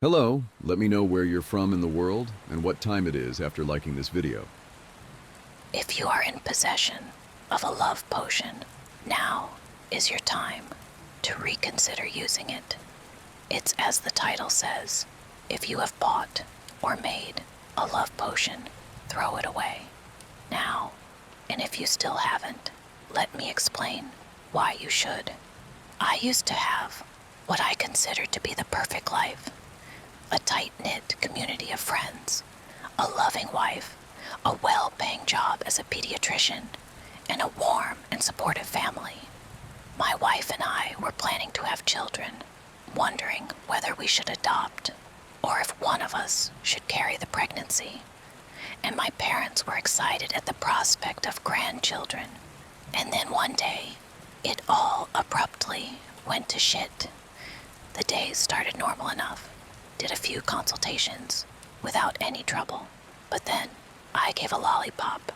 Hello, let me know where you're from in the world and what time it is after liking this video. If you are in possession of a love potion, now is your time to reconsider using it. It's as the title says, if you have bought or made a love potion, throw it away now. And if you still haven't, let me explain why you should. I used to have what I considered to be the perfect life. A tight-knit community of friends, a loving wife, a well-paying job as a pediatrician, and a warm and supportive family. My wife and I were planning to have children, wondering whether we should adopt or if one of us should carry the pregnancy. And my parents were excited at the prospect of grandchildren. And then one day, it all abruptly went to shit. The days started normal enough. Did a few consultations without any trouble. But then I gave a lollipop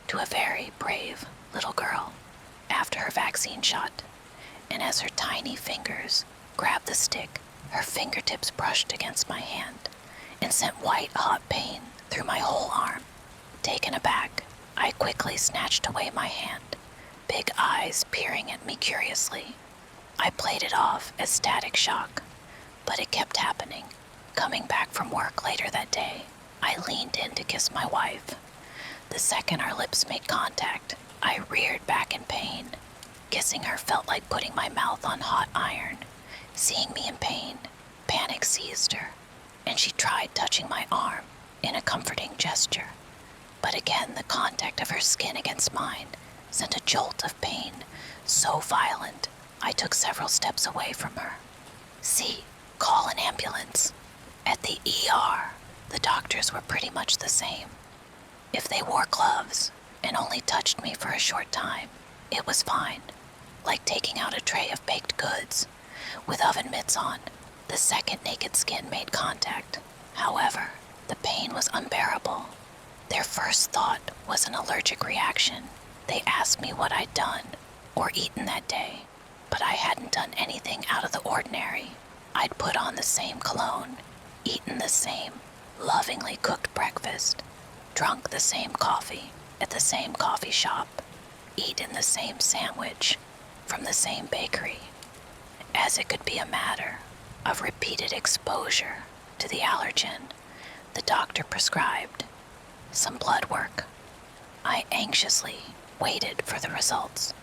to a very brave little girl after her vaccine shot. And as her tiny fingers grabbed the stick, her fingertips brushed against my hand and sent white-hot pain through my whole arm. Taken aback, I quickly snatched away my hand, big eyes peering at me curiously. I played it off as static shock, but it kept happening. Coming back from work later that day, I leaned in to kiss my wife. The second our lips made contact, I reared back in pain. Kissing her felt like putting my mouth on hot iron. Seeing me in pain, panic seized her, and she tried touching my arm in a comforting gesture. But again, the contact of her skin against mine sent a jolt of pain so violent, I took several steps away from her. "See, call an ambulance." At the ER, the doctors were pretty much the same. If they wore gloves and only touched me for a short time, it was fine, like taking out a tray of baked goods. With oven mitts on, the second naked skin made contact. However, the pain was unbearable. Their first thought was an allergic reaction. They asked me what I'd done or eaten that day, but I hadn't done anything out of the ordinary. I'd put on the same cologne, eaten the same lovingly cooked breakfast, drunk the same coffee at the same coffee shop, eaten the same sandwich from the same bakery. As it could be a matter of repeated exposure to the allergen, the doctor prescribed some blood work. I anxiously waited for the results.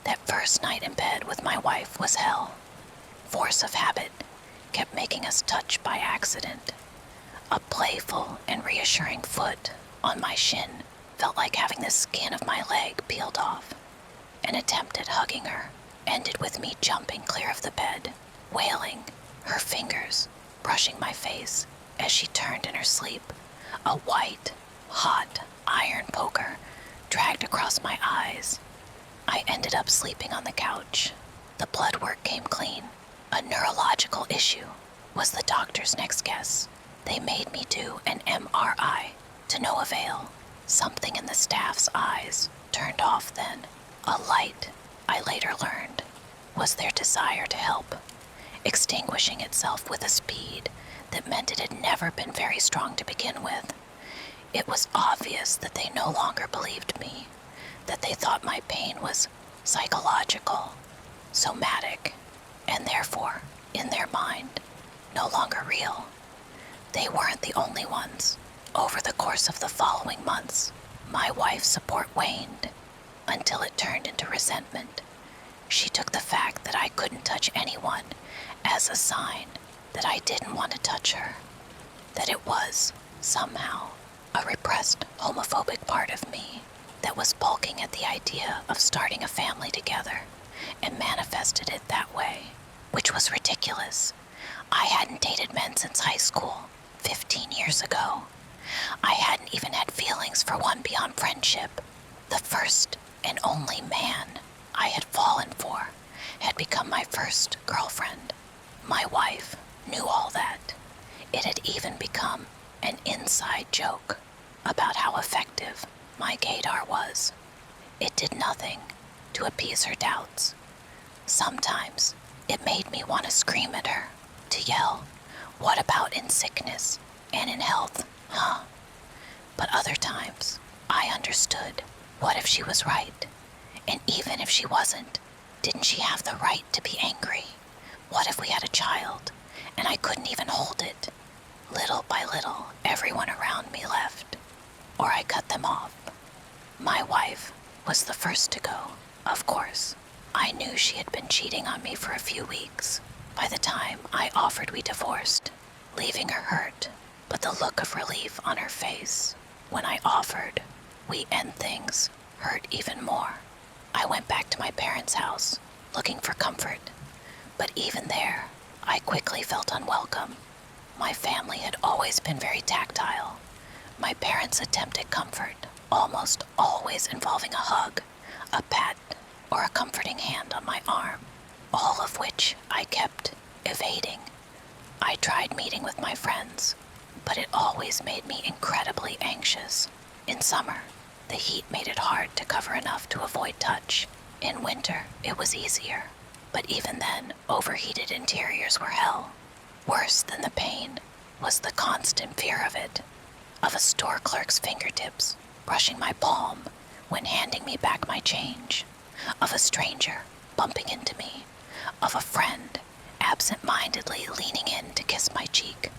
That first night in bed with my wife was hell. Force of habit kept making us touch by accident. A playful and reassuring foot on my shin felt like having the skin of my leg peeled off. An attempt at hugging her ended with me jumping clear of the bed, wailing, her fingers brushing my face as she turned in her sleep. A white, hot iron poker dragged across my eyes. I ended up sleeping on the couch. The blood work came clean. A neurological issue was the doctor's next guess. They made me do an MRI to no avail. Something in the staff's eyes turned off then. A light, I later learned, was their desire to help, extinguishing itself with a speed that meant it had never been very strong to begin with. It was obvious that they no longer believed me, that they thought my pain was psychological, somatic, and therefore, in their mind, no longer real. They weren't the only ones. Over the course of the following months, my wife's support waned until it turned into resentment. She took the fact that I couldn't touch anyone as a sign that I didn't want to touch her, that it was, somehow, a repressed homophobic part of me that was balking at the idea of starting a family together, and manifested it that way, which was ridiculous. I hadn't dated men since high school, 15 years ago. I hadn't even had feelings for one beyond friendship. The first and only man I had fallen for had become my first girlfriend. My wife knew all that. It had even become an inside joke about how effective my gaydar was. It did nothing to appease her doubts. Sometimes it made me want to scream at her, to yell, What about in sickness and in health, huh? But other times, I understood. What if she was right? And even if she wasn't, didn't she have the right to be angry? What if we had a child, and I couldn't even hold it? Little by little, everyone around me left, or I cut them off. My wife was the first to go, of course. I knew she had been cheating on me for a few weeks. By the time I offered we divorced, leaving her hurt, but the look of relief on her face when I offered we end things hurt even more. I went back to my parents' house, looking for comfort, but even there, I quickly felt unwelcome. My family had always been very tactile. My parents' attempt at comfort almost always involving a hug, a pat, or a comforting hand on my arm, all of which I kept evading. I tried meeting with my friends, but it always made me incredibly anxious. In summer, the heat made it hard to cover enough to avoid touch. In winter, it was easier, but even then, overheated interiors were hell. Worse than the pain was the constant fear of it, of a store clerk's fingertips brushing my palm when handing me back my change, of a stranger bumping into me, of a friend absent-mindedly leaning in to kiss my cheek.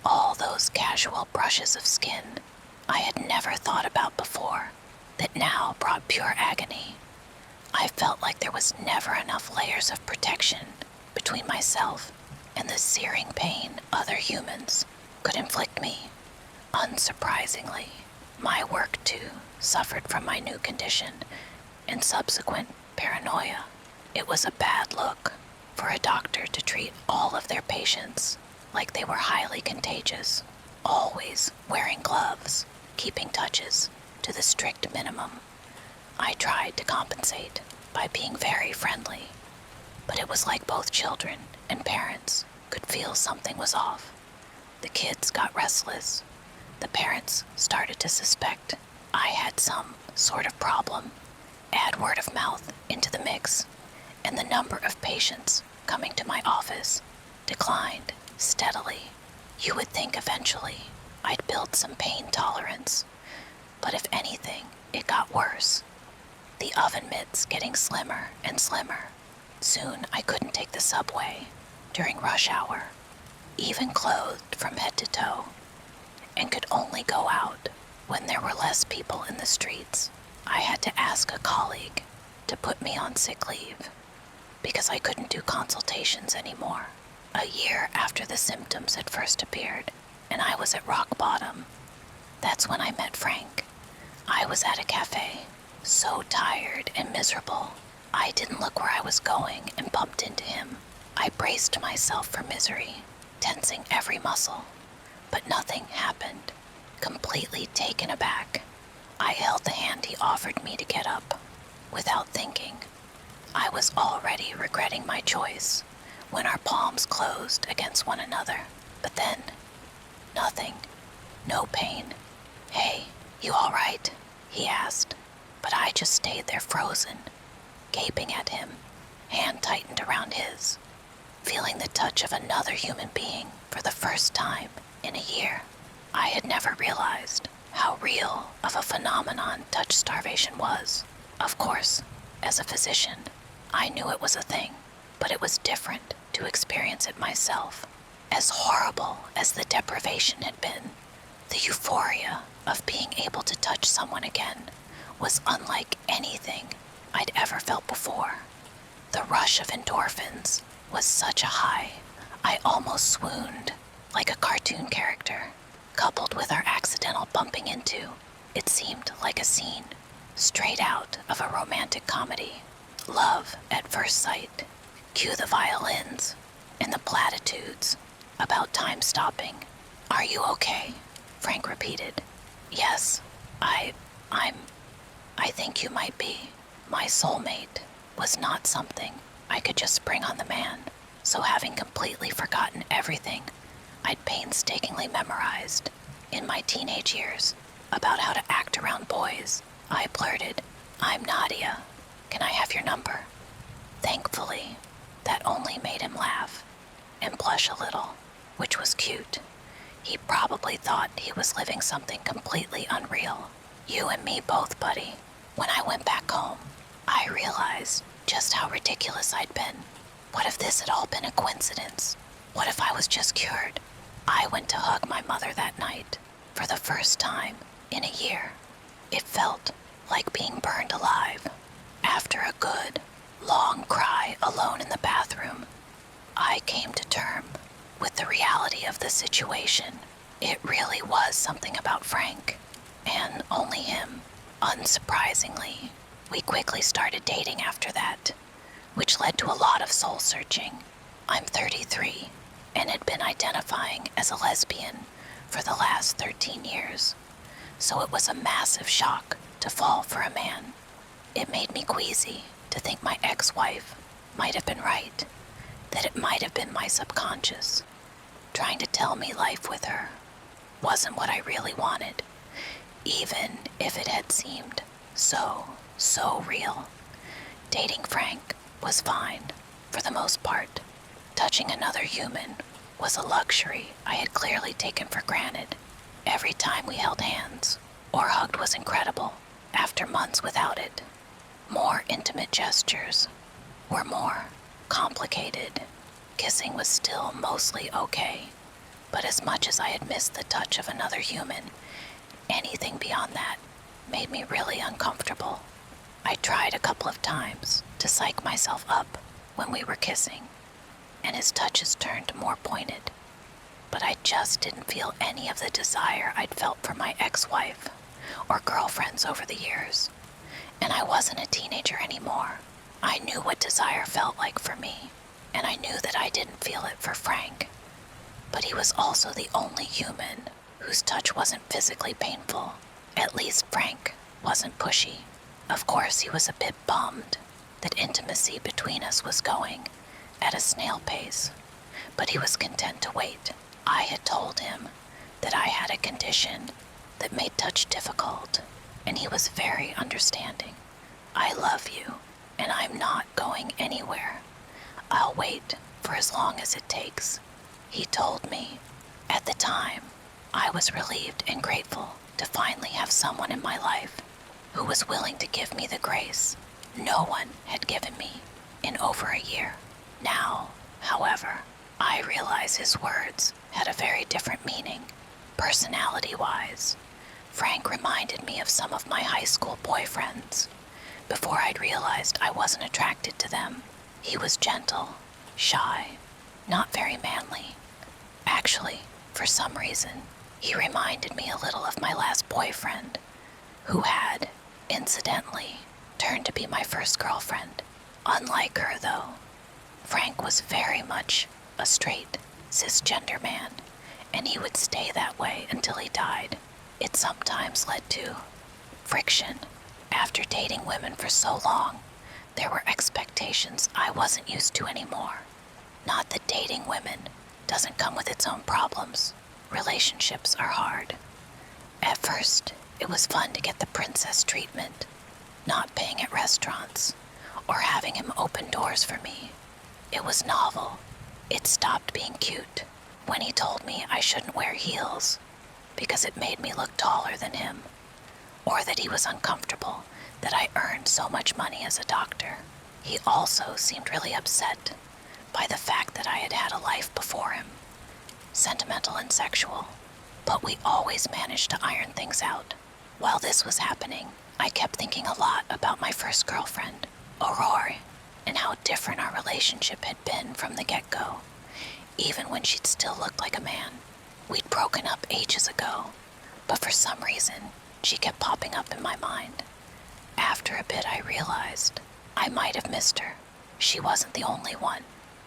All those casual brushes of skin I had never thought about before that now brought pure agony. I felt like there was never enough layers of protection between myself and the searing pain other humans could inflict me. Unsurprisingly, my work too suffered from my new condition and subsequent paranoia. It was a bad look for a doctor to treat all of their patients like they were highly contagious, always wearing gloves, keeping touches to the strict minimum. I tried to compensate by being very friendly, but it was like both children and parents could feel something was off. The kids got restless. The parents started to suspect I had some sort of problem. Add word of mouth into the mix, and the number of patients coming to my office declined steadily. You would think eventually I'd build some pain tolerance, but if anything, it got worse. The oven mitts getting slimmer and slimmer. Soon I couldn't take the subway during rush hour, even clothed from head to toe, and could only go out when there were less people in the streets. I had to ask a colleague to put me on sick leave because I couldn't do consultations anymore. A year after the symptoms had first appeared, and I was at rock bottom. That's when I met Frank. I was at a cafe, so tired and miserable. I didn't look where I was going and bumped into him. I braced myself for misery, tensing every muscle, but nothing happened. Completely taken aback, I held the hand he offered me to get up. Without thinking, I was already regretting my choice when our palms closed against one another. But then, nothing. No pain. "Hey, you all right?" he asked. But I just stayed there frozen, gaping at him, hand tightened around his, feeling the touch of another human being for the first time in a year. I had never realized how real of a phenomenon touch starvation was. Of course, as a physician, I knew it was a thing, but it was different to experience it myself. As horrible as the deprivation had been, the euphoria of being able to touch someone again was unlike anything I'd ever felt before. The rush of endorphins was such a high, I almost swooned, like a cartoon character. Coupled with our accidental bumping into, it seemed like a scene straight out of a romantic comedy. Love at first sight. Cue the violins and the platitudes about time stopping. "Are you okay?" Frank repeated. "Yes, I think you might be." My soulmate was not something I could just spring on the man, so having completely forgotten everything I'd painstakingly memorized in my teenage years about how to act around boys, I blurted, "I'm Nadia. Can I have your number?" Thankfully, that only made him laugh and blush a little. which was cute. He probably thought he was living something completely unreal. You and me both, buddy. When I went back home, I realized just how ridiculous I'd been. What if this had all been a coincidence? What if I was just cured? I went to hug my mother that night for the first time in a year. It felt like being burned alive. After a good, long cry alone in the bathroom, I came to terms with the reality of the situation. It really was something about Frank, and only him. Unsurprisingly, we quickly started dating after that, which led to a lot of soul searching. I'm 33 and had been identifying as a lesbian for the last 13 years, so it was a massive shock to fall for a man. It made me queasy to think my ex-wife might have been right, that it might have been my subconscious trying to tell me life with her wasn't what I really wanted, even if it had seemed so real. Dating Frank was fine, for the most part. Touching another human was a luxury I had clearly taken for granted. Every time we held hands or hugged was incredible. After months without it, more intimate gestures were more complicated. Kissing was still mostly okay, but as much as I had missed the touch of another human, anything beyond that made me really uncomfortable. I tried a couple of times to psych myself up when we were kissing, and his touches turned more pointed, but I just didn't feel any of the desire I'd felt for my ex-wife or girlfriends over the years. And I wasn't a teenager anymore. I knew what desire felt like for me, and I knew that I didn't feel it for Frank. But he was also the only human whose touch wasn't physically painful. At least Frank wasn't pushy. Of course, he was a bit bummed that intimacy between us was going at a snail pace, but he was content to wait. I had told him that I had a condition that made touch difficult, and he was very understanding. I love you, and I'm not going anywhere. I'll wait for as long as it takes, he told me. At the time, I was relieved and grateful to finally have someone in my life who was willing to give me the grace no one had given me in over a year. Now, however, I realize his words had a very different meaning, personality-wise. Frank reminded me of some of my high school boyfriends. Before I'd realized I wasn't attracted to them, he was gentle, shy, not very manly. Actually, for some reason, he reminded me a little of my last boyfriend, who had, incidentally, turned to be my first girlfriend. Unlike her, though, Frank was very much a straight, cisgender man, and he would stay that way until he died. It sometimes led to friction. After dating women for so long, there were expectations I wasn't used to anymore. Not that dating women doesn't come with its own problems. Relationships are hard. At first, it was fun to get the princess treatment, not paying at restaurants, or having him open doors for me. It was novel. It stopped being cute when he told me I shouldn't wear heels because it made me look taller than him, or that he was uncomfortable that I earned so much money as a doctor. He also seemed really upset by the fact that I had had a life before him, sentimental and sexual, but we always managed to iron things out. While this was happening, I kept thinking a lot about my first girlfriend, Aurora, and how different our relationship had been from the get-go, even when she'd still looked like a man. We'd broken up ages ago, but for some reason, she kept popping up in my mind. After a bit, I realized I might have missed her. She wasn't the only one.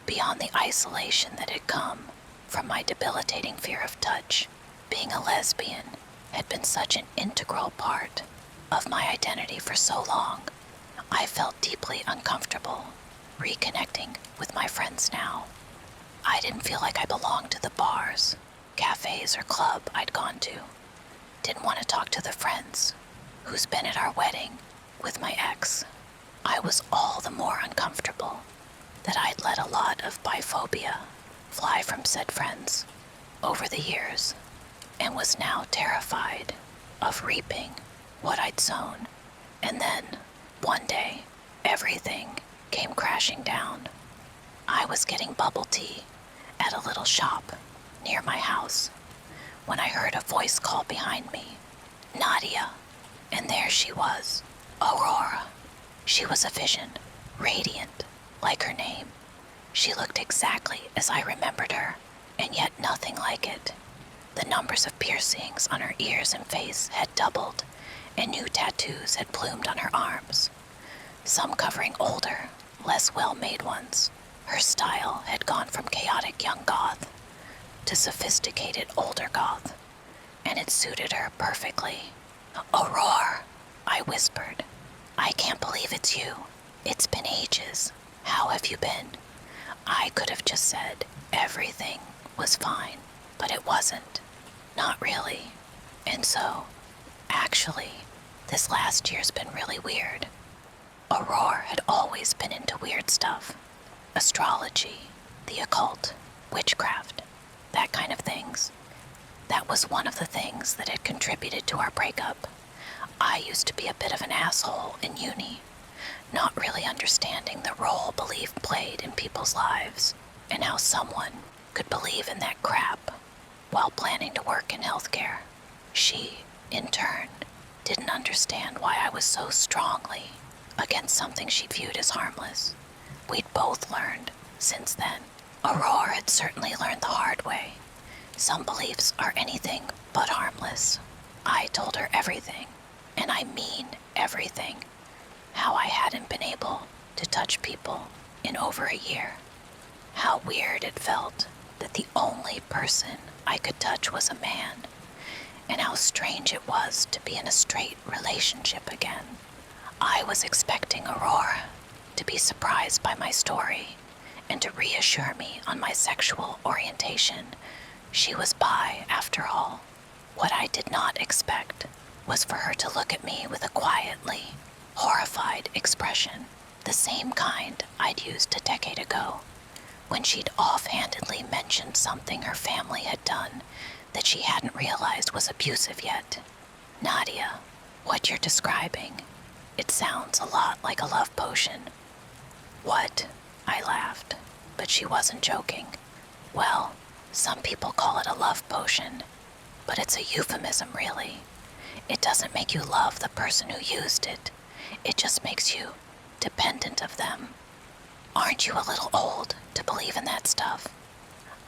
Beyond the isolation that had come from my debilitating fear of touch, being a lesbian had been such an integral part of my identity for so long. I felt deeply uncomfortable reconnecting with my friends now. I didn't feel like I belonged to the bars, cafes, or club I'd gone to. Didn't want to talk to the friends who's been at our wedding with my ex. I was all the more uncomfortable that I'd let a lot of biphobia fly from said friends. over the years and was now terrified of reaping what I'd sown. And then, one day, everything came crashing down. I was getting bubble tea at a little shop near my house when I heard a voice call behind me, "Nadia." And there she was, Aurora. She was a vision, radiant, like her name. She looked exactly as I remembered her, and yet nothing like it. The numbers of piercings on her ears and face had doubled, and new tattoos had bloomed on her arms, some covering older, less well-made ones. Her style had gone from chaotic young goth to sophisticated older goth, and it suited her perfectly. "Aurora," I whispered. "I can't believe it's you. It's been ages. How have you been?" I could have just said everything was fine, but it wasn't. Not really. And so, actually, this last year's been really weird. Aurora had always been into weird stuff. Astrology, the occult, witchcraft, that kind of things. That was one of the things that had contributed to our breakup. I used to be a bit of an asshole in uni, not really understanding the role belief played in people's lives and how someone could believe in that crap while planning to work in healthcare. She, in turn, didn't understand why I was so strongly against something she viewed as harmless. We'd both learned, since then. Aurora had certainly learned the hard way. Some beliefs are anything but harmless. I told her everything, and I mean everything. How I hadn't been able to touch people in over a year. How weird it felt that the only person I could touch was a man, and how strange it was to be in a straight relationship again. I was expecting Aurora to be surprised by my story and to reassure me on my sexual orientation. She was bi, after all. What I did not expect was for her to look at me with a quietly horrified expression, the same kind I'd used a decade ago, when she'd offhandedly mentioned something her family had done that she hadn't realized was abusive yet. "Nadia, what you're describing, it sounds a lot like a love potion." "What?" I laughed, but she wasn't joking. "Well, some people call it a love potion, but it's a euphemism, really. It doesn't make you love the person who used it. It just makes you dependent of them. Aren't you a little old to believe in that stuff?"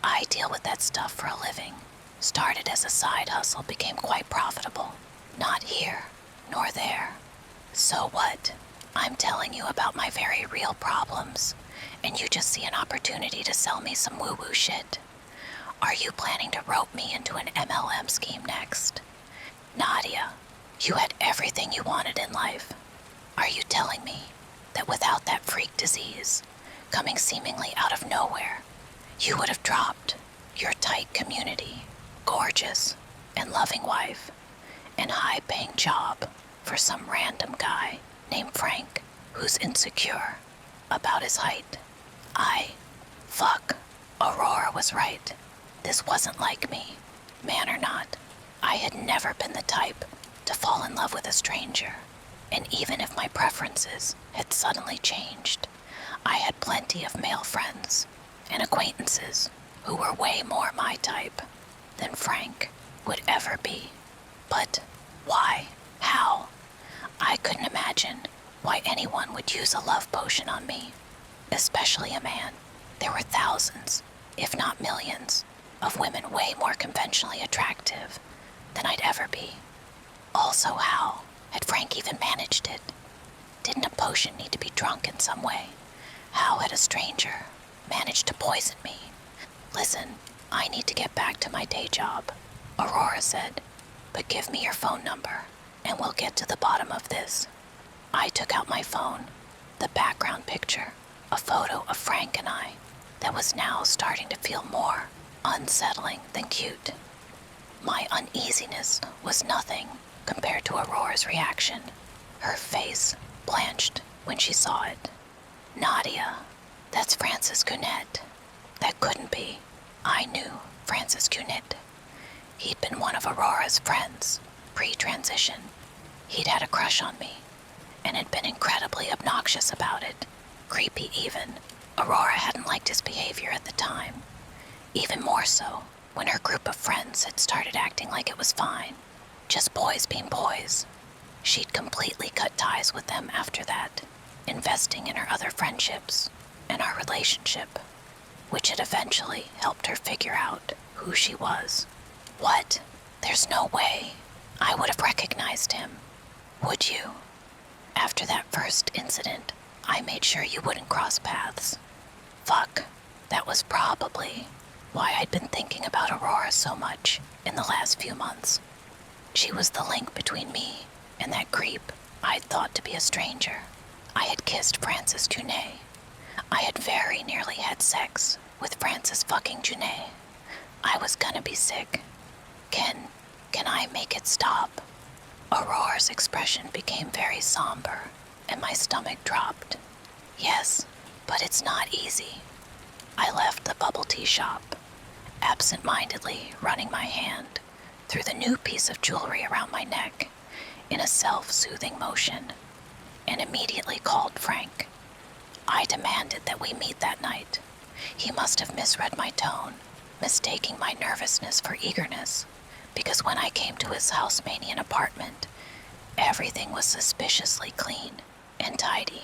I deal with that stuff for a living. Started as a side hustle, became quite profitable. Not here, nor there. So what? I'm telling you about my very real problems, and you just see an opportunity to sell me some woo-woo shit. Are you planning to rope me into an MLM scheme next? Nadia, you had everything you wanted in life. Are you telling me that without that freak disease, coming seemingly out of nowhere, you would have dropped your tight community, gorgeous and loving wife, and high-paying job for some random guy named Frank who's insecure about his height? Fuck, Aurora was right. This wasn't like me, man or not. I had never been the type to fall in love with a stranger, and even if my preferences had suddenly changed, I had plenty of male friends and acquaintances who were way more my type than Frank would ever be. But why? How? I couldn't imagine why anyone would use a love potion on me, especially a man. There were thousands, if not millions, of women way more conventionally attractive than I'd ever be. Also, how had Frank even managed it? Didn't a potion need to be drunk in some way? How had a stranger managed to poison me? "Listen, I need to get back to my day job," Aurora said, "but give me your phone number, and we'll get to the bottom of this." I took out my phone, the background picture, a photo of Frank and I, that was now starting to feel more unsettling than cute. My uneasiness was nothing compared to Aurora's reaction. Her face blanched when she saw it. "Nadia, that's Francis Gannett." That couldn't be. I knew Francis Cunit. He'd been one of Aurora's friends, pre-transition. He'd had a crush on me, and had been incredibly obnoxious about it. Creepy even. Aurora hadn't liked his behavior at the time. Even more so when her group of friends had started acting like it was fine. Just boys being boys. She'd completely cut ties with them after that, investing in her other friendships and our relationship, which had eventually helped her figure out who she was. What? There's no way I would have recognized him. Would you? After that first incident, I made sure you wouldn't cross paths. Fuck, that was probably why I'd been thinking about Aurora so much in the last few months. She was the link between me and that creep I'd thought to be a stranger. I had kissed Francis Junet. I had very nearly had sex with Francis fucking Junet. I was gonna be sick. Can I make it stop? Aurora's expression became very somber, and my stomach dropped. Yes, but it's not easy. I left the bubble tea shop, absent-mindedly running my hand through the new piece of jewelry around my neck in a self-soothing motion, and immediately called Frank. I demanded that we meet that night. He must have misread my tone, mistaking my nervousness for eagerness, because when I came to his Housemanian apartment, everything was suspiciously clean and tidy.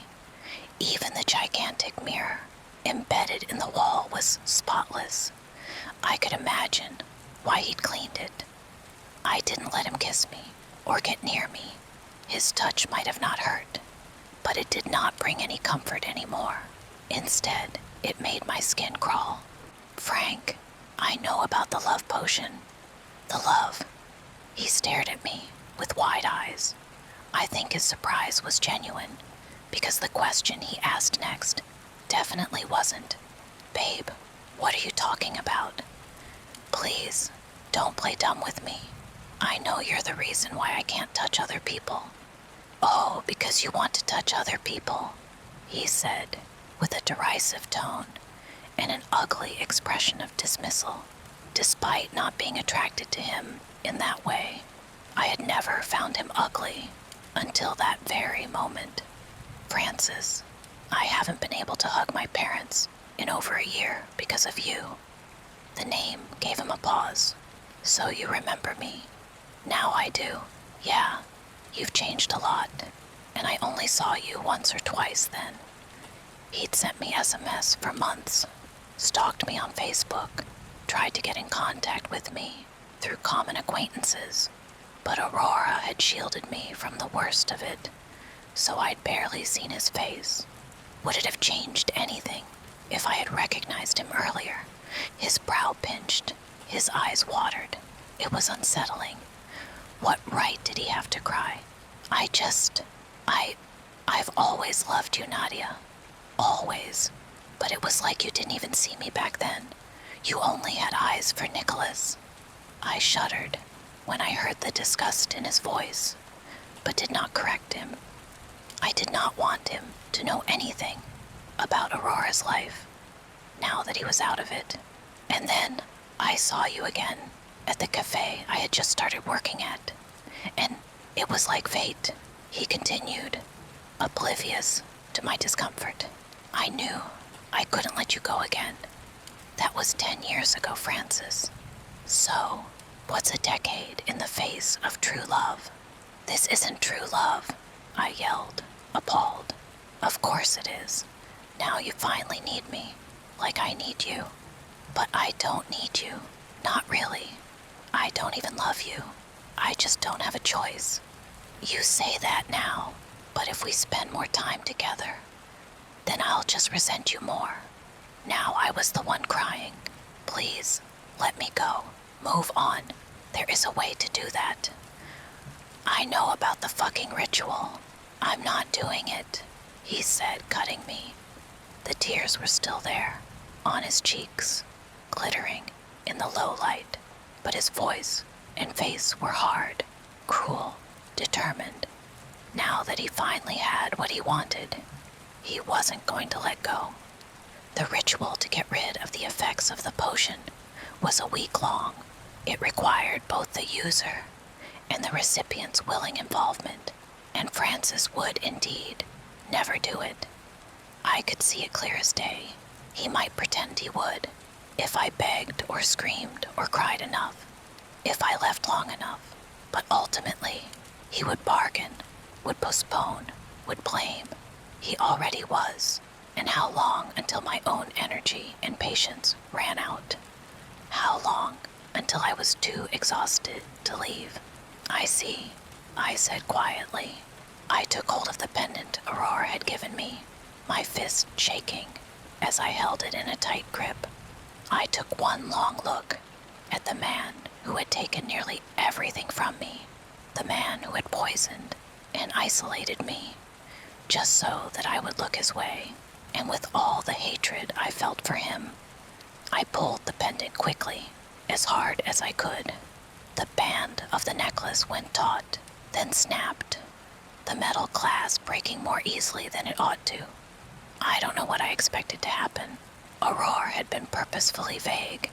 Even the gigantic mirror embedded in the wall was spotless. I could imagine why he'd cleaned it. I didn't let him kiss me or get near me. His touch might have not hurt, but it did not bring any comfort anymore. Instead, it made my skin crawl. Frank, I know about the love potion. The love. He stared at me with wide eyes. I think his surprise was genuine, because the question he asked next definitely wasn't, "Babe, what are you talking about?" Please, don't play dumb with me. I know you're the reason why I can't touch other people. Oh, because you want to touch other people, he said, with a derisive tone and an ugly expression of dismissal. Despite not being attracted to him in that way, I had never found him ugly until that very moment. Francis, I haven't been able to hug my parents in over a year because of you. The name gave him a pause. So you remember me? Now I do. Yeah, you've changed a lot, and I only saw you once or twice then. He'd sent me SMS for months, stalked me on Facebook, tried to get in contact with me through common acquaintances, but Aurora had shielded me from the worst of it, so I'd barely seen his face. Would it have changed anything if I had recognized him earlier? His brow pinched, his eyes watered. It was unsettling. What right did he have to cry? I've always loved you, Nadia. Always. But it was like you didn't even see me back then. You only had eyes for Nicholas. I shuddered when I heard the disgust in his voice, but did not correct him. I did not want him to know anything about Aurora's life, now that he was out of it. And then I saw you again at the cafe I had just started working at, and it was like fate, he continued, oblivious to my discomfort. I knew I couldn't let you go again. That was 10 years ago, Francis. So, what's a decade in the face of true love? This isn't true love, I yelled, appalled. Of course it is. Now you finally need me, like I need you. But I don't need you. Not really. I don't even love you. I just don't have a choice. You say that now, but if we spend more time together, then I'll just resent you more. Now I was the one crying. Please, let me go. Move on. There is a way to do that. I know about the fucking ritual. I'm not doing it, he said, cutting me. The tears were still there, on his cheeks, glittering in the low light, but his voice and face were hard, cruel, determined. Now that he finally had what he wanted, he wasn't going to let go. The ritual to get rid of the effects of the potion was a week long. It required both the user and the recipient's willing involvement, and Francis would indeed never do it. I could see it clear as day. He might pretend he would, if I begged or screamed or cried enough, if I left long enough. But ultimately, he would bargain, would postpone, would blame. He already was. And how long until my own energy and patience ran out? How long until I was too exhausted to leave? I see, I said quietly. I took hold of the pendant Aurora had given me, my fist shaking as I held it in a tight grip. I took one long look at the man who had taken nearly everything from me, the man who had poisoned and isolated me, just so that I would look his way. And with all the hatred I felt for him, I pulled the pendant quickly, as hard as I could. The band of the necklace went taut, then snapped, the metal clasp breaking more easily than it ought to. I don't know what I expected to happen. Aurora had been purposefully vague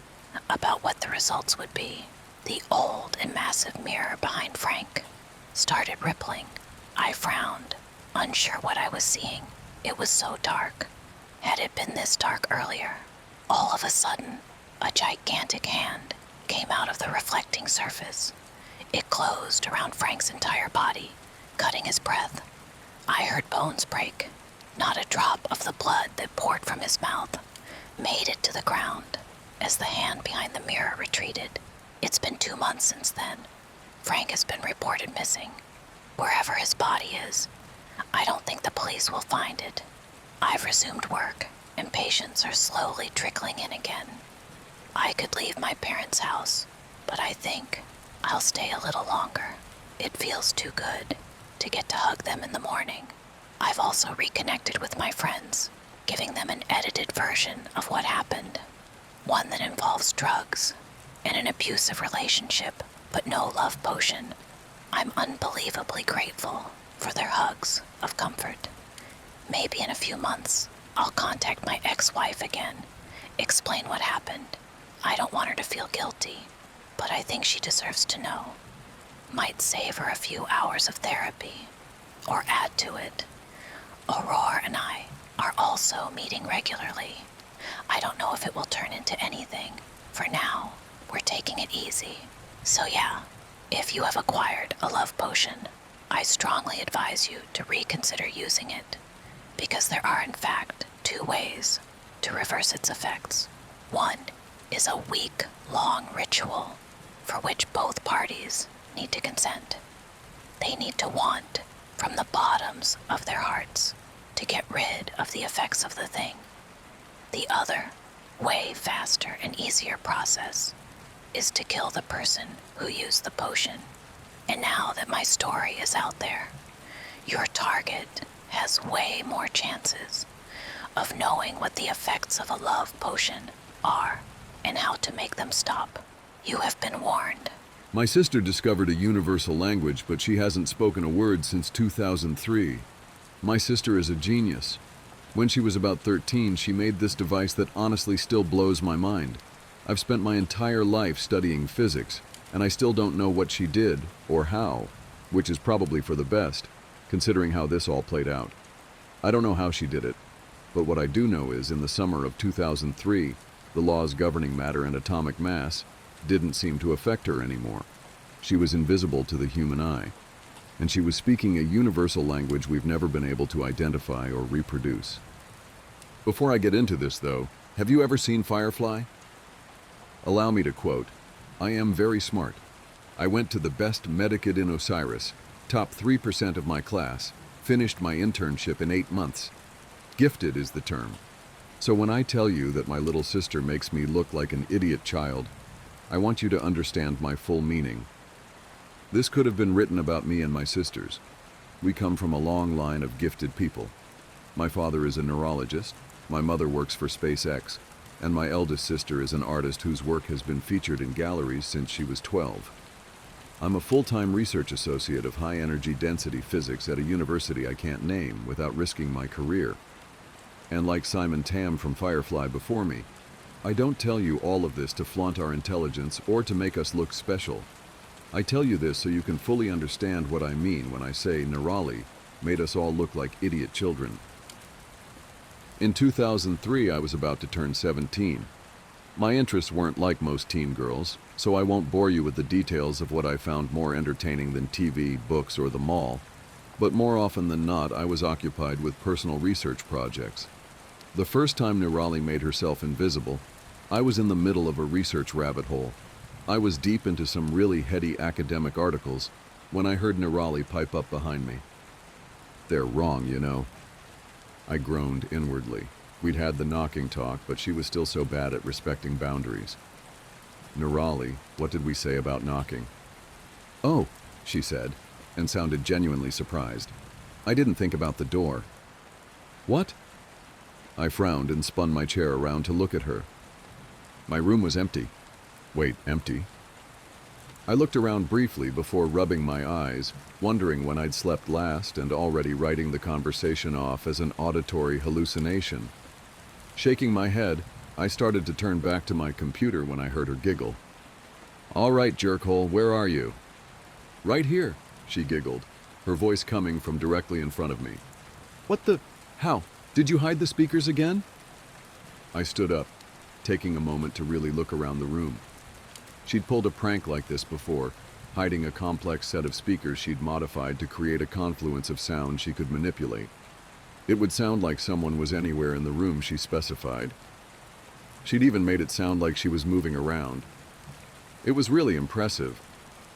about what the results would be. The old and massive mirror behind Frank started rippling. I frowned, unsure what I was seeing. It was so dark. Had it been this dark earlier? All of a sudden, a gigantic hand came out of the reflecting surface. It closed around Frank's entire body, cutting his breath. I heard bones break. Not a drop of the blood that poured from his mouth made it to the ground as the hand behind the mirror retreated. It's been 2 months since then. Frank has been reported missing. Wherever his body is, I don't think the police will find it. I've resumed work, and patients are slowly trickling in again. I could leave my parents' house, but I think I'll stay a little longer. It feels too good to get to hug them in the morning. I've also reconnected with my friends, giving them an edited version of what happened. One that involves drugs and an abusive relationship, but no love potion. I'm unbelievably grateful for their hugs of comfort. Maybe in a few months, I'll contact my ex-wife again, explain what happened. I don't want her to feel guilty, but I think she deserves to know. Might save her a few hours of therapy, or add to it. Aurora and I are also meeting regularly. I don't know if it will turn into anything. For now, we're taking it easy. So yeah, if you have acquired a love potion, I strongly advise you to reconsider using it, because there are in fact 2 ways to reverse its effects. One is a week-long ritual for which both parties need to consent. They need to want from the bottoms of their hearts to get rid of the effects of the thing. The other, way faster and easier process is to kill the person who used the potion. And now that my story is out there, your target has way more chances of knowing what the effects of a love potion are and how to make them stop. You have been warned. My sister discovered a universal language, but she hasn't spoken a word since 2003. My sister is a genius. When she was about 13, she made this device that honestly still blows my mind. I've spent my entire life studying physics, and I still don't know what she did or how, which is probably for the best, considering how this all played out. I don't know how she did it, but what I do know is in the summer of 2003, the laws governing matter and atomic mass didn't seem to affect her anymore. She was invisible to the human eye, and she was speaking a universal language we've never been able to identify or reproduce. Before I get into this, though, have you ever seen Firefly? Allow me to quote, "I am very smart. I went to the best Medicate in Osiris, top 3% of my class, finished my internship in 8 months. Gifted is the term. So when I tell you that my little sister makes me look like an idiot child, I want you to understand my full meaning. This could have been written about me and my sisters. We come from a long line of gifted people. My father is a neurologist, my mother works for SpaceX, and my eldest sister is an artist whose work has been featured in galleries since she was 12. I'm a full-time research associate of high-energy density physics at a university I can't name without risking my career. And like Simon Tam from Firefly before me, I don't tell you all of this to flaunt our intelligence or to make us look special. I tell you this so you can fully understand what I mean when I say Nirali made us all look like idiot children. In 2003, I was about to turn 17. My interests weren't like most teen girls, so I won't bore you with the details of what I found more entertaining than TV, books, or the mall. But more often than not, I was occupied with personal research projects. The first time Nirali made herself invisible, I was in the middle of a research rabbit hole. I was deep into some really heady academic articles when I heard Nirali pipe up behind me. "They're wrong, you know." I groaned inwardly. We'd had the knocking talk, but she was still so bad at respecting boundaries. "Nirali, what did we say about knocking?" "Oh," she said, and sounded genuinely surprised. "I didn't think about the door." "What?" I frowned and spun my chair around to look at her. My room was empty. Wait, empty? I looked around briefly before rubbing my eyes, wondering when I'd slept last and already writing the conversation off as an auditory hallucination. Shaking my head, I started to turn back to my computer when I heard her giggle. "All right, jerkhole, where are you?" "Right here," she giggled, her voice coming from directly in front of me. "What the? How? Did you hide the speakers again?" I stood up, taking a moment to really look around the room. She'd pulled a prank like this before, hiding a complex set of speakers she'd modified to create a confluence of sound she could manipulate. It would sound like someone was anywhere in the room she specified. She'd even made it sound like she was moving around. It was really impressive,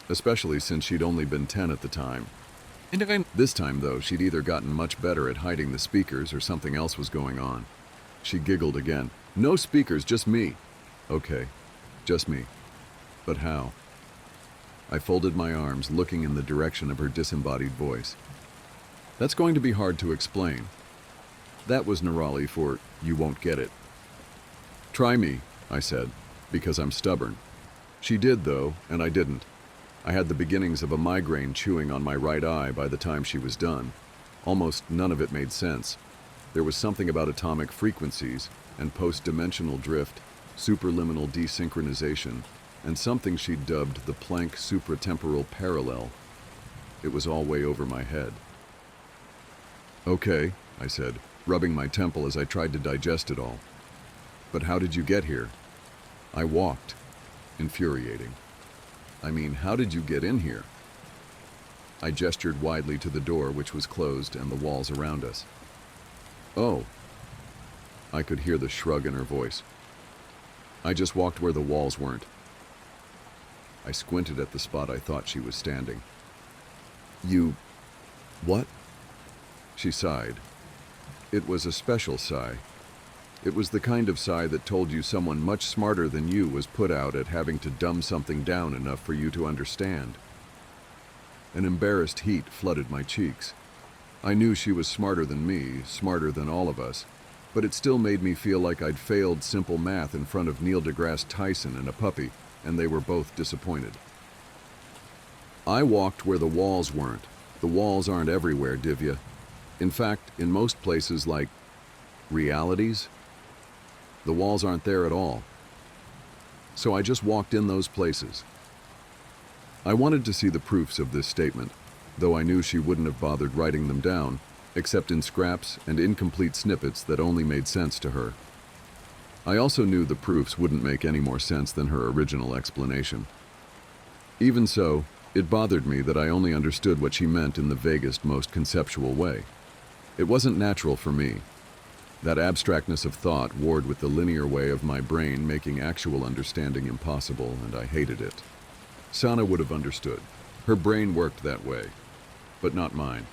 especially since she'd only been 10 at the time. This time, though, she'd either gotten much better at hiding the speakers or something else was going on. She giggled again. "No speakers, just me." "Okay, just me. But how?" I folded my arms, looking in the direction of her disembodied voice. "That's going to be hard to explain." That was Nirali for, "You won't get it." "Try me," I said, because I'm stubborn. She did, though, and I didn't. I had the beginnings of a migraine chewing on my right eye by the time she was done. Almost none of it made sense. There was something about atomic frequencies and post-dimensional drift, superliminal desynchronization, and something she dubbed the Planck supratemporal parallel. It was all way over my head. "Okay," I said, rubbing my temple as I tried to digest it all. "But how did you get here?" I walked. Infuriating. "I mean, how did you get in here?" I gestured widely to the door, which was closed, and the walls around us. "Oh." I could hear the shrug in her voice. "I just walked where the walls weren't." I squinted at the spot I thought she was standing. "You... what?" She sighed. It was a special sigh. It was the kind of sigh that told you someone much smarter than you was put out at having to dumb something down enough for you to understand. An embarrassed heat flooded my cheeks. I knew she was smarter than me, smarter than all of us, but it still made me feel like I'd failed simple math in front of Neil deGrasse Tyson and a puppy, and they were both disappointed. "I walked where the walls weren't. The walls aren't everywhere, Divya. In fact, in most places like realities, the walls aren't there at all. So I just walked in those places." I wanted to see the proofs of this statement, though I knew she wouldn't have bothered writing them down, except in scraps and incomplete snippets that only made sense to her. I also knew the proofs wouldn't make any more sense than her original explanation. Even so, it bothered me that I only understood what she meant in the vaguest, most conceptual way. It wasn't natural for me. That abstractness of thought warred with the linear way of my brain, making actual understanding impossible, and I hated it. Sana would have understood. Her brain worked that way, but not mine.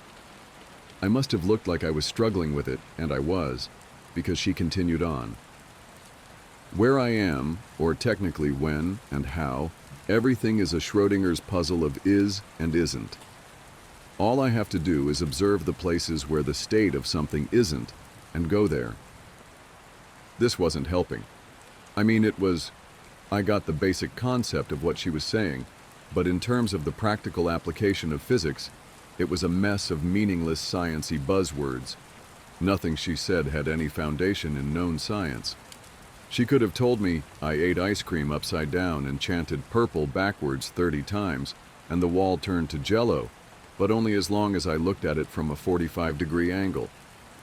I must have looked like I was struggling with it, and I was, because she continued on. "Where I am, or technically when and how, everything is a Schrodinger's puzzle of is and isn't. All I have to do is observe the places where the state of something isn't, and go there." This wasn't helping. I mean, I got the basic concept of what she was saying, but in terms of the practical application of physics, it was a mess of meaningless science-y buzzwords. Nothing she said had any foundation in known science. She could have told me I ate ice cream upside down and chanted purple backwards 30 times, and the wall turned to jello, but only as long as I looked at it from a 45-degree angle.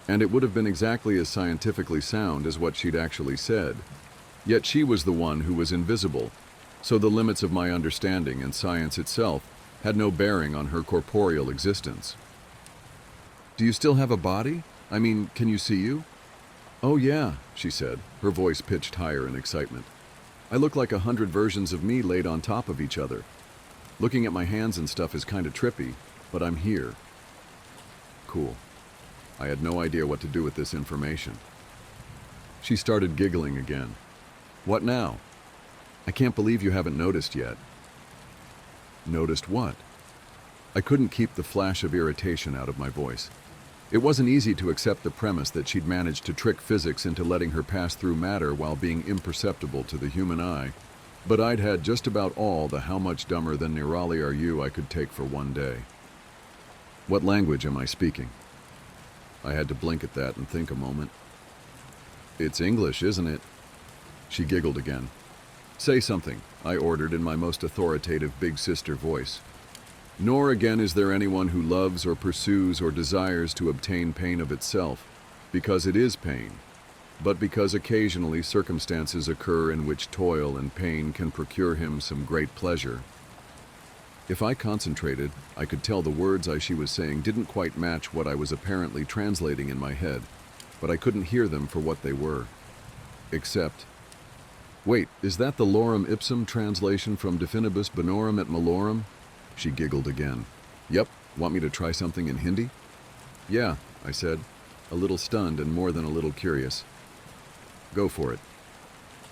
And it would have been exactly as scientifically sound as what she'd actually said. Yet she was the one who was invisible, so the limits of my understanding and science itself had no bearing on her corporeal existence. "Do you still have a body? I mean, can you see you?" "Oh yeah," she said, her voice pitched higher in excitement. "I look like 100 versions of me laid on top of each other. Looking at my hands and stuff is kind of trippy, but I'm here." Cool. I had no idea what to do with this information. She started giggling again. "What now? I can't believe you haven't noticed yet." Noticed what? I couldn't keep the flash of irritation out of my voice. It wasn't easy to accept the premise that she'd managed to trick physics into letting her pass through matter while being imperceptible to the human eye, but I'd had just about all the "how much dumber than Nirali are you" I could take for one day. "What language am I speaking?" I had to blink at that and think a moment. "It's English, isn't it?" She giggled again. "Say something," I ordered in my most authoritative big sister voice. "Nor again is there anyone who loves or pursues or desires to obtain pain of itself, because it is pain, but because occasionally circumstances occur in which toil and pain can procure him some great pleasure." If I concentrated, I could tell the words she was saying didn't quite match what I was apparently translating in my head, but I couldn't hear them for what they were. Except, "Wait, is that the lorem ipsum translation from definibus bonorum et malorum?" She giggled again. "Yep, want me to try something in Hindi?" "Yeah," I said, a little stunned and more than a little curious. "Go for it."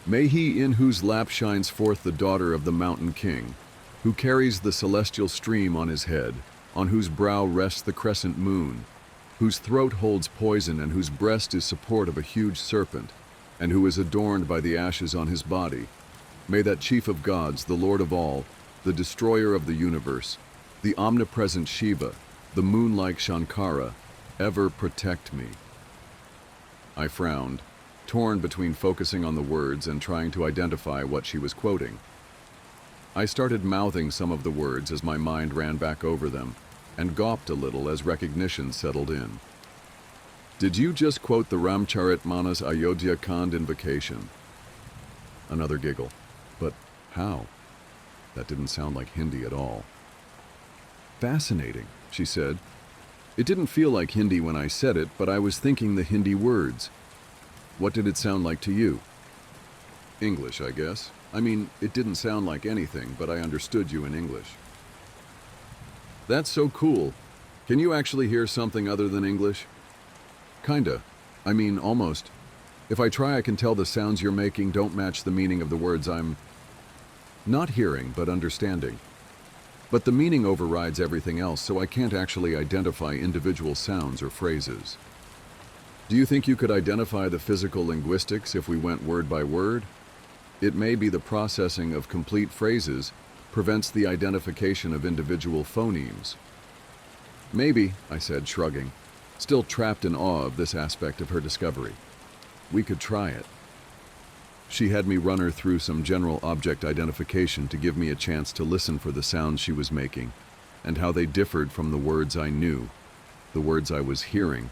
"May he in whose lap shines forth the daughter of the mountain king, who carries the celestial stream on his head, on whose brow rests the crescent moon, whose throat holds poison and whose breast is support of a huge serpent, and who is adorned by the ashes on his body, may that chief of gods, the Lord of all, the destroyer of the universe, the omnipresent Shiva, the moon-like Shankara, ever protect me." I frowned, torn between focusing on the words and trying to identify what she was quoting. I started mouthing some of the words as my mind ran back over them, and gawped a little as recognition settled in. "Did you just quote the Ramcharitmanas Ayodhya Kand invocation?" Another giggle. "But how? That didn't sound like Hindi at all." "Fascinating," she said. "It didn't feel like Hindi when I said it, but I was thinking the Hindi words. What did it sound like to you?" "English, I guess. I mean, it didn't sound like anything, but I understood you in English." "That's so cool. Can you actually hear something other than English?" "Kinda. I mean, almost. If I try, I can tell the sounds you're making don't match the meaning of the words I'm not hearing, but understanding. But the meaning overrides everything else, so I can't actually identify individual sounds or phrases." "Do you think you could identify the physical linguistics if we went word by word?" "It may be the processing of complete phrases prevents the identification of individual phonemes." "Maybe," I said, shrugging, still trapped in awe of this aspect of her discovery. "We could try it." She had me run her through some general object identification to give me a chance to listen for the sounds she was making, and how they differed from the words I knew, the words I was hearing,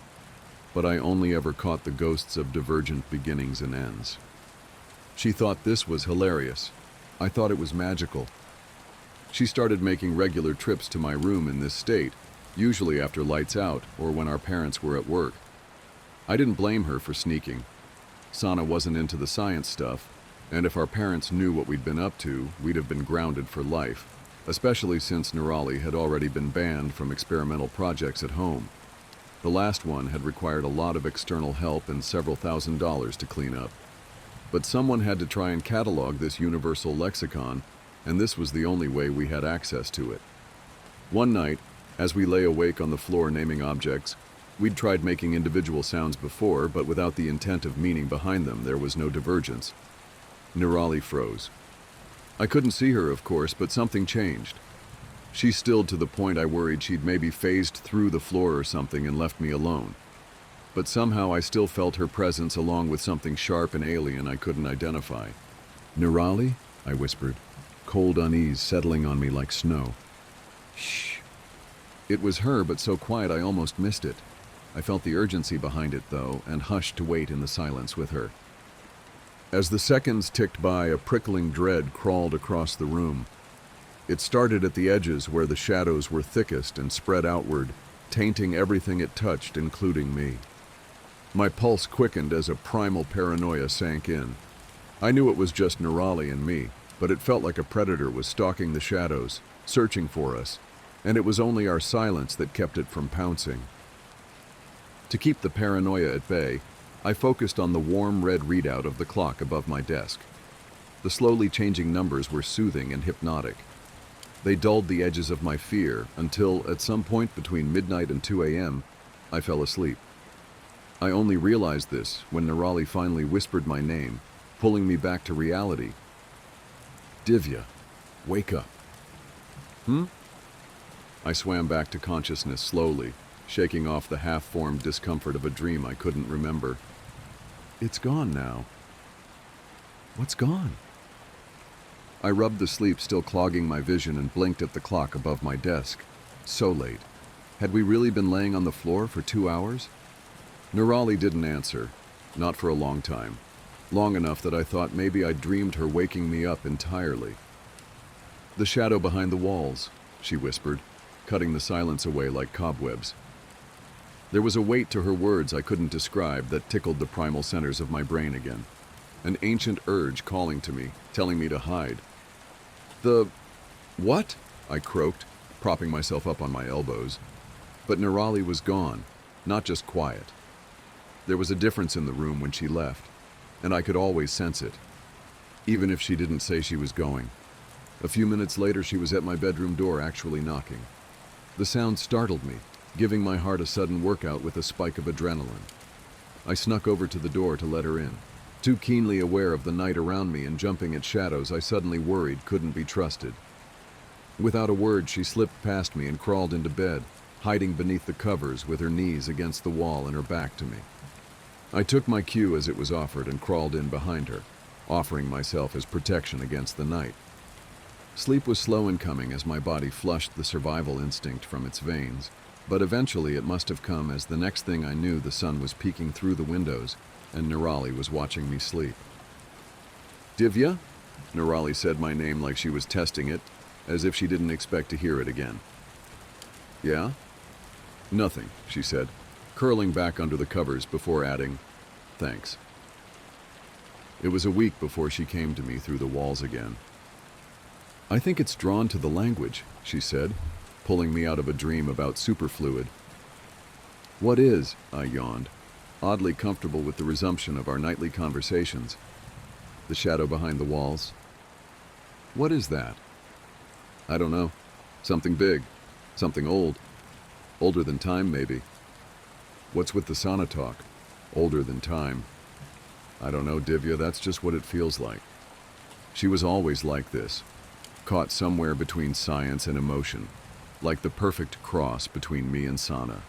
but I only ever caught the ghosts of divergent beginnings and ends. She thought this was hilarious. I thought it was magical. She started making regular trips to my room in this state, usually after lights out or when our parents were at work. I didn't blame her for sneaking. Sana wasn't into the science stuff, and if our parents knew what we'd been up to, we'd have been grounded for life, especially since Nirali had already been banned from experimental projects at home. The last one had required a lot of external help and several $1,000s to clean up. But someone had to try and catalog this universal lexicon, and this was the only way we had access to it. One night, as we lay awake on the floor naming objects, we'd tried making individual sounds before, but without the intent of meaning behind them, there was no divergence. Nirali froze. I couldn't see her, of course, but something changed. She stilled to the point I worried she'd maybe phased through the floor or something and left me alone. but somehow I still felt her presence along with something sharp and alien I couldn't identify. "Nirali?" I whispered, cold unease settling on me like snow. "Shh." It was her, but so quiet I almost missed it. I felt the urgency behind it, though, and hushed to wait in the silence with her. As the seconds ticked by, a prickling dread crawled across the room. It started at the edges where the shadows were thickest and spread outward, tainting everything it touched, including me. My pulse quickened as a primal paranoia sank in. I knew it was just Nirali and me, but it felt like a predator was stalking the shadows, searching for us, and it was only our silence that kept it from pouncing. To keep the paranoia at bay, I focused on the warm red readout of the clock above my desk. The slowly changing numbers were soothing and hypnotic. They dulled the edges of my fear until, at some point between midnight and 2 a.m., I fell asleep. I only realized this when Nirali finally whispered my name, pulling me back to reality. "Divya, wake up." I swam back to consciousness slowly, shaking off the half-formed discomfort of a dream I couldn't remember. "It's gone now." "What's gone?" I rubbed the sleep still clogging my vision and blinked at the clock above my desk. So late. Had we really been laying on the floor for 2 hours? Nirali didn't answer. Not for a long time. Long enough that I thought maybe I'd dreamed her waking me up entirely. "The shadow behind the walls," she whispered, cutting the silence away like cobwebs. There was a weight to her words I couldn't describe that tickled the primal centers of my brain again. An ancient urge calling to me, telling me to hide. "The... what?" I croaked, propping myself up on my elbows. But Nirali was gone, not just quiet. There was a difference in the room when she left, and I could always sense it, even if she didn't say she was going. A few minutes later, she was at my bedroom door, actually knocking. The sound startled me, giving my heart a sudden workout with a spike of adrenaline. I snuck over to the door to let her in. Too keenly aware of the night around me and jumping at shadows I suddenly worried couldn't be trusted. Without a word, she slipped past me and crawled into bed, hiding beneath the covers with her knees against the wall and her back to me. I took my cue as it was offered and crawled in behind her, offering myself as protection against the night. Sleep was slow in coming as my body flushed the survival instinct from its veins, but eventually it must have come as the next thing I knew the sun was peeking through the windows and Nirali was watching me sleep. "Divya?" Nirali said my name like she was testing it, as if she didn't expect to hear it again. "Yeah?" "Nothing," she said, curling back under the covers before adding, "Thanks." It was a week before she came to me through the walls again. "I think it's drawn to the language," she said, pulling me out of a dream about superfluid. "What is?" I yawned, oddly comfortable with the resumption of our nightly conversations. "The shadow behind the walls." "What is that?" "I don't know. Something big. Something old. Older than time, maybe." "What's with the sauna talk? Older than time." "I don't know, Divya, that's just what it feels like." She was always like this, caught somewhere between science and emotion, like the perfect cross between me and sauna.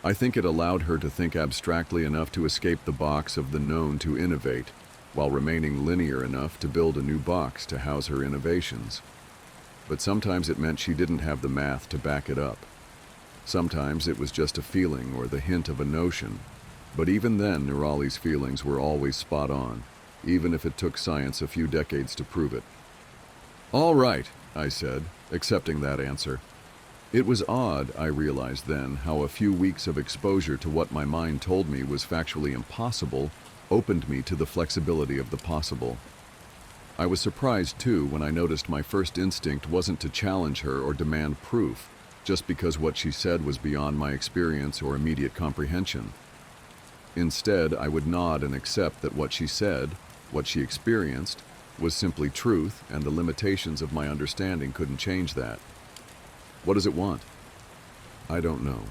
I think it allowed her to think abstractly enough to escape the box of the known to innovate, while remaining linear enough to build a new box to house her innovations. But sometimes it meant she didn't have the math to back it up. Sometimes it was just a feeling or the hint of a notion. But even then, Nirali's feelings were always spot on, even if it took science a few decades to prove it. "All right," I said, accepting that answer. It was odd, I realized then, how a few weeks of exposure to what my mind told me was factually impossible opened me to the flexibility of the possible. I was surprised, too, when I noticed my first instinct wasn't to challenge her or demand proof, just because what she said was beyond my experience or immediate comprehension. Instead, I would nod and accept that what she said, what she experienced, was simply truth, and the limitations of my understanding couldn't change that. "What does it want?" "I don't know.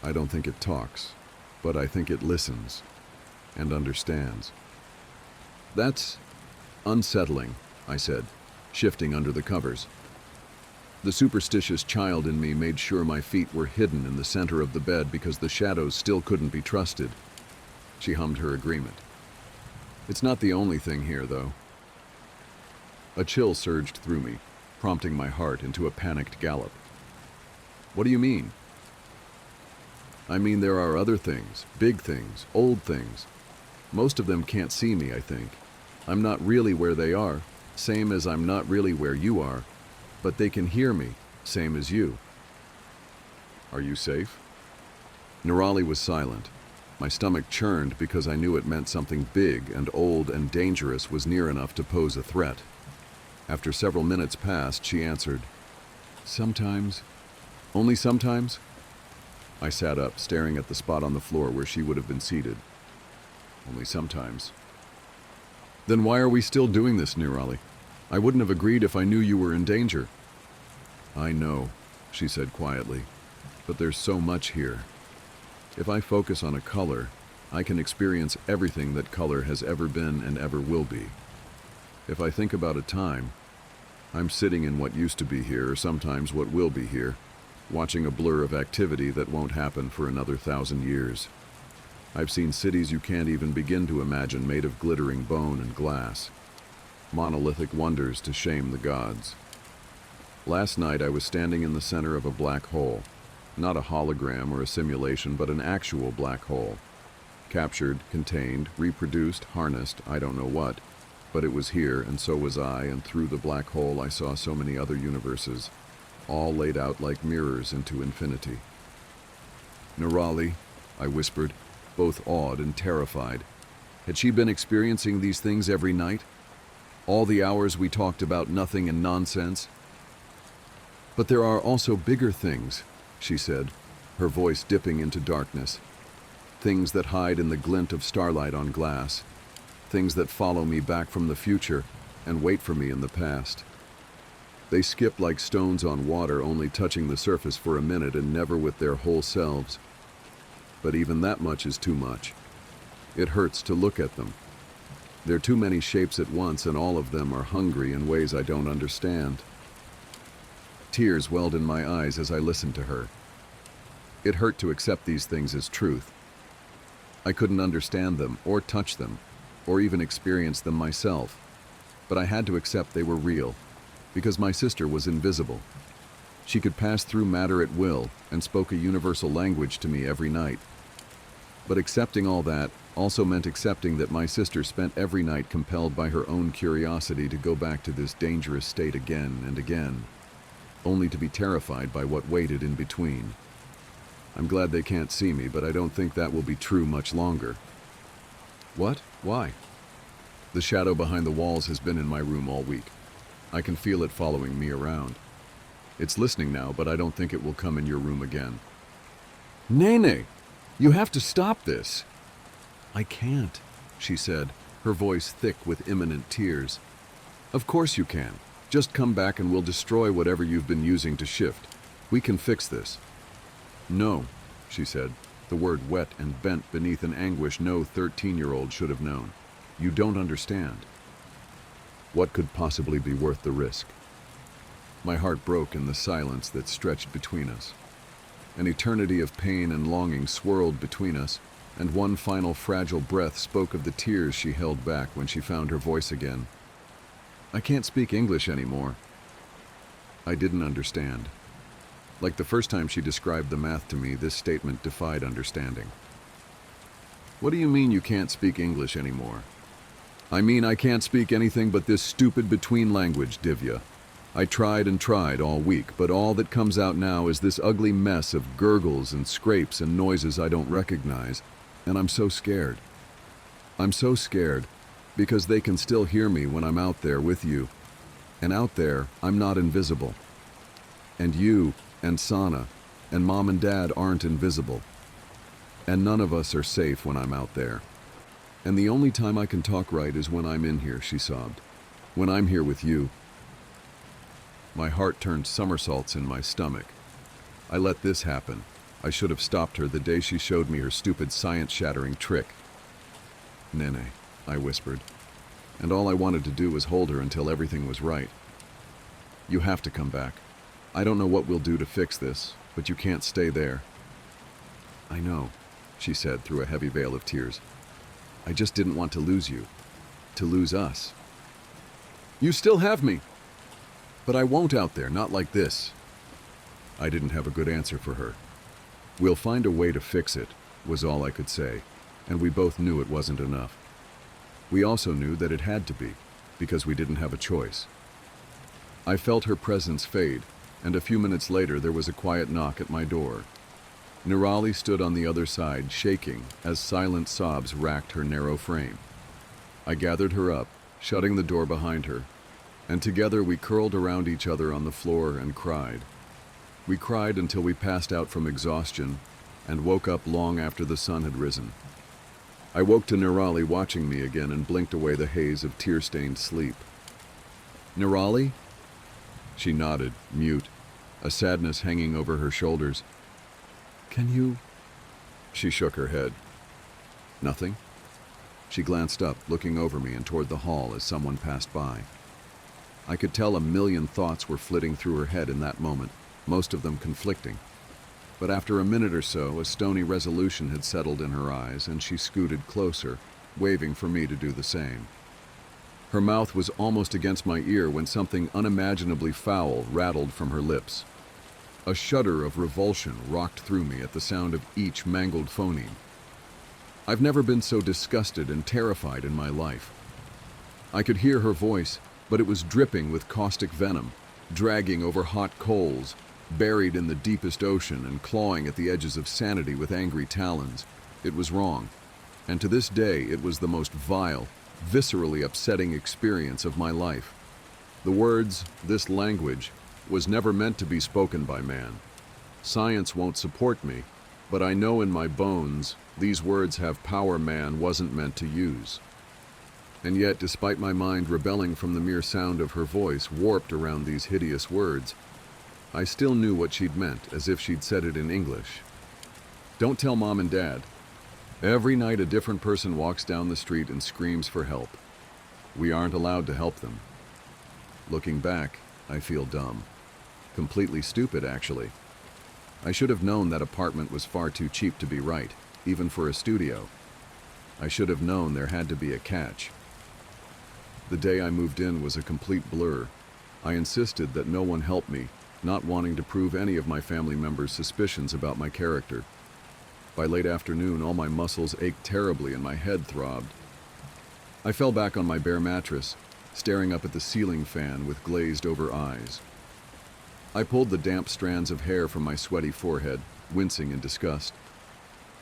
I don't think it talks, but I think it listens and understands." "That's unsettling," I said, shifting under the covers. The superstitious child in me made sure my feet were hidden in the center of the bed because the shadows still couldn't be trusted. She hummed her agreement. It's not the only thing here, though. A chill surged through me, prompting my heart into a panicked gallop. What do you mean? I mean there are other things, big things, old things. Most of them can't see me, I think. I'm not really where they are, same as I'm not really where you are, but they can hear me, same as you. Are you safe? Nirali was silent. My stomach churned because I knew it meant something big and old and dangerous was near enough to pose a threat. After several minutes passed, she answered, Sometimes. Only sometimes? I sat up, staring at the spot on the floor where she would have been seated. Only sometimes. Then why are we still doing this, Nirali? I wouldn't have agreed if I knew you were in danger. I know, she said quietly, but there's so much here. If I focus on a color, I can experience everything that color has ever been and ever will be. If I think about a time, I'm sitting in what used to be here, or sometimes what will be here, watching a blur of activity that won't happen for another 1,000 years. I've seen cities you can't even begin to imagine made of glittering bone and glass. Monolithic wonders to shame the gods. Last night I was standing in the center of a black hole. Not a hologram or a simulation, but an actual black hole. Captured, contained, reproduced, harnessed, I don't know what. But it was here, and so was I, and through the black hole I saw so many other universes, all laid out like mirrors into infinity. Nirali, I whispered, both awed and terrified. Had she been experiencing these things every night? All the hours we talked about nothing and nonsense? But there are also bigger things, she said, her voice dipping into darkness. Things that hide in the glint of starlight on glass. Things that follow me back from the future and wait for me in the past. They skip like stones on water, only touching the surface for a minute and never with their whole selves. But even that much is too much. It hurts to look at them. There are too many shapes at once, and all of them are hungry in ways I don't understand. Tears welled in my eyes as I listened to her. It hurt to accept these things as truth. I couldn't understand them, or touch them, or even experience them myself. But I had to accept they were real, because my sister was invisible. She could pass through matter at will and spoke a universal language to me every night. But accepting all that also meant accepting that my sister spent every night compelled by her own curiosity to go back to this dangerous state again and again, only to be terrified by what waited in between. I'm glad they can't see me, but I don't think that will be true much longer. What? Why? The shadow behind the walls has been in my room all week. I can feel it following me around. It's listening now, but I don't think it will come in your room again. Nene, you have to stop this. I can't, she said, her voice thick with imminent tears. Of course you can. Just come back and we'll destroy whatever you've been using to shift. We can fix this. No, she said, the word wet and bent beneath an anguish no 13-year-old should have known. You don't understand. What could possibly be worth the risk? My heart broke in the silence that stretched between us. An eternity of pain and longing swirled between us, and one final fragile breath spoke of the tears she held back when she found her voice again. I can't speak English anymore. I didn't understand. Like the first time she described the math to me, this statement defied understanding. What do you mean you can't speak English anymore? I mean I can't speak anything but this stupid between language, Divya. I tried and tried all week, but all that comes out now is this ugly mess of gurgles and scrapes and noises I don't recognize, and I'm so scared. I'm so scared because they can still hear me when I'm out there with you. And out there, I'm not invisible. And you and Sana and Mom and Dad aren't invisible. And none of us are safe when I'm out there. And the only time I can talk right is when I'm in here, she sobbed. When I'm here with you. My heart turned somersaults in my stomach. I let this happen. I should have stopped her the day she showed me her stupid science-shattering trick. Nene, I whispered. And all I wanted to do was hold her until everything was right. You have to come back. I don't know what we'll do to fix this, but you can't stay there. I know, she said through a heavy veil of tears. I just didn't want to lose you. To lose us. You still have me. But I won't out there, not like this. I didn't have a good answer for her. We'll find a way to fix it, was all I could say, and we both knew it wasn't enough. We also knew that it had to be, because we didn't have a choice. I felt her presence fade, and a few minutes later there was a quiet knock at my door. Nirali stood on the other side, shaking as silent sobs racked her narrow frame. I gathered her up, shutting the door behind her, and together we curled around each other on the floor and cried. We cried until we passed out from exhaustion and woke up long after the sun had risen. I woke to Nirali watching me again and blinked away the haze of tear-stained sleep. Nirali? She nodded, mute, a sadness hanging over her shoulders. Can you? She shook her head. Nothing? She glanced up, looking over me and toward the hall as someone passed by. I could tell a million thoughts were flitting through her head in that moment, most of them conflicting. But after a minute or so, a stony resolution had settled in her eyes, and she scooted closer, waving for me to do the same. Her mouth was almost against my ear when something unimaginably foul rattled from her lips. A shudder of revulsion rocked through me at the sound of each mangled phoneme. I've never been so disgusted and terrified in my life. I could hear her voice, but it was dripping with caustic venom, dragging over hot coals, buried in the deepest ocean and clawing at the edges of sanity with angry talons. It was wrong, and to this day it was the most vile, viscerally upsetting experience of my life. The words, this language, was never meant to be spoken by man. Science won't support me, but I know in my bones these words have power man wasn't meant to use. And yet, despite my mind rebelling from the mere sound of her voice warped around these hideous words, I still knew what she'd meant, as if she'd said it in English. Don't tell Mom and Dad. Every night a different person walks down the street and screams for help. We aren't allowed to help them. Looking back, I feel dumb. Completely stupid, actually. I should have known that apartment was far too cheap to be right, even for a studio. I should have known there had to be a catch. The day I moved in was a complete blur. I insisted that no one help me, not wanting to prove any of my family members' suspicions about my character. By late afternoon, all my muscles ached terribly and my head throbbed. I fell back on my bare mattress, staring up at the ceiling fan with glazed-over eyes. I pulled the damp strands of hair from my sweaty forehead, wincing in disgust.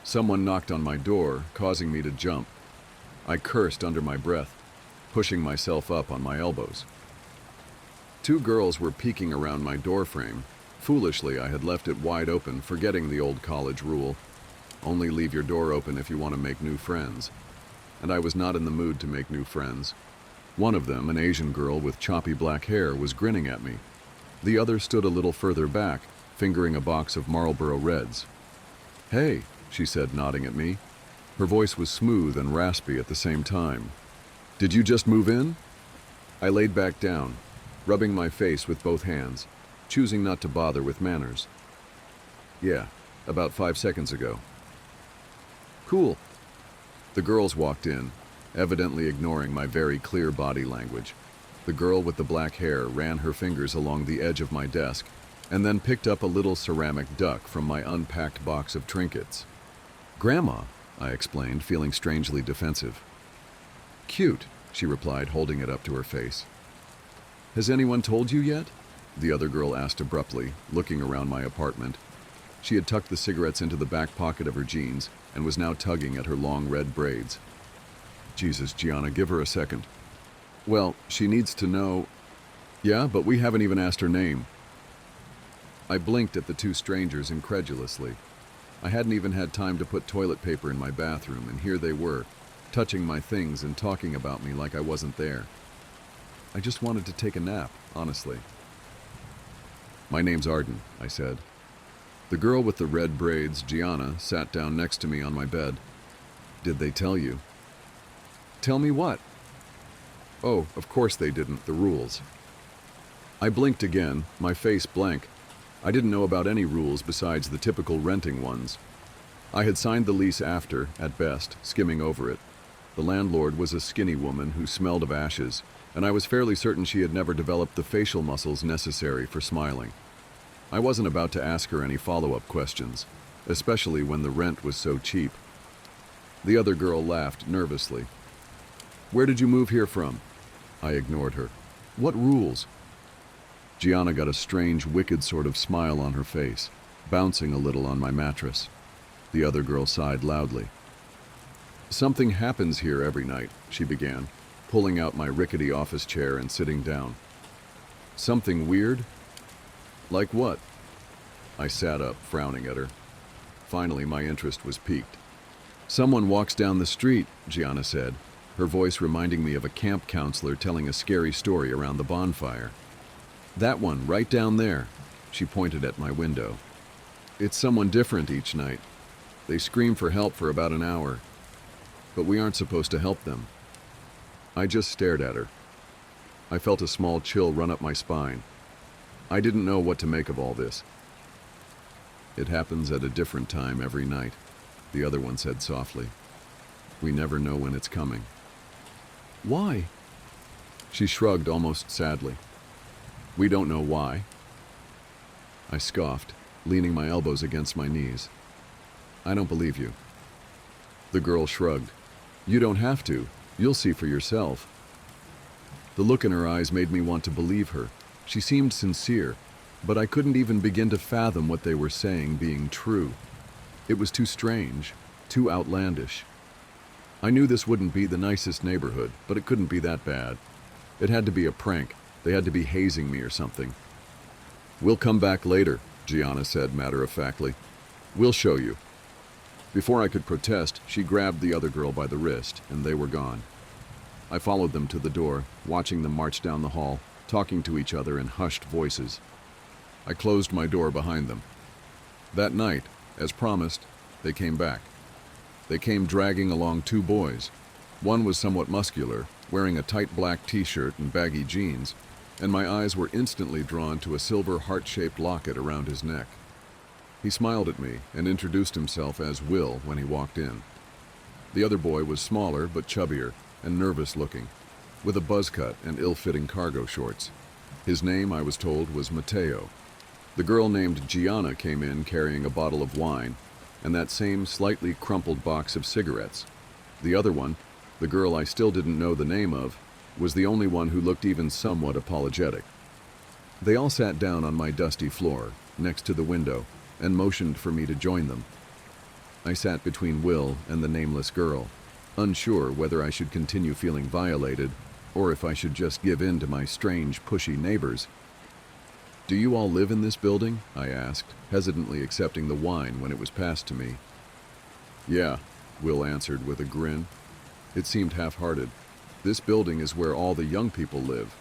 Someone knocked on my door, causing me to jump. I cursed under my breath, pushing myself up on my elbows. Two girls were peeking around my doorframe. Foolishly, I had left it wide open, forgetting the old college rule. Only leave your door open if you want to make new friends. And I was not in the mood to make new friends. One of them, an Asian girl with choppy black hair, was grinning at me. The other stood a little further back, fingering a box of Marlboro Reds. Hey, she said, nodding at me. Her voice was smooth and raspy at the same time. Did you just move in? I laid back down, rubbing my face with both hands, choosing not to bother with manners. Yeah, about 5 seconds ago. Cool. The girls walked in, evidently ignoring my very clear body language. The girl with the black hair ran her fingers along the edge of my desk and then picked up a little ceramic duck from my unpacked box of trinkets. Grandma, I explained, feeling strangely defensive. Cute, she replied, holding it up to her face. Has anyone told you yet? The other girl asked abruptly, looking around my apartment. She had tucked the cigarettes into the back pocket of her jeans and was now tugging at her long red braids. Jesus, Gianna, give her a second. Well, she needs to know. Yeah, but we haven't even asked her name. I blinked at the two strangers incredulously. I hadn't even had time to put toilet paper in my bathroom, and here they were, touching my things and talking about me like I wasn't there. I just wanted to take a nap, honestly. My name's Arden, I said. The girl with the red braids, Gianna, sat down next to me on my bed. Did they tell you? Tell me what? Oh, of course they didn't, the rules. I blinked again, my face blank, I didn't know about any rules besides the typical renting ones. I had signed the lease after, at best, skimming over it. The landlord was a skinny woman who smelled of ashes, and I was fairly certain she had never developed the facial muscles necessary for smiling. I wasn't about to ask her any follow-up questions, especially when the rent was so cheap. The other girl laughed nervously. "Where did you move here from?" I ignored her. "What rules?" Gianna got a strange, wicked sort of smile on her face, bouncing a little on my mattress. The other girl sighed loudly. "Something happens here every night," she began, pulling out my rickety office chair and sitting down. "Something weird?" "Like what?" I sat up, frowning at her. Finally, my interest was piqued. "Someone walks down the street," Gianna said, her voice reminding me of a camp counselor telling a scary story around the bonfire. "That one, right down there." She pointed at my window. "It's someone different each night. They scream for help for about an hour. But we aren't supposed to help them." I just stared at her. I felt a small chill run up my spine. I didn't know what to make of all this. "It happens at a different time every night," the other one said softly. "We never know when it's coming." "Why?" She shrugged almost sadly. "We don't know why." I scoffed, leaning my elbows against my knees. "I don't believe you." The girl shrugged. "You don't have to. You'll see for yourself." The look in her eyes made me want to believe her. She seemed sincere, but I couldn't even begin to fathom what they were saying being true. It was too strange, too outlandish. I knew this wouldn't be the nicest neighborhood, but it couldn't be that bad. It had to be a prank. They had to be hazing me or something. "We'll come back later," Gianna said matter-of-factly. "We'll show you." Before I could protest, she grabbed the other girl by the wrist, and they were gone. I followed them to the door, watching them march down the hall, talking to each other in hushed voices. I closed my door behind them. That night, as promised, they came back. They came dragging along two boys. One was somewhat muscular, wearing a tight black t-shirt and baggy jeans, and my eyes were instantly drawn to a silver heart-shaped locket around his neck. He smiled at me and introduced himself as Will when he walked in. The other boy was smaller but chubbier and nervous-looking, with a buzz cut and ill-fitting cargo shorts. His name, I was told, was Mateo. The girl named Gianna came in carrying a bottle of wine and that same slightly crumpled box of cigarettes. The other one, the girl I still didn't know the name of, was the only one who looked even somewhat apologetic. They all sat down on my dusty floor, next to the window, and motioned for me to join them. I sat between Will and the nameless girl, unsure whether I should continue feeling violated or if I should just give in to my strange, pushy neighbors. "Do you all live in this building?" I asked, hesitantly accepting the wine when it was passed to me. "Yeah," Will answered with a grin. It seemed half-hearted. "This building is where all the young people live."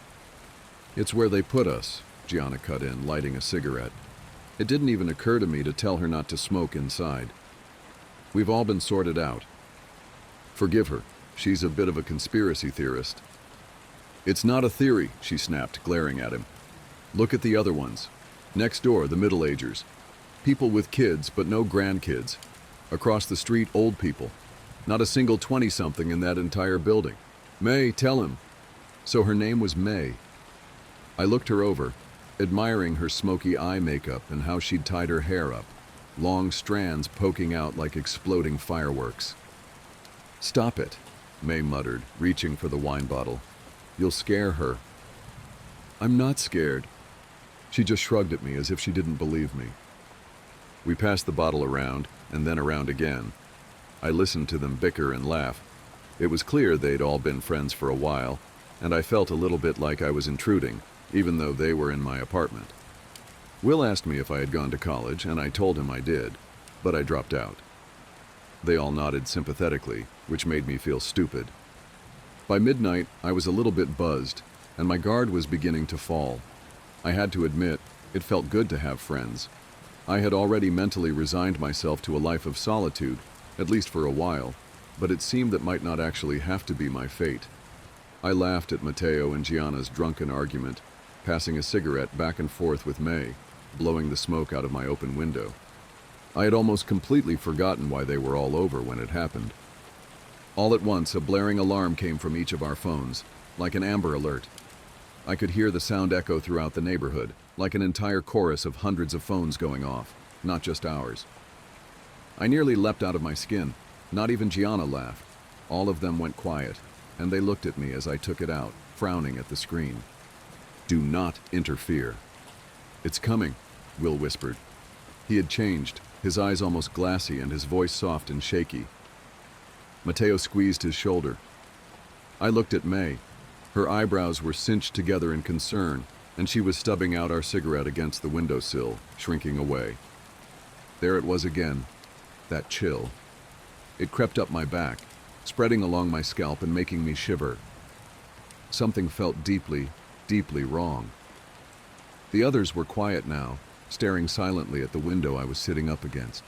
"It's where they put us," Gianna cut in, lighting a cigarette. It didn't even occur to me to tell her not to smoke inside. "We've all been sorted out." "Forgive her. She's a bit of a conspiracy theorist." "It's not a theory," she snapped, glaring at him. "Look at the other ones. Next door, the middle-agers. People with kids, but no grandkids. Across the street, old people. Not a single 20-something in that entire building. May, tell him." So her name was May. I looked her over, admiring her smoky eye makeup and how she'd tied her hair up, long strands poking out like exploding fireworks. "Stop it," May muttered, reaching for the wine bottle. "You'll scare her." "I'm not scared." She just shrugged at me as if she didn't believe me. We passed the bottle around, and then around again. I listened to them bicker and laugh. It was clear they'd all been friends for a while, and I felt a little bit like I was intruding, even though they were in my apartment. Will asked me if I had gone to college, and I told him I did, but I dropped out. They all nodded sympathetically, which made me feel stupid. By midnight, I was a little bit buzzed, and my guard was beginning to fall. I had to admit, it felt good to have friends. I had already mentally resigned myself to a life of solitude, at least for a while, but it seemed that might not actually have to be my fate. I laughed at Mateo and Gianna's drunken argument, passing a cigarette back and forth with May, blowing the smoke out of my open window. I had almost completely forgotten why they were all over when it happened. All at once, a blaring alarm came from each of our phones, like an Amber Alert. I could hear the sound echo throughout the neighborhood, like an entire chorus of hundreds of phones going off, not just ours. I nearly leapt out of my skin. Not even Gianna laughed. All of them went quiet, and they looked at me as I took it out, frowning at the screen. "Do not interfere." "It's coming," Will whispered. He had changed, his eyes almost glassy and his voice soft and shaky. Mateo squeezed his shoulder. I looked at May. Her eyebrows were cinched together in concern, and she was stubbing out our cigarette against the windowsill, shrinking away. There it was again, that chill. It crept up my back, spreading along my scalp and making me shiver. Something felt deeply, deeply wrong. The others were quiet now, staring silently at the window I was sitting up against.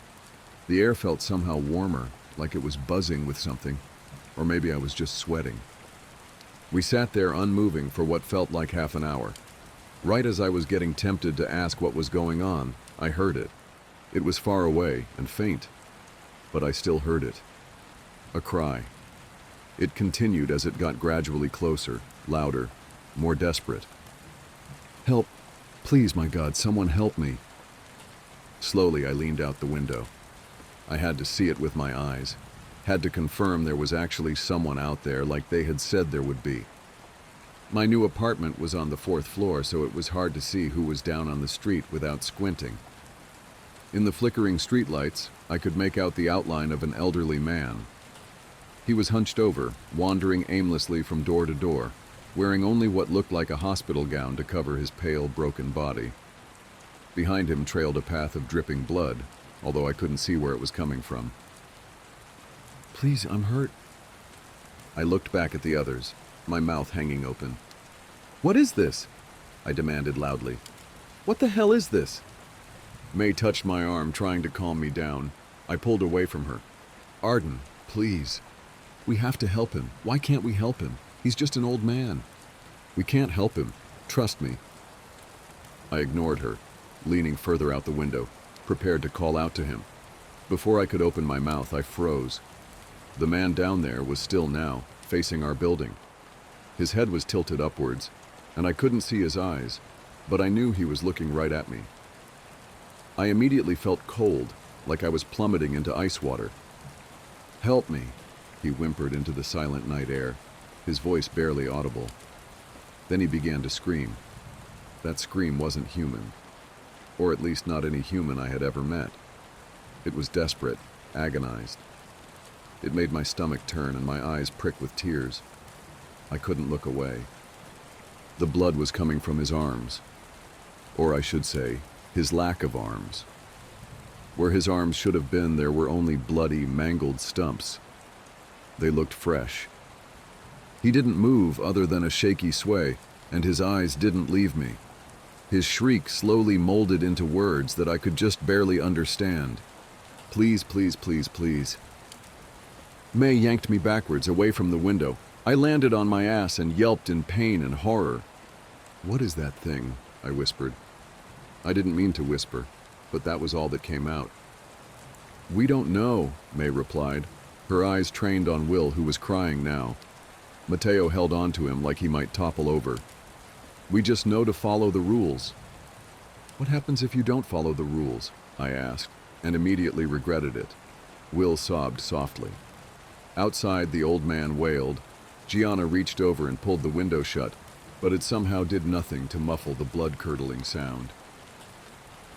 The air felt somehow warmer, like it was buzzing with something, or maybe I was just sweating. We sat there unmoving for what felt like half an hour. Right as I was getting tempted to ask what was going on, I heard it. It was far away and faint, but I still heard it. A cry. It continued as it got gradually closer, louder, more desperate. "Help! Please, my God, someone help me!" Slowly, I leaned out the window. I had to see it with my eyes, had to confirm there was actually someone out there like they had said there would be. My new apartment was on the 4th floor, so it was hard to see who was down on the street without squinting. In the flickering streetlights, I could make out the outline of an elderly man. He was hunched over, wandering aimlessly from door to door, wearing only what looked like a hospital gown to cover his pale, broken body. Behind him trailed a path of dripping blood, although I couldn't see where it was coming from. "Please, I'm hurt." I looked back at the others, my mouth hanging open. "What is this?" I demanded loudly. "What the hell is this?" May touched my arm, trying to calm me down. I pulled away from her. "Arden, please. We have to help him. Why can't we help him? He's just an old man." "We can't help him. Trust me." I ignored her, leaning further out the window, prepared to call out to him. Before I could open my mouth, I froze. The man down there was still now, facing our building. His head was tilted upwards, and I couldn't see his eyes, but I knew he was looking right at me. I immediately felt cold, like I was plummeting into ice water. "Help me," he whimpered into the silent night air, his voice barely audible. Then he began to scream. That scream wasn't human, or at least not any human I had ever met. It was desperate, agonized. It made my stomach turn and my eyes prick with tears. I couldn't look away. The blood was coming from his arms, or I should say, his lack of arms. Where his arms should have been, there were only bloody, mangled stumps. They looked fresh. He didn't move other than a shaky sway, and his eyes didn't leave me. His shriek slowly molded into words that I could just barely understand. "Please, please, please, please." May yanked me backwards, away from the window. I landed on my ass and yelped in pain and horror. "What is that thing?" I whispered. I didn't mean to whisper, but that was all that came out. "We don't know," May replied, her eyes trained on Will, who was crying now. Mateo held on to him like he might topple over. "We just know to follow the rules." "What happens if you don't follow the rules?" I asked, and immediately regretted it. Will sobbed softly. Outside, the old man wailed. Gianna reached over and pulled the window shut, but it somehow did nothing to muffle the blood-curdling sound.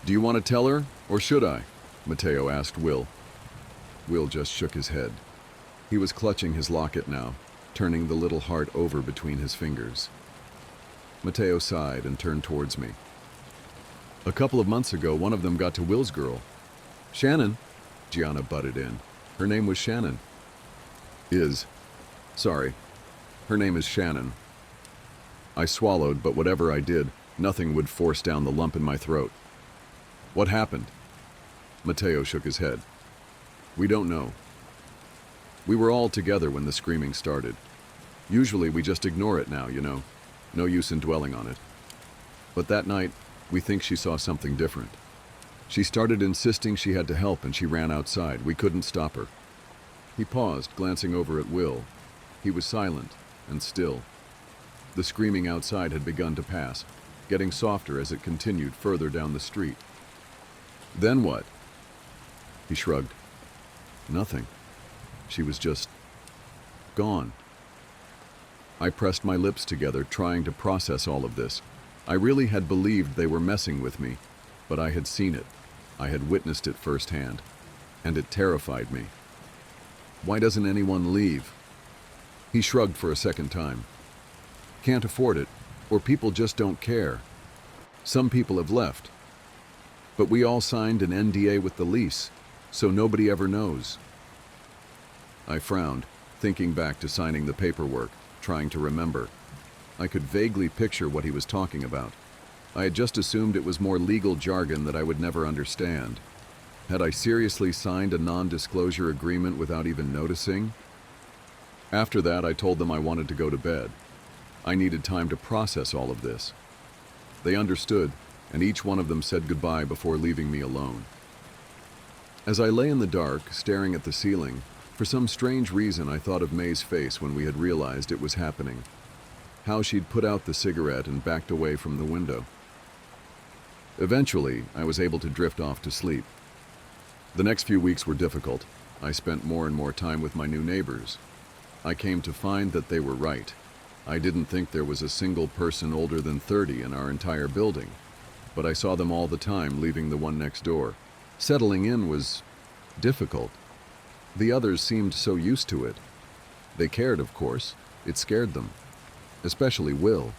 "Do you want to tell her, or should I?" Mateo asked Will. Will just shook his head. He was clutching his locket now, turning the little heart over between his fingers. Mateo sighed and turned towards me. "A couple of months ago, one of them got to Will's girl. Shannon," Gianna butted in. "Her name was Shannon." Sorry. Her name is Shannon." I swallowed, but whatever I did, nothing would force down the lump in my throat. "What happened?" Mateo shook his head. "We don't know. We were all together when the screaming started. Usually we just ignore it now, you know. No use in dwelling on it. But that night, We think she saw something different. She started insisting she had to help and she ran outside. We couldn't stop her. He paused, glancing over at Will. He was silent and still. The screaming outside had begun to pass, getting softer as it continued further down the street. Then what? He shrugged. Nothing. She was just gone. I pressed my lips together, trying to process all of this. I really had believed they were messing with me, but I had seen it. I had witnessed it firsthand, and it terrified me. Why doesn't anyone leave? He shrugged for a second time. Can't afford it, or people just don't care. Some people have left. But we all signed an NDA with the lease, so nobody ever knows. I frowned, thinking back to signing the paperwork, trying to remember. I could vaguely picture what he was talking about. I had just assumed it was more legal jargon that I would never understand. Had I seriously signed a non-disclosure agreement without even noticing? After that, I told them I wanted to go to bed. I needed time to process all of this. They understood, and each one of them said goodbye before leaving me alone. As I lay in the dark, staring at the ceiling, for some strange reason I thought of May's face when we had realized it was happening. How she'd put out the cigarette and backed away from the window. Eventually, I was able to drift off to sleep. The next few weeks were difficult. I spent more and more time with my new neighbors. I came to find that they were right. I didn't think there was a single person older than 30 in our entire building, but I saw them all the time leaving the one next door. Settling in was difficult. The others seemed so used to it. They cared, of course. It scared them. Especially Will.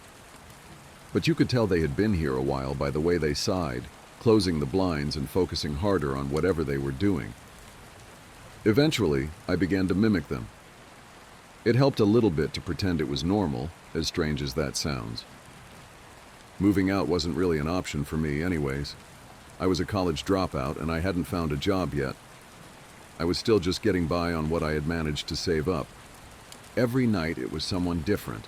But you could tell they had been here a while by the way they sighed, closing the blinds and focusing harder on whatever they were doing. Eventually, I began to mimic them. It helped a little bit to pretend it was normal, as strange as that sounds. Moving out wasn't really an option for me anyways. I was a college dropout and I hadn't found a job yet. I was still just getting by on what I had managed to save up. Every night it was someone different.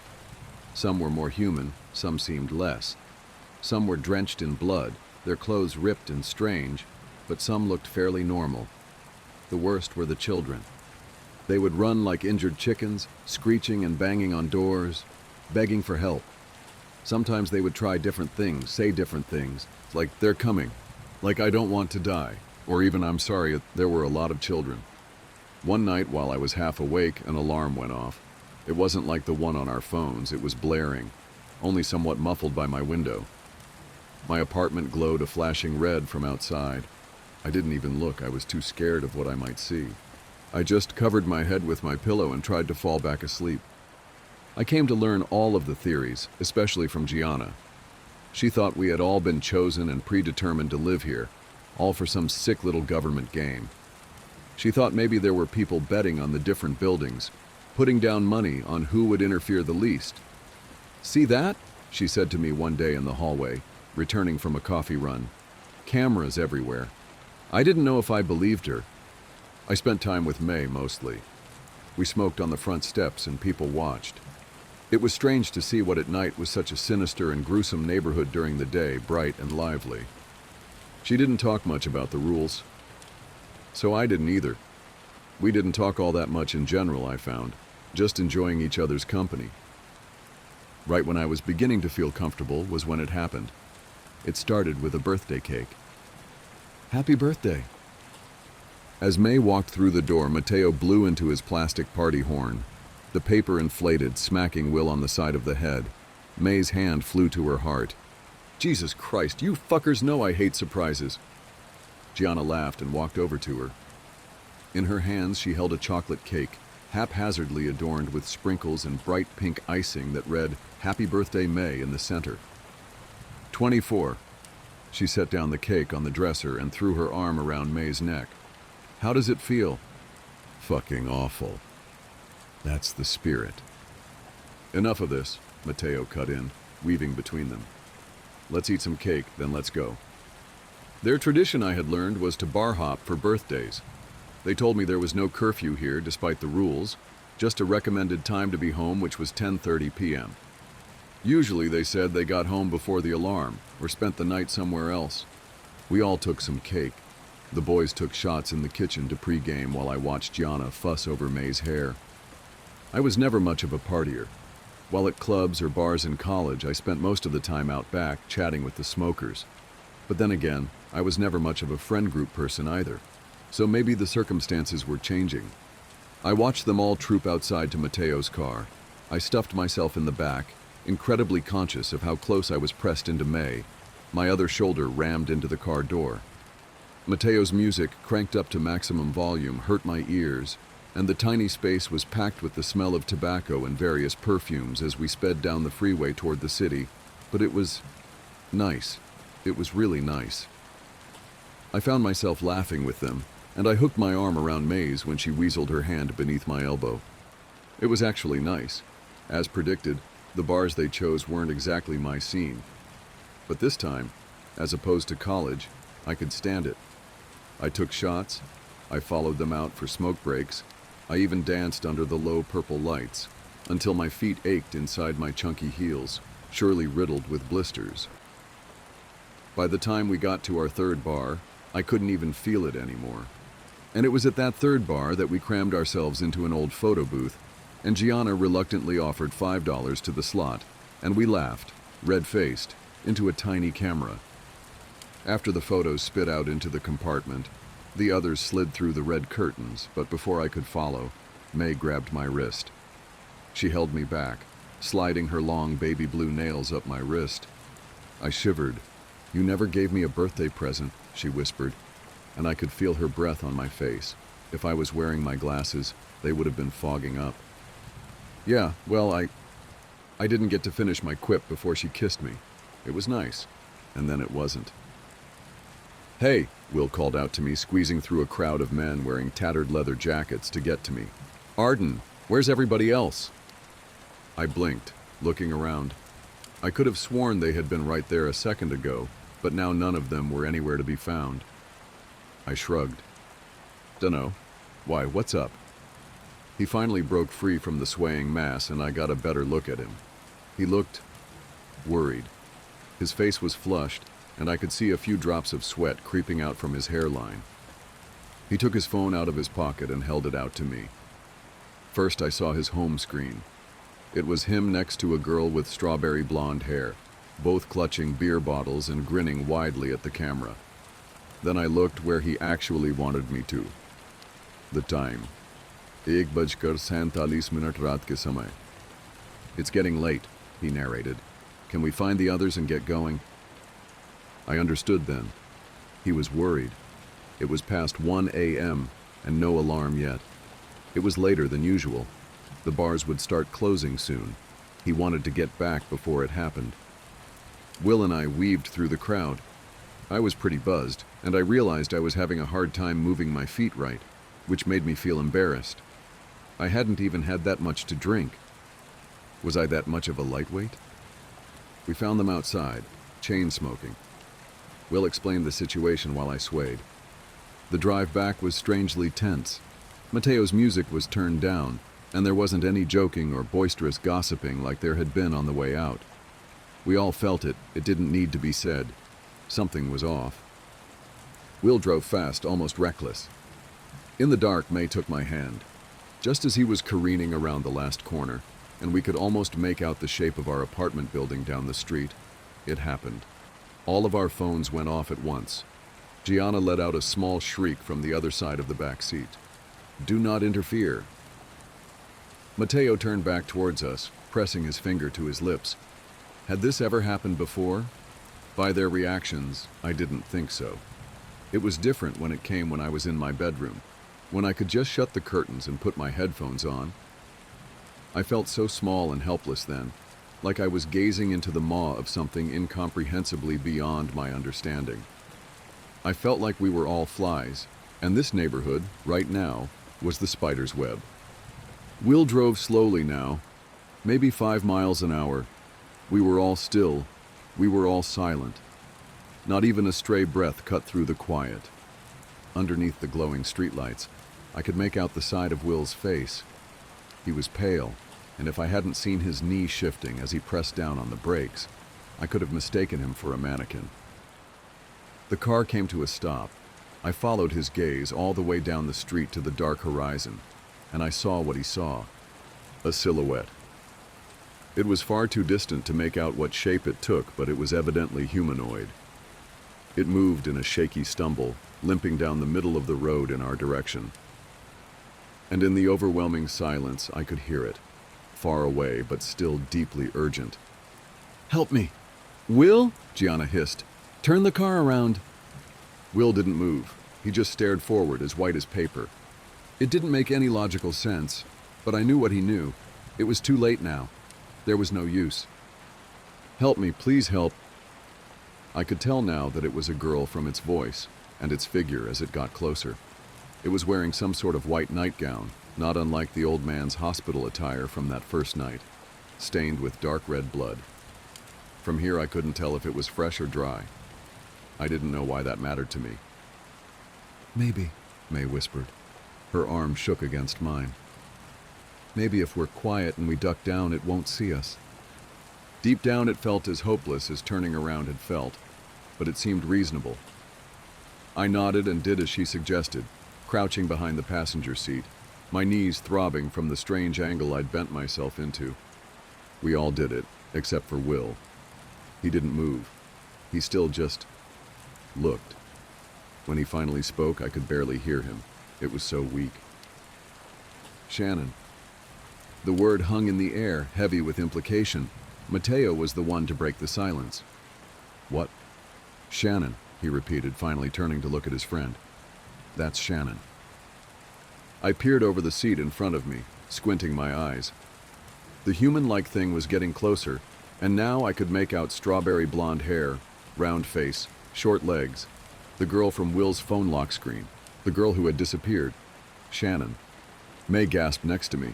Some were more human, some seemed less. Some were drenched in blood, their clothes ripped and strange, but some looked fairly normal. The worst were the children. They would run like injured chickens, screeching and banging on doors, begging for help. Sometimes they would try different things, say different things, like "they're coming," like "I don't want to die," or even "I'm sorry." There were a lot of children. One night while I was half awake, an alarm went off. It wasn't like the one on our phones, it was blaring, only somewhat muffled by my window. My apartment glowed a flashing red from outside. I didn't even look, I was too scared of what I might see. I just covered my head with my pillow and tried to fall back asleep. I came to learn all of the theories, especially from Gianna. She thought we had all been chosen and predetermined to live here, all for some sick little government game. She thought maybe there were people betting on the different buildings, putting down money on who would interfere the least. "See that?" she said to me one day in the hallway, returning from a coffee run. Cameras everywhere. I didn't know if I believed her. I spent time with May mostly. We smoked on the front steps and people watched. It was strange to see what at night was such a sinister and gruesome neighborhood during the day, bright and lively. She didn't talk much about the rules. So I didn't either. We didn't talk all that much in general, I found, just enjoying each other's company. Right when I was beginning to feel comfortable was when it happened. It started with a birthday cake. "Happy birthday." As May walked through the door, Mateo blew into his plastic party horn. The paper inflated, smacking Will on the side of the head. May's hand flew to her heart. "Jesus Christ, you fuckers know I hate surprises." Gianna laughed and walked over to her. In her hands, she held a chocolate cake, haphazardly adorned with sprinkles and bright pink icing that read, "Happy Birthday, May," in the center. 24. She set down the cake on the dresser and threw her arm around May's neck. "How does it feel?" "Fucking awful." "That's the spirit." "Enough of this," Mateo cut in, weaving between them. "Let's eat some cake, then let's go." Their tradition, I had learned, was to bar hop for birthdays. They told me there was no curfew here despite the rules, just a recommended time to be home, which was 10:30 p.m. Usually they said they got home before the alarm or spent the night somewhere else. We all took some cake. The boys took shots in the kitchen to pregame while I watched Gianna fuss over May's hair. I was never much of a partier. While at clubs or bars in college, I spent most of the time out back chatting with the smokers. But then again, I was never much of a friend group person either. So maybe the circumstances were changing. I watched them all troop outside to Mateo's car. I stuffed myself in the back, incredibly conscious of how close I was pressed into May. My other shoulder rammed into the car door. Mateo's music, cranked up to maximum volume, hurt my ears, and the tiny space was packed with the smell of tobacco and various perfumes as we sped down the freeway toward the city. But it was nice. It was really nice. I found myself laughing with them, and I hooked my arm around May's when she weaseled her hand beneath my elbow. It was actually nice. As predicted, the bars they chose weren't exactly my scene. But this time, as opposed to college, I could stand it. I took shots, I followed them out for smoke breaks, I even danced under the low purple lights, until my feet ached inside my chunky heels, surely riddled with blisters. By the time we got to our third bar, I couldn't even feel it anymore. And it was at that third bar that we crammed ourselves into an old photo booth, and Gianna reluctantly offered $5 to the slot, and we laughed, red-faced, into a tiny camera. After the photos spit out into the compartment, the others slid through the red curtains, but before I could follow, May grabbed my wrist. She held me back, sliding her long baby blue nails up my wrist. I shivered. "You never gave me a birthday present," she whispered, and I could feel her breath on my face. If I was wearing my glasses, they would have been fogging up. Yeah, well, I didn't get to finish my quip before she kissed me. It was nice, and then it wasn't. "Hey," Will called out to me, squeezing through a crowd of men wearing tattered leather jackets to get to me. "Arden, where's everybody else?" I blinked, looking around. I could have sworn they had been right there a second ago, but now none of them were anywhere to be found. I shrugged. "Dunno. Why, what's up?" He finally broke free from the swaying mass, and I got a better look at him. He looked worried. His face was flushed, and I could see a few drops of sweat creeping out from his hairline. He took his phone out of his pocket and held it out to me. First, I saw his home screen. It was him next to a girl with strawberry blonde hair, both clutching beer bottles and grinning widely at the camera. Then I looked where he actually wanted me to. The time. 1:47 रात के समय. "It's getting late," he narrated. "Can we find the others and get going?" I understood then. He was worried. It was past 1 a.m. and no alarm yet. It was later than usual. The bars would start closing soon. He wanted to get back before it happened. Will and I weaved through the crowd. I was pretty buzzed, and I realized I was having a hard time moving my feet right, which made me feel embarrassed. I hadn't even had that much to drink. Was I that much of a lightweight? We found them outside, chain smoking. Will explained the situation while I swayed. The drive back was strangely tense. Mateo's music was turned down, and there wasn't any joking or boisterous gossiping like there had been on the way out. We all felt it. It didn't need to be said. Something was off. Will drove fast, almost reckless. In the dark, May took my hand. Just as he was careening around the last corner, and we could almost make out the shape of our apartment building down the street, it happened. All of our phones went off at once. Gianna let out a small shriek from the other side of the back seat. "Do not interfere." Mateo turned back towards us, pressing his finger to his lips. Had this ever happened before? By their reactions, I didn't think so. It was different when it came when I was in my bedroom, when I could just shut the curtains and put my headphones on. I felt so small and helpless then, like I was gazing into the maw of something incomprehensibly beyond my understanding. I felt like we were all flies, and this neighborhood, right now, was the spider's web. Will drove slowly now, maybe 5 miles an hour. We were all still. We were all silent. Not even a stray breath cut through the quiet. Underneath the glowing streetlights, I could make out the side of Will's face. He was pale, and if I hadn't seen his knee shifting as he pressed down on the brakes, I could have mistaken him for a mannequin. The car came to a stop. I followed his gaze all the way down the street to the dark horizon, and I saw what he saw: a silhouette. It was far too distant to make out what shape it took, but it was evidently humanoid. It moved in a shaky stumble, limping down the middle of the road in our direction. And in the overwhelming silence, I could hear it, far away but still deeply urgent. "Help me! Will?" Gianna hissed. "Turn the car around." Will didn't move. He just stared forward, as white as paper. It didn't make any logical sense, but I knew what he knew. It was too late now. There was no use. "Help me, please help." I could tell now that it was a girl from its voice and its figure as it got closer. It was wearing some sort of white nightgown, not unlike the old man's hospital attire from that first night, stained with dark red blood. From here I couldn't tell if it was fresh or dry. I didn't know why that mattered to me. "Maybe," May whispered. Her arm shook against mine. "Maybe if we're quiet and we duck down, it won't see us." Deep down it felt as hopeless as turning around had felt, but it seemed reasonable. I nodded and did as she suggested, crouching behind the passenger seat, my knees throbbing from the strange angle I'd bent myself into. We all did it, except for Will. He didn't move. He still just looked. When he finally spoke, I could barely hear him. It was so weak. "Shannon." The word hung in the air, heavy with implication. Mateo was the one to break the silence. "What?" "Shannon," he repeated, finally turning to look at his friend. "That's Shannon." I peered over the seat in front of me, squinting my eyes. The human-like thing was getting closer, and now I could make out strawberry blonde hair, round face, short legs. The girl from Will's phone lock screen. The girl who had disappeared. Shannon. May gasped next to me.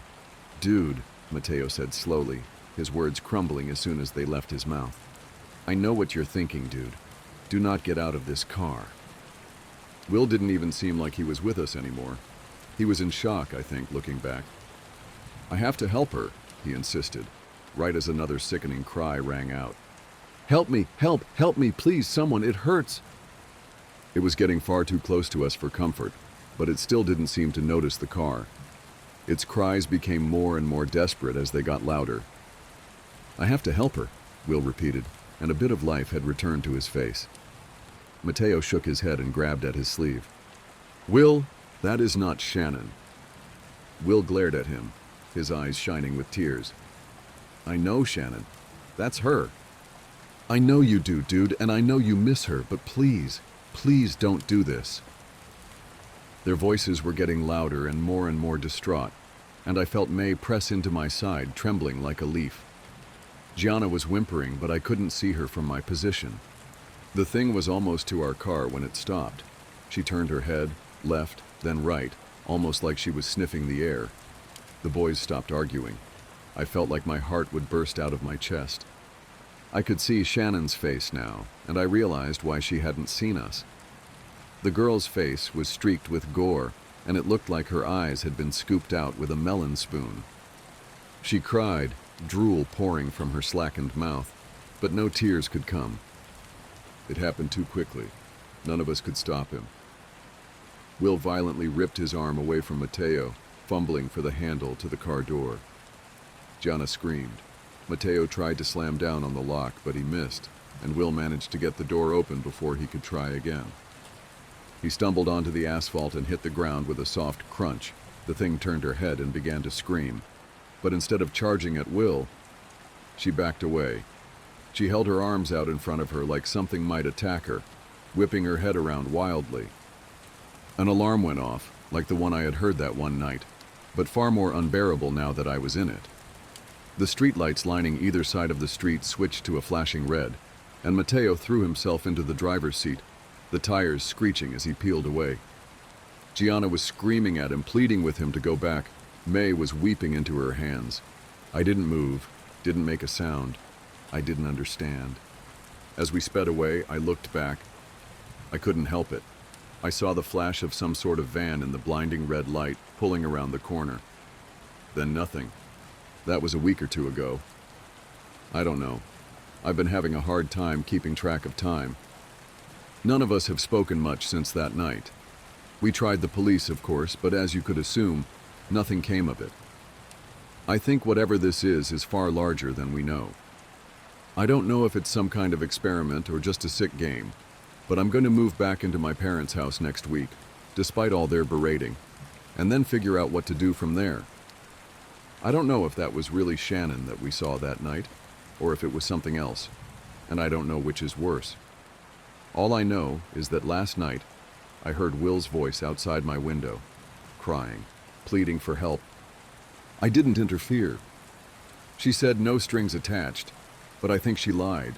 "Dude," Mateo said slowly, his words crumbling as soon as they left his mouth. "I know what you're thinking, dude. Do not get out of this car." Will didn't even seem like he was with us anymore. He was in shock, I think, looking back. "I have to help her," he insisted, right as another sickening cry rang out. "Help me! Help me, please, someone, it hurts!" It was getting far too close to us for comfort, but it still didn't seem to notice the car. Its cries became more and more desperate as they got louder. "I have to help her," Will repeated, and a bit of life had returned to his face. Mateo shook his head and grabbed at his sleeve. "Will, that is not Shannon." Will glared at him, his eyes shining with tears. "I know Shannon. That's her." "I know you do, dude, and I know you miss her, but please, please don't do this." Their voices were getting louder and more distraught, and I felt May press into my side, trembling like a leaf. Gianna was whimpering, but I couldn't see her from my position. The thing was almost to our car when it stopped. She turned her head, left, then right, almost like she was sniffing the air. The boys stopped arguing. I felt like my heart would burst out of my chest. I could see Shannon's face now, and I realized why she hadn't seen us. The girl's face was streaked with gore, and it looked like her eyes had been scooped out with a melon spoon. She cried, drool pouring from her slackened mouth, but no tears could come. It happened too quickly. None of us could stop him. Will violently ripped his arm away from Mateo, fumbling for the handle to the car door. Gianna screamed. Mateo tried to slam down on the lock, but he missed, and Will managed to get the door open before he could try again. He stumbled onto the asphalt and hit the ground with a soft crunch. The thing turned her head and began to scream. But instead of charging at Will, she backed away. She held her arms out in front of her like something might attack her, whipping her head around wildly. An alarm went off, like the one I had heard that one night, but far more unbearable now that I was in it. The streetlights lining either side of the street switched to a flashing red, and Mateo threw himself into the driver's seat, the tires screeching as he peeled away. Gianna was screaming at him, pleading with him to go back. May was weeping into her hands. I didn't move, didn't make a sound. I didn't understand. As we sped away, I looked back. I couldn't help it. I saw the flash of some sort of van in the blinding red light, pulling around the corner. Then nothing. That was a week or two ago. I don't know. I've been having a hard time keeping track of time. None of us have spoken much since that night. We tried the police, of course, but as you could assume, nothing came of it. I think whatever this is far larger than we know. I don't know if it's some kind of experiment or just a sick game, but I'm going to move back into my parents' house next week, despite all their berating, and then figure out what to do from there. I don't know if that was really Shannon that we saw that night, or if it was something else, and I don't know which is worse. All I know is that last night, I heard Will's voice outside my window, crying, pleading for help. I didn't interfere. She said no strings attached, but I think she lied.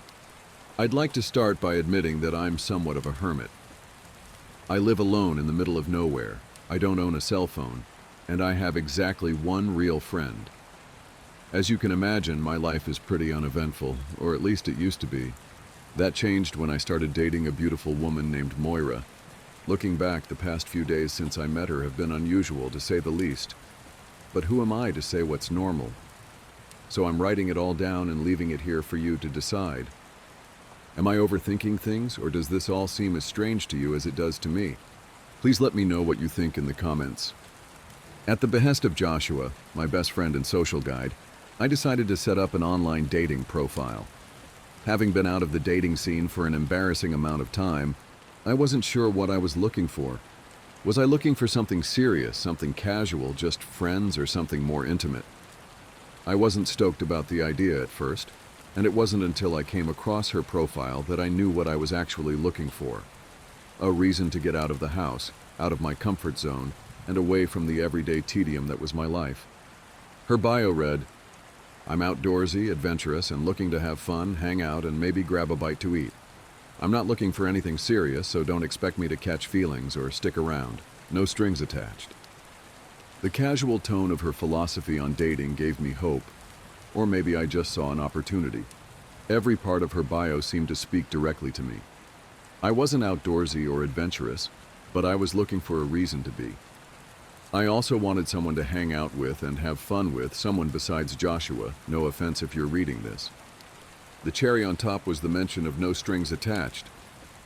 I'd like to start by admitting that I'm somewhat of a hermit. I live alone in the middle of nowhere. I don't own a cell phone, and I have exactly one real friend. As you can imagine, my life is pretty uneventful, or at least it used to be. That changed when I started dating a beautiful woman named Moira. Looking back, the past few days since I met her have been unusual, to say the least. But who am I to say what's normal? So I'm writing it all down and leaving it here for you to decide. Am I overthinking things, or does this all seem as strange to you as it does to me? Please let me know what you think in the comments. At the behest of Joshua, my best friend and social guide, I decided to set up an online dating profile. Having been out of the dating scene for an embarrassing amount of time, I wasn't sure what I was looking for. Was I looking for something serious, something casual, just friends, or something more intimate? I wasn't stoked about the idea at first, and it wasn't until I came across her profile that I knew what I was actually looking for. A reason to get out of the house, out of my comfort zone, and away from the everyday tedium that was my life. Her bio read, "I'm outdoorsy, adventurous, and looking to have fun, hang out, and maybe grab a bite to eat. I'm not looking for anything serious, so don't expect me to catch feelings or stick around. No strings attached." The casual tone of her philosophy on dating gave me hope, or maybe I just saw an opportunity. Every part of her bio seemed to speak directly to me. I wasn't outdoorsy or adventurous, but I was looking for a reason to be. I also wanted someone to hang out with and have fun with, someone besides Joshua, no offense if you're reading this. The cherry on top was the mention of no strings attached.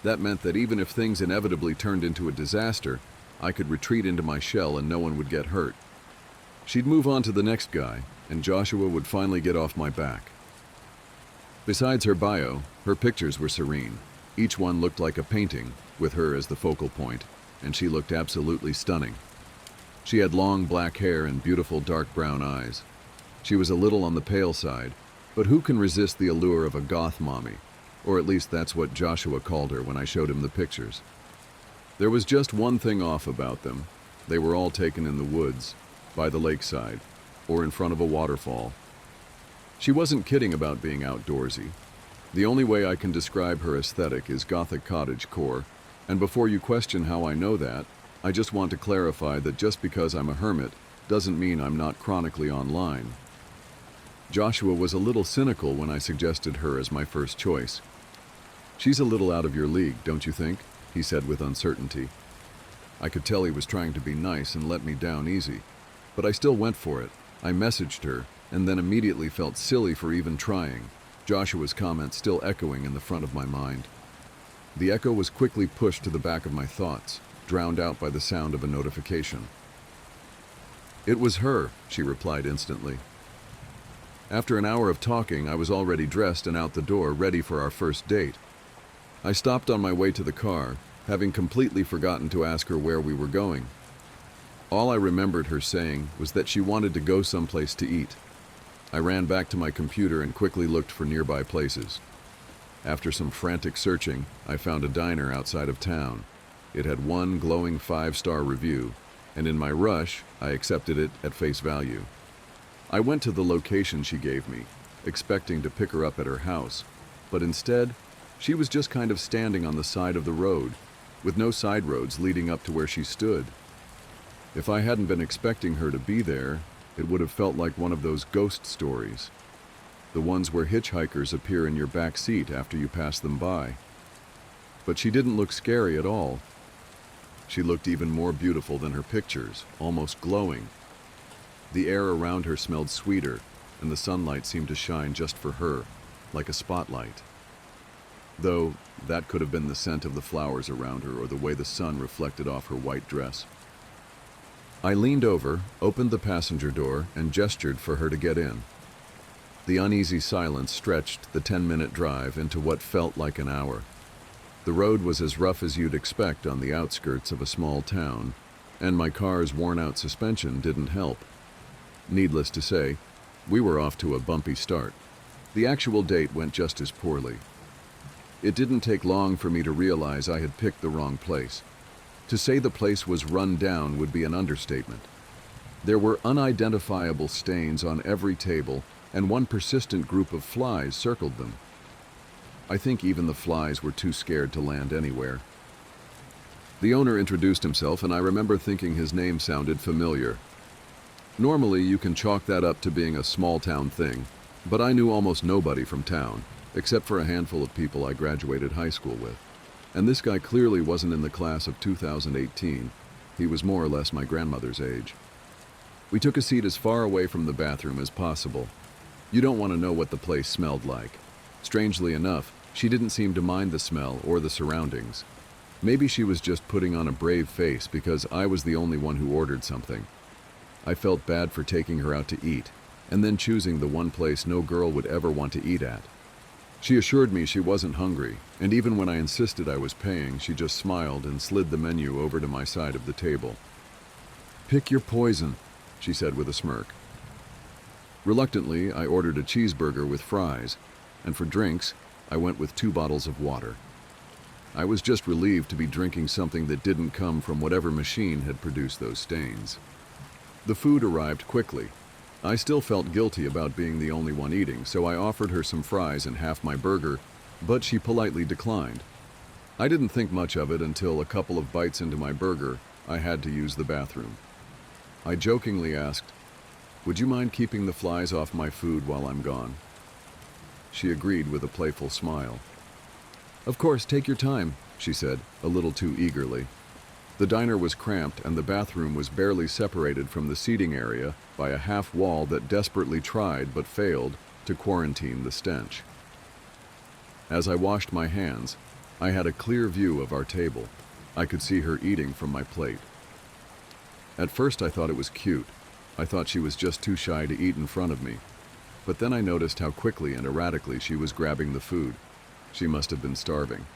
That meant that even if things inevitably turned into a disaster, I could retreat into my shell and no one would get hurt. She'd move on to the next guy, and Joshua would finally get off my back. Besides her bio, her pictures were serene. Each one looked like a painting, with her as the focal point, and she looked absolutely stunning. She had long black hair and beautiful dark brown eyes. She was a little on the pale side, but who can resist the allure of a goth mommy? Or at least that's what Joshua called her when I showed him the pictures. There was just one thing off about them. They were all taken in the woods, by the lakeside, or in front of a waterfall. She wasn't kidding about being outdoorsy. The only way I can describe her aesthetic is Gothic cottagecore, and before you question how I know that, I just want to clarify that just because I'm a hermit doesn't mean I'm not chronically online. Joshua was a little cynical when I suggested her as my first choice. "She's a little out of your league, don't you think?" he said with uncertainty. I could tell he was trying to be nice and let me down easy, but I still went for it. I messaged her, and then immediately felt silly for even trying, Joshua's comment still echoing in the front of my mind. The echo was quickly pushed to the back of my thoughts, drowned out by the sound of a notification. "It was her," she replied instantly. After an hour of talking, I was already dressed and out the door, ready for our first date. I stopped on my way to the car, having completely forgotten to ask her where we were going. All I remembered her saying was that she wanted to go someplace to eat. I ran back to my computer and quickly looked for nearby places. After some frantic searching, I found a diner outside of town. It had one glowing 5-star review, and in my rush, I accepted it at face value. I went to the location she gave me, expecting to pick her up at her house, but instead, she was just kind of standing on the side of the road, with no side roads leading up to where she stood. If I hadn't been expecting her to be there, it would have felt like one of those ghost stories. The ones where hitchhikers appear in your back seat after you pass them by. But she didn't look scary at all. She looked even more beautiful than her pictures, almost glowing. The air around her smelled sweeter, and the sunlight seemed to shine just for her, like a spotlight. Though, that could have been the scent of the flowers around her or the way the sun reflected off her white dress. I leaned over, opened the passenger door, and gestured for her to get in. The uneasy silence stretched the 10-minute drive into what felt like an hour. The road was as rough as you'd expect on the outskirts of a small town, and my car's worn-out suspension didn't help. Needless to say, we were off to a bumpy start. The actual date went just as poorly. It didn't take long for me to realize I had picked the wrong place. To say the place was run down would be an understatement. There were unidentifiable stains on every table, and one persistent group of flies circled them. I think even the flies were too scared to land anywhere. The owner introduced himself, and I remember thinking his name sounded familiar. Normally, you can chalk that up to being a small-town thing, but I knew almost nobody from town, except for a handful of people I graduated high school with. And this guy clearly wasn't in the class of 2018. He was more or less my grandmother's age. We took a seat as far away from the bathroom as possible. You don't want to know what the place smelled like. Strangely enough, she didn't seem to mind the smell or the surroundings. Maybe she was just putting on a brave face because I was the only one who ordered something. I felt bad for taking her out to eat, and then choosing the one place no girl would ever want to eat at. She assured me she wasn't hungry, and even when I insisted I was paying, she just smiled and slid the menu over to my side of the table. "Pick your poison," she said with a smirk. Reluctantly, I ordered a cheeseburger with fries, and for drinks, I went with 2 bottles of water. I was just relieved to be drinking something that didn't come from whatever machine had produced those stains. The food arrived quickly. I still felt guilty about being the only one eating, so I offered her some fries and half my burger, but she politely declined. I didn't think much of it until a couple of bites into my burger, I had to use the bathroom. I jokingly asked, "Would you mind keeping the flies off my food while I'm gone?" She agreed with a playful smile. "Of course, take your time," she said, a little too eagerly. The diner was cramped, and the bathroom was barely separated from the seating area by a half wall that desperately tried but failed to quarantine the stench. As I washed my hands, I had a clear view of our table. I could see her eating from my plate. At first I thought it was cute. I thought she was just too shy to eat in front of me. But then I noticed how quickly and erratically she was grabbing the food. She must have been starving.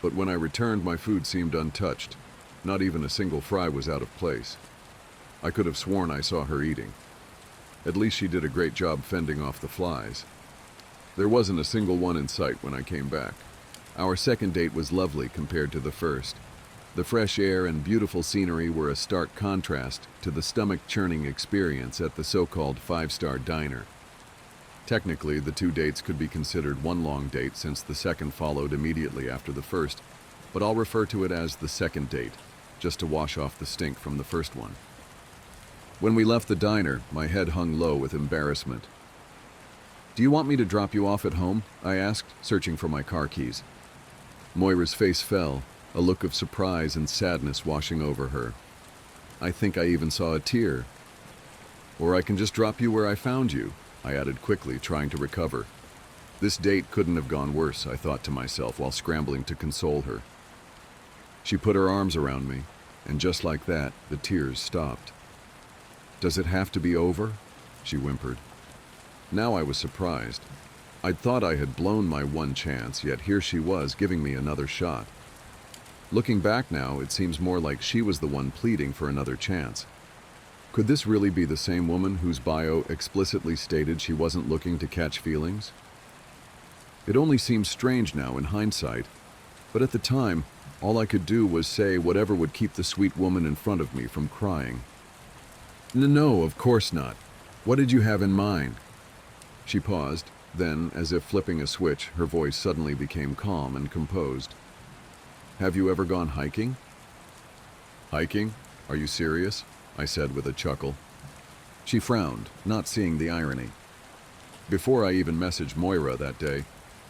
But when I returned, my food seemed untouched. Not even a single fry was out of place. I could have sworn I saw her eating. At least she did a great job fending off the flies. There wasn't a single one in sight when I came back. Our second date was lovely compared to the first. The fresh air and beautiful scenery were a stark contrast to the stomach-churning experience at the so-called 5-star diner. Technically, the 2 dates could be considered one long date since the second followed immediately after the first, but I'll refer to it as the second date, just to wash off the stink from the first one. When we left the diner, my head hung low with embarrassment. "Do you want me to drop you off at home?" I asked, searching for my car keys. Moira's face fell, a look of surprise and sadness washing over her. I think I even saw a tear. "Or I can just drop you where I found you," I added quickly, trying to recover. This date couldn't have gone worse, I thought to myself while scrambling to console her. She put her arms around me, and just like that, the tears stopped. "Does it have to be over?" she whimpered. Now I was surprised. I'd thought I had blown my one chance, yet here she was giving me another shot. Looking back now, it seems more like she was the one pleading for another chance. Could this really be the same woman whose bio explicitly stated she wasn't looking to catch feelings? It only seems strange now in hindsight, but at the time, all I could do was say whatever would keep the sweet woman in front of me from crying. No, of course not. What did you have in mind?" She paused, then, as if flipping a switch, her voice suddenly became calm and composed. "Have you ever gone hiking?" "Hiking? Are you serious?" I said with a chuckle. She frowned, not seeing the irony. Before I even messaged Moira that day,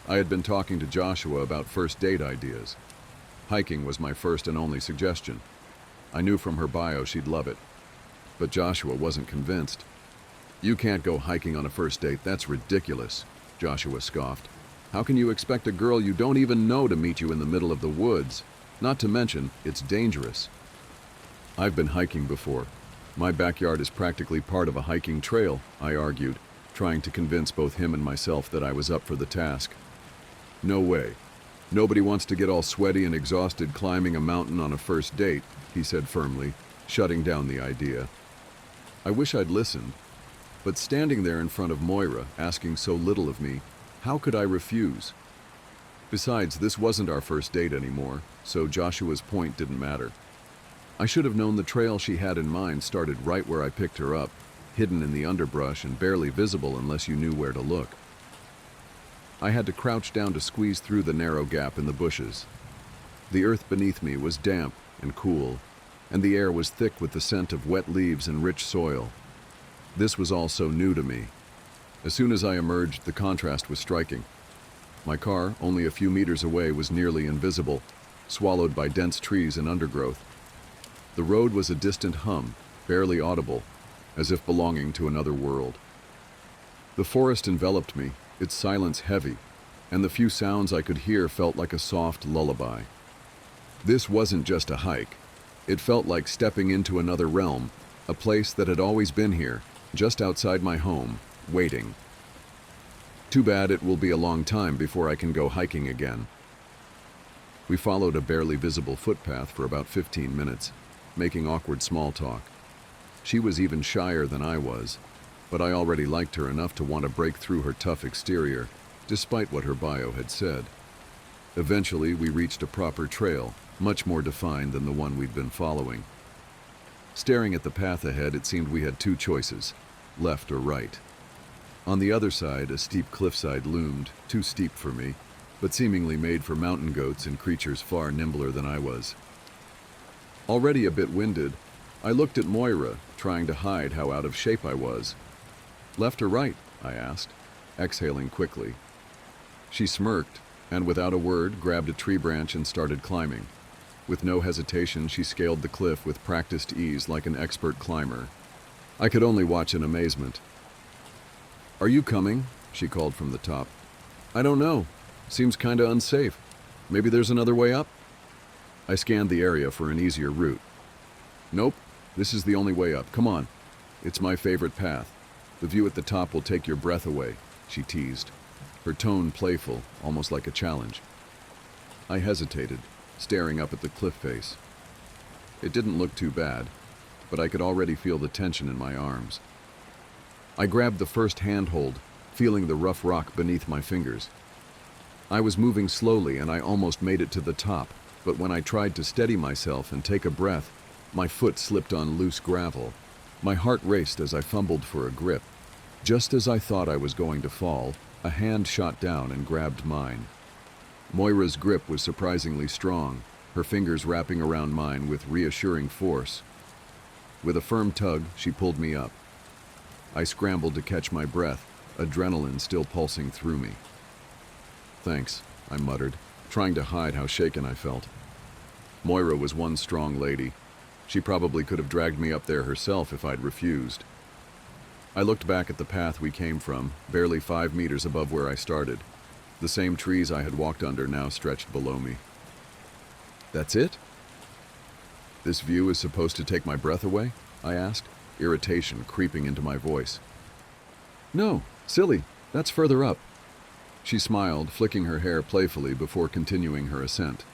I had been talking to Joshua about first date ideas. Hiking was my first and only suggestion. I knew from her bio she'd love it. But Joshua wasn't convinced. You can't go hiking on a first date, that's ridiculous, Joshua scoffed. How can you expect a girl you don't even know to meet you in the middle of the woods? Not to mention, it's dangerous. I've been hiking before. My backyard is practically part of a hiking trail, I argued, trying to convince both him and myself that I was up for the task. No way. Nobody wants to get all sweaty and exhausted climbing a mountain on a first date, he said firmly, shutting down the idea. I wish I'd listened, but standing there in front of Moira, asking so little of me, how could I refuse? Besides, this wasn't our first date anymore, so Joshua's point didn't matter. I should have known the trail she had in mind started right where I picked her up, hidden in the underbrush and barely visible unless you knew where to look. I had to crouch down to squeeze through the narrow gap in the bushes. The earth beneath me was damp and cool, and the air was thick with the scent of wet leaves and rich soil. This was all so new to me. As soon as I emerged, the contrast was striking. My car, only a few meters away, was nearly invisible, swallowed by dense trees and undergrowth. The road was a distant hum, barely audible, as if belonging to another world. The forest enveloped me, its silence heavy, and the few sounds I could hear felt like a soft lullaby. This wasn't just a hike. It felt like stepping into another realm, a place that had always been here, just outside my home, waiting. Too bad it will be a long time before I can go hiking again. We followed a barely visible footpath for about 15 minutes, making awkward small talk. She was even shyer than I was, but I already liked her enough to want to break through her tough exterior, despite what her bio had said. Eventually, we reached a proper trail, much more defined than the one we'd been following. Staring at the path ahead, it seemed we had two choices, left or right. On the other side, a steep cliffside loomed, too steep for me, but seemingly made for mountain goats and creatures far nimbler than I was. Already a bit winded, I looked at Moira, trying to hide how out of shape I was. Left or right? I asked, exhaling quickly. She smirked, and without a word, grabbed a tree branch and started climbing. With no hesitation, she scaled the cliff with practiced ease like an expert climber. I could only watch in amazement. "Are you coming?" she called from the top. "I don't know. Seems kinda unsafe. Maybe there's another way up?" I scanned the area for an easier route. "Nope, this is the only way up. Come on. It's my favorite path. The view at the top will take your breath away," she teased, her tone playful, almost like a challenge. I hesitated, staring up at the cliff face. It didn't look too bad, but I could already feel the tension in my arms. I grabbed the first handhold, feeling the rough rock beneath my fingers. I was moving slowly and I almost made it to the top, but when I tried to steady myself and take a breath, my foot slipped on loose gravel. My heart raced as I fumbled for a grip. Just as I thought I was going to fall, a hand shot down and grabbed mine. Moira's grip was surprisingly strong, her fingers wrapping around mine with reassuring force. With a firm tug, she pulled me up. I scrambled to catch my breath, adrenaline still pulsing through me. "Thanks," I muttered, trying to hide how shaken I felt. Moira was one strong lady. She probably could have dragged me up there herself if I'd refused. I looked back at the path we came from, barely 5 meters above where I started. The same trees I had walked under now stretched below me. "That's it? This view is supposed to take my breath away?" I asked, irritation creeping into my voice. "No, silly, that's further up." She smiled, flicking her hair playfully before continuing her ascent.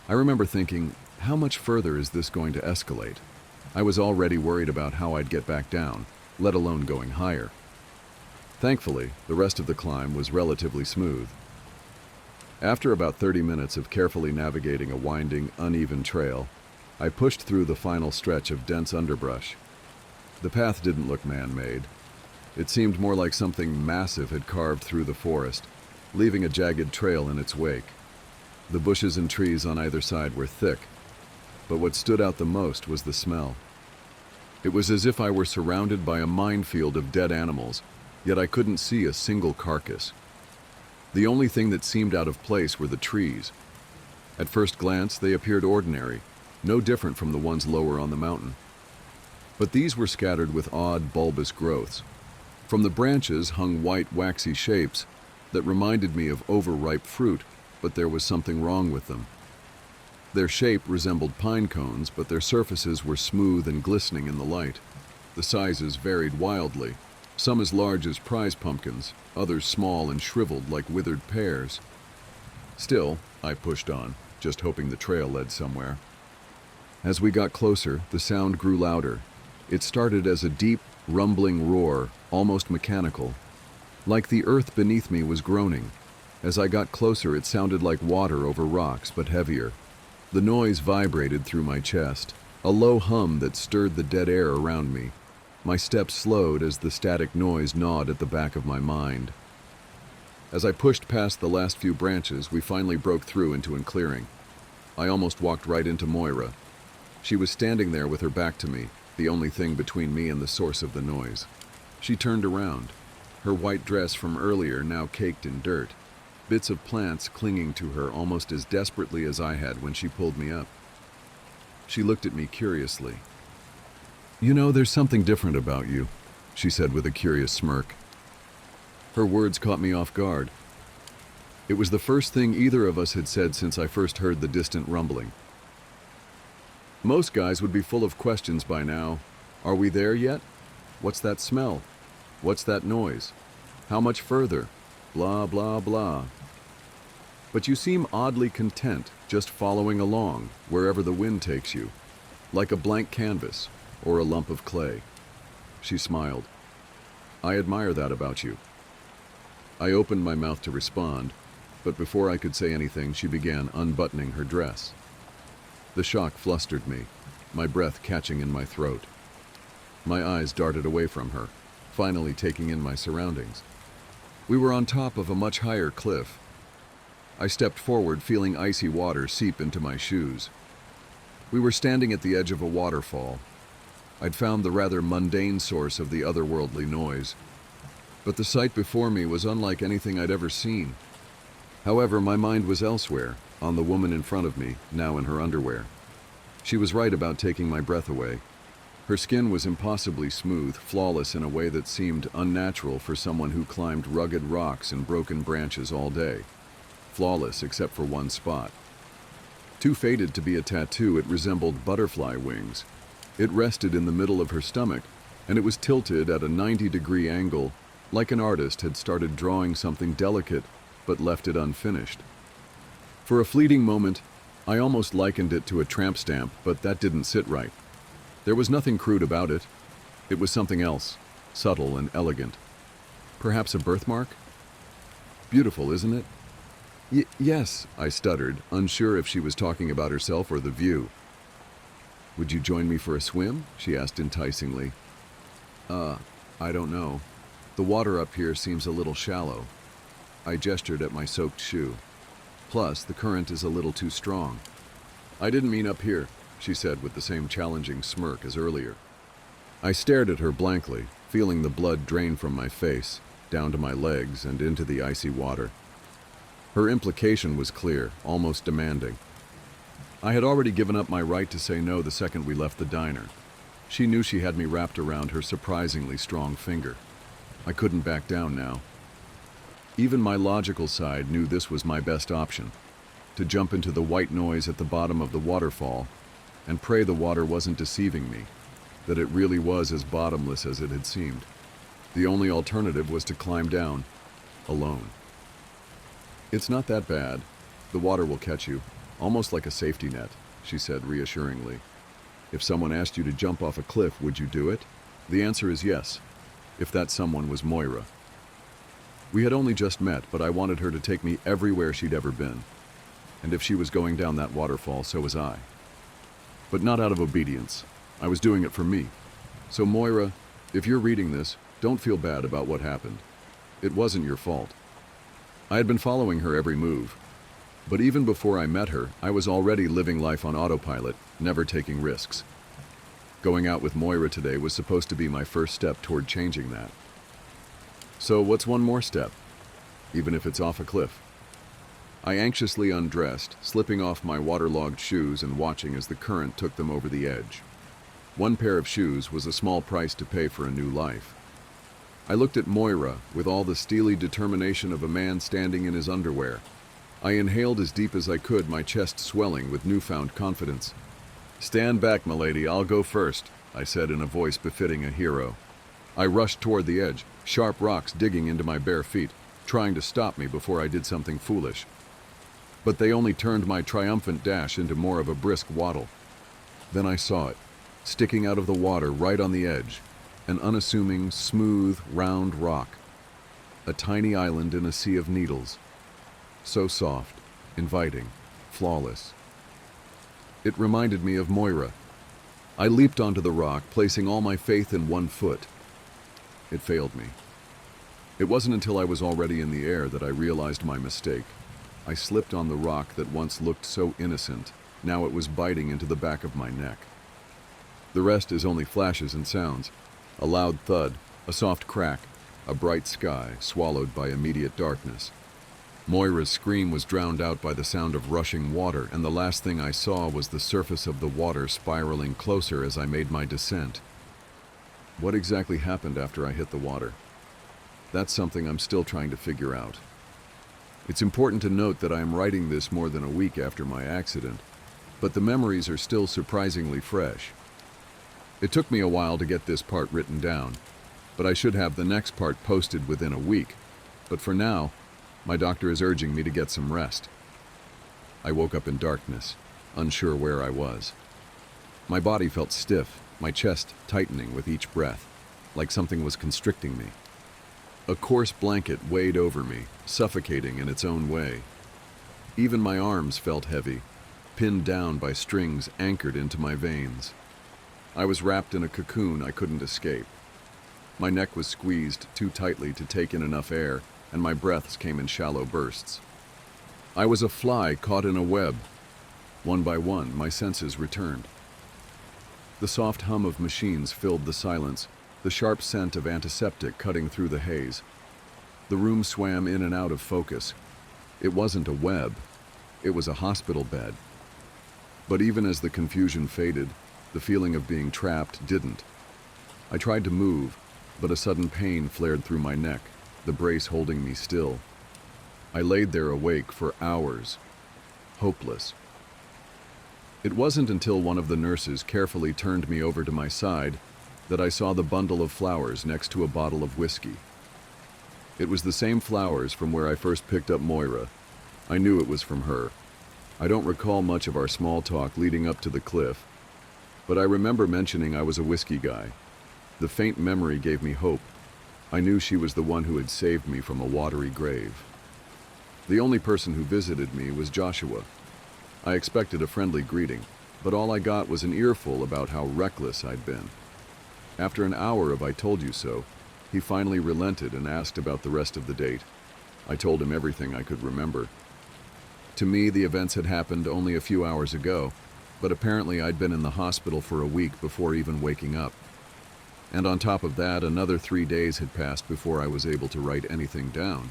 I remember thinking, how much further is this going to escalate? I was already worried about how I'd get back down, let alone going higher. Thankfully, the rest of the climb was relatively smooth. After about 30 minutes of carefully navigating a winding, uneven trail, I pushed through the final stretch of dense underbrush. The path didn't look man-made. It seemed more like something massive had carved through the forest, leaving a jagged trail in its wake. The bushes and trees on either side were thick, but what stood out the most was the smell. It was as if I were surrounded by a minefield of dead animals, yet I couldn't see a single carcass. The only thing that seemed out of place were the trees. At first glance, they appeared ordinary, no different from the ones lower on the mountain. But these were scattered with odd, bulbous growths, From the branches hung white, waxy shapes that reminded me of overripe fruit, but there was something wrong with them. Their shape resembled pine cones, but their surfaces were smooth and glistening in the light. The sizes varied wildly, some as large as prize pumpkins, others small and shriveled like withered pears. Still, I pushed on, just hoping the trail led somewhere. As we got closer, the sound grew louder. It started as a deep, rumbling roar, almost mechanical, like the earth beneath me was groaning. As I got closer, it sounded like water over rocks, but heavier. The noise vibrated through my chest, a low hum that stirred the dead air around me. My steps slowed as the static noise gnawed at the back of my mind. As I pushed past the last few branches, we finally broke through into a clearing. I almost walked right into Moira. She was standing there with her back to me, the only thing between me and the source of the noise. She turned around, her white dress from earlier now caked in dirt, bits of plants clinging to her almost as desperately as I had when she pulled me up. She looked at me curiously. "You know, there's something different about you," she said with a curious smirk. Her words caught me off guard. It was the first thing either of us had said since I first heard the distant rumbling. Most guys would be full of questions by now. Are we there yet? What's that smell? What's that noise? How much further? Blah, blah, blah. But you seem oddly content, just following along, wherever the wind takes you, like a blank canvas or a lump of clay. She smiled. "I admire that about you." I opened my mouth to respond, but before I could say anything, she began unbuttoning her dress. The shock flustered me, my breath catching in my throat. My eyes darted away from her, finally taking in my surroundings. We were on top of a much higher cliff. I stepped forward, feeling icy water seep into my shoes. We were standing at the edge of a waterfall. I'd found the rather mundane source of the otherworldly noise, but the sight before me was unlike anything I'd ever seen. However, my mind was elsewhere, on the woman in front of me, now in her underwear. She was right about taking my breath away. Her skin was impossibly smooth, flawless in a way that seemed unnatural for someone who climbed rugged rocks and broken branches all day. Flawless except for one spot. Too faded to be a tattoo, it resembled butterfly wings. It rested in the middle of her stomach, and it was tilted at a 90-degree angle, like an artist had started drawing something delicate, but left it unfinished. For a fleeting moment, I almost likened it to a tramp stamp, but that didn't sit right. There was nothing crude about it. It was something else, subtle and elegant. Perhaps a birthmark? Beautiful, isn't it? Yes, I stuttered, unsure if she was talking about herself or the view. "Would you join me for a swim?" she asked enticingly. I don't know. The water up here seems a little shallow." I gestured at my soaked shoe. "Plus, the current is a little too strong." "I didn't mean up here," she said with the same challenging smirk as earlier. I stared at her blankly, feeling the blood drain from my face, down to my legs and into the icy water. Her implication was clear, almost demanding. I had already given up my right to say no the second we left the diner. She knew she had me wrapped around her surprisingly strong finger. I couldn't back down now. Even my logical side knew this was my best option, to jump into the white noise at the bottom of the waterfall and pray the water wasn't deceiving me, that it really was as bottomless as it had seemed. The only alternative was to climb down, alone. "It's not that bad. The water will catch you, almost like a safety net," she said reassuringly. "If someone asked you to jump off a cliff, would you do it? The answer is yes, if that someone was Moira." We had only just met, but I wanted her to take me everywhere she'd ever been. And if she was going down that waterfall, so was I. But not out of obedience. I was doing it for me. So Moira, if you're reading this, don't feel bad about what happened. It wasn't your fault. I had been following her every move. But even before I met her, I was already living life on autopilot, never taking risks. Going out with Moira today was supposed to be my first step toward changing that. So what's one more step, even if it's off a cliff? I anxiously undressed, slipping off my waterlogged shoes and watching as the current took them over the edge. One pair of shoes was a small price to pay for a new life. I looked at Moira with all the steely determination of a man standing in his underwear. I inhaled as deep as I could, my chest swelling with newfound confidence. "Stand back, milady, I'll go first," I said in a voice befitting a hero. I rushed toward the edge, sharp rocks digging into my bare feet, trying to stop me before I did something foolish. But they only turned my triumphant dash into more of a brisk waddle. Then I saw it, sticking out of the water right on the edge, an unassuming, smooth, round rock. A tiny island in a sea of needles. So soft, inviting, flawless. It reminded me of Moira. I leaped onto the rock, placing all my faith in one foot. It failed me. It wasn't until I was already in the air that I realized my mistake. I slipped on the rock that once looked so innocent. Now it was biting into the back of my neck. The rest is only flashes and sounds. A loud thud, a soft crack, a bright sky swallowed by immediate darkness. Moira's scream was drowned out by the sound of rushing water, and the last thing I saw was the surface of the water spiraling closer as I made my descent. What exactly happened after I hit the water? That's something I'm still trying to figure out. It's important to note that I am writing this more than a week after my accident, but the memories are still surprisingly fresh. It took me a while to get this part written down, but I should have the next part posted within a week. But for now, my doctor is urging me to get some rest. I woke up in darkness, unsure where I was. My body felt stiff, my chest tightening with each breath, like something was constricting me. A coarse blanket weighed over me, suffocating in its own way. Even my arms felt heavy, pinned down by strings anchored into my veins. I was wrapped in a cocoon I couldn't escape. My neck was squeezed too tightly to take in enough air, and my breaths came in shallow bursts. I was a fly caught in a web. One by one, my senses returned. The soft hum of machines filled the silence, the sharp scent of antiseptic cutting through the haze. The room swam in and out of focus. It wasn't a web. It was a hospital bed. But even as the confusion faded, the feeling of being trapped didn't. I tried to move, but a sudden pain flared through my neck, the brace holding me still. I laid there awake for hours, hopeless. It wasn't until one of the nurses carefully turned me over to my side that I saw the bundle of flowers next to a bottle of whiskey. It was the same flowers from where I first picked up Moira. I knew it was from her. I don't recall much of our small talk leading up to the cliff, but I remember mentioning I was a whiskey guy. The faint memory gave me hope. I knew she was the one who had saved me from a watery grave. The only person who visited me was Joshua. I expected a friendly greeting, but all I got was an earful about how reckless I'd been. After an hour of "I told you so," he finally relented and asked about the rest of the date. I told him everything I could remember. To me, the events had happened only a few hours ago, but apparently I'd been in the hospital for a week before even waking up. And on top of that, another 3 days had passed before I was able to write anything down.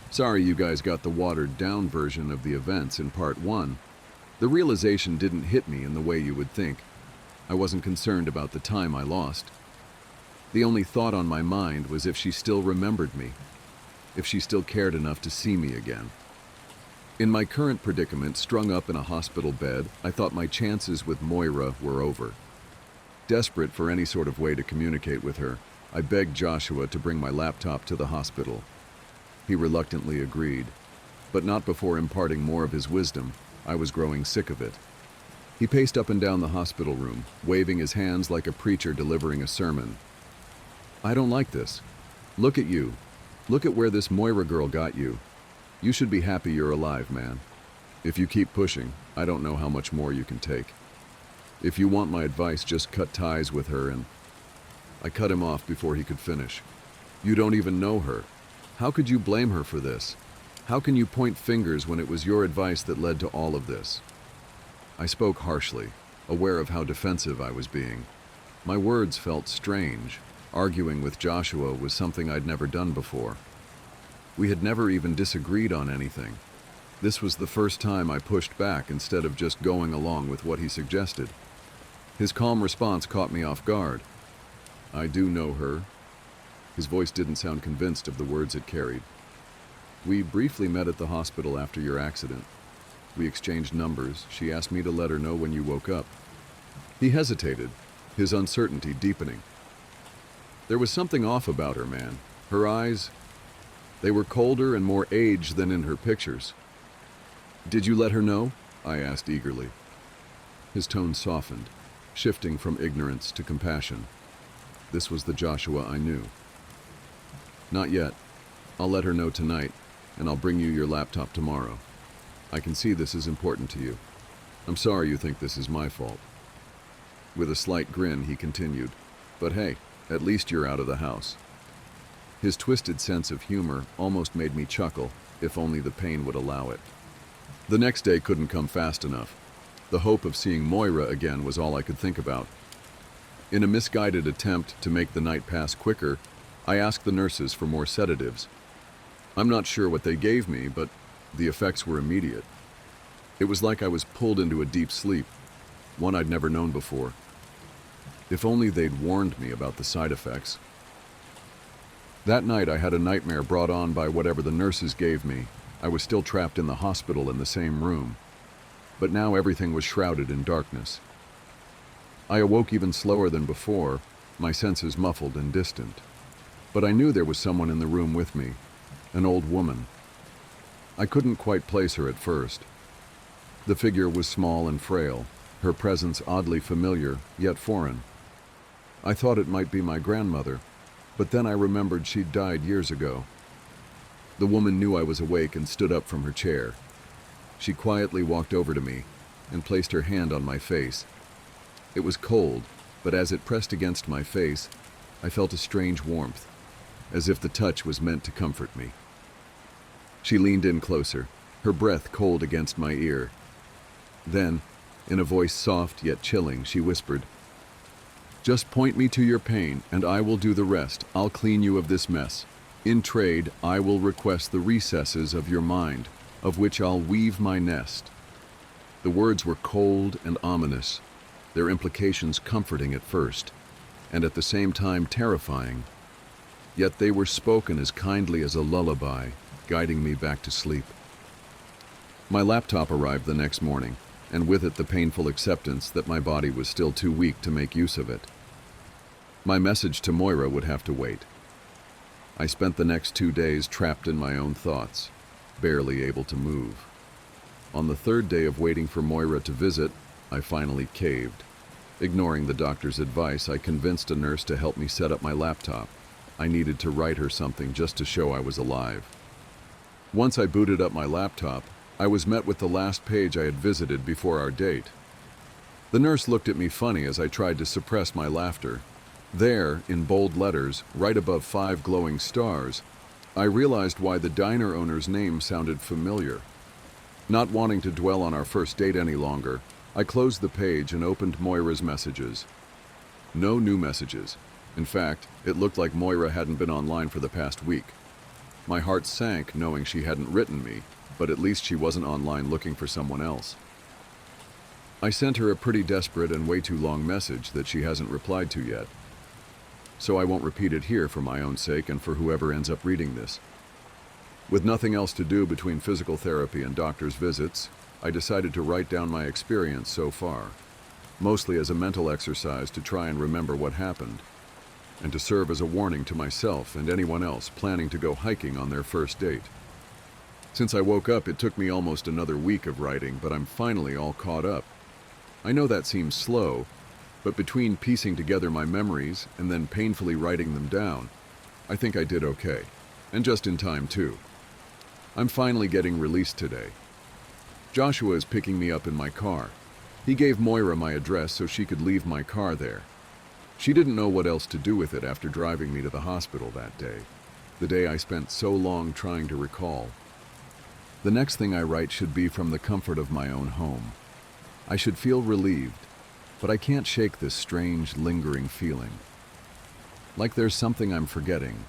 Sorry you guys got the watered-down version of the events in part 1. The realization didn't hit me in the way you would think. I wasn't concerned about the time I lost. The only thought on my mind was if she still remembered me, if she still cared enough to see me again. In my current predicament, strung up in a hospital bed, I thought my chances with Moira were over. Desperate for any sort of way to communicate with her, I begged Joshua to bring my laptop to the hospital. He reluctantly agreed, but not before imparting more of his wisdom. I was growing sick of it. He paced up and down the hospital room, waving his hands like a preacher delivering a sermon. "I don't like this. Look at you. Look at where this Moira girl got you. You should be happy you're alive, man. If you keep pushing, I don't know how much more you can take. If you want my advice, just cut ties with her and..." I cut him off before he could finish. "You don't even know her. How could you blame her for this? How can you point fingers when it was your advice that led to all of this?" I spoke harshly, aware of how defensive I was being. My words felt strange. Arguing with Joshua was something I'd never done before. We had never even disagreed on anything. This was the first time I pushed back instead of just going along with what he suggested. His calm response caught me off guard. "I do know her. His voice didn't sound convinced of the words it carried. "We briefly met at the hospital after your accident. We exchanged numbers. She asked me to let her know when you woke up." He hesitated, his uncertainty deepening. There was something off about her, man. Her eyes, they were colder and more aged than in her pictures. "Did you let her know?" I asked eagerly. His tone softened, shifting from ignorance to compassion. This was the Joshua I knew. "Not yet. I'll let her know tonight, and I'll bring you your laptop tomorrow. I can see this is important to you. I'm sorry you think this is my fault." With a slight grin, he continued, "But hey, at least you're out of the house." His twisted sense of humor almost made me chuckle, if only the pain would allow it. The next day couldn't come fast enough. The hope of seeing Moira again was all I could think about. In a misguided attempt to make the night pass quicker, I asked the nurses for more sedatives. I'm not sure what they gave me, but the effects were immediate. It was like I was pulled into a deep sleep, one I'd never known before. If only they'd warned me about the side effects. That night I had a nightmare brought on by whatever the nurses gave me. I was still trapped in the hospital in the same room, but now everything was shrouded in darkness. I awoke even slower than before, my senses muffled and distant. But I knew there was someone in the room with me, an old woman. I couldn't quite place her at first. The figure was small and frail, her presence oddly familiar, yet foreign. I thought it might be my grandmother, but then I remembered she'd died years ago. The woman knew I was awake and stood up from her chair. She quietly walked over to me and placed her hand on my face. It was cold, but as it pressed against my face, I felt a strange warmth, as if the touch was meant to comfort me. She leaned in closer, her breath cold against my ear. Then, in a voice soft yet chilling, she whispered, "Just point me to your pain, and I will do the rest. I'll clean you of this mess. In trade, I will request the recesses of your mind, of which I'll weave my nest." The words were cold and ominous, their implications comforting at first, and at the same time terrifying. Yet they were spoken as kindly as a lullaby, guiding me back to sleep. My laptop arrived the next morning, and with it the painful acceptance that my body was still too weak to make use of it. My message to Moira would have to wait. I spent the next 2 days trapped in my own thoughts, barely able to move. On the third day of waiting for Moira to visit, I finally caved. Ignoring the doctor's advice, I convinced a nurse to help me set up my laptop. I needed to write her something just to show I was alive. Once I booted up my laptop, I was met with the last page I had visited before our date. The nurse looked at me funny as I tried to suppress my laughter. There, in bold letters, right above 5 glowing stars, I realized why the diner owner's name sounded familiar. Not wanting to dwell on our first date any longer, I closed the page and opened Moira's messages. No new messages. In fact, it looked like Moira hadn't been online for the past week. My heart sank knowing she hadn't written me, but at least she wasn't online looking for someone else. I sent her a pretty desperate and way too long message that she hasn't replied to yet. So I won't repeat it here for my own sake and for whoever ends up reading this. With nothing else to do between physical therapy and doctor's visits, I decided to write down my experience so far, mostly as a mental exercise to try and remember what happened, and to serve as a warning to myself and anyone else planning to go hiking on their first date. Since I woke up, it took me almost another week of writing, but I'm finally all caught up. I know that seems slow, but between piecing together my memories and then painfully writing them down, I think I did okay, and just in time too. I'm finally getting released today. Joshua is picking me up in my car. He gave Moira my address so she could leave my car there. She didn't know what else to do with it after driving me to the hospital that day, the day I spent so long trying to recall. The next thing I write should be from the comfort of my own home. I should feel relieved, but I can't shake this strange, lingering feeling. Like there's something I'm forgetting,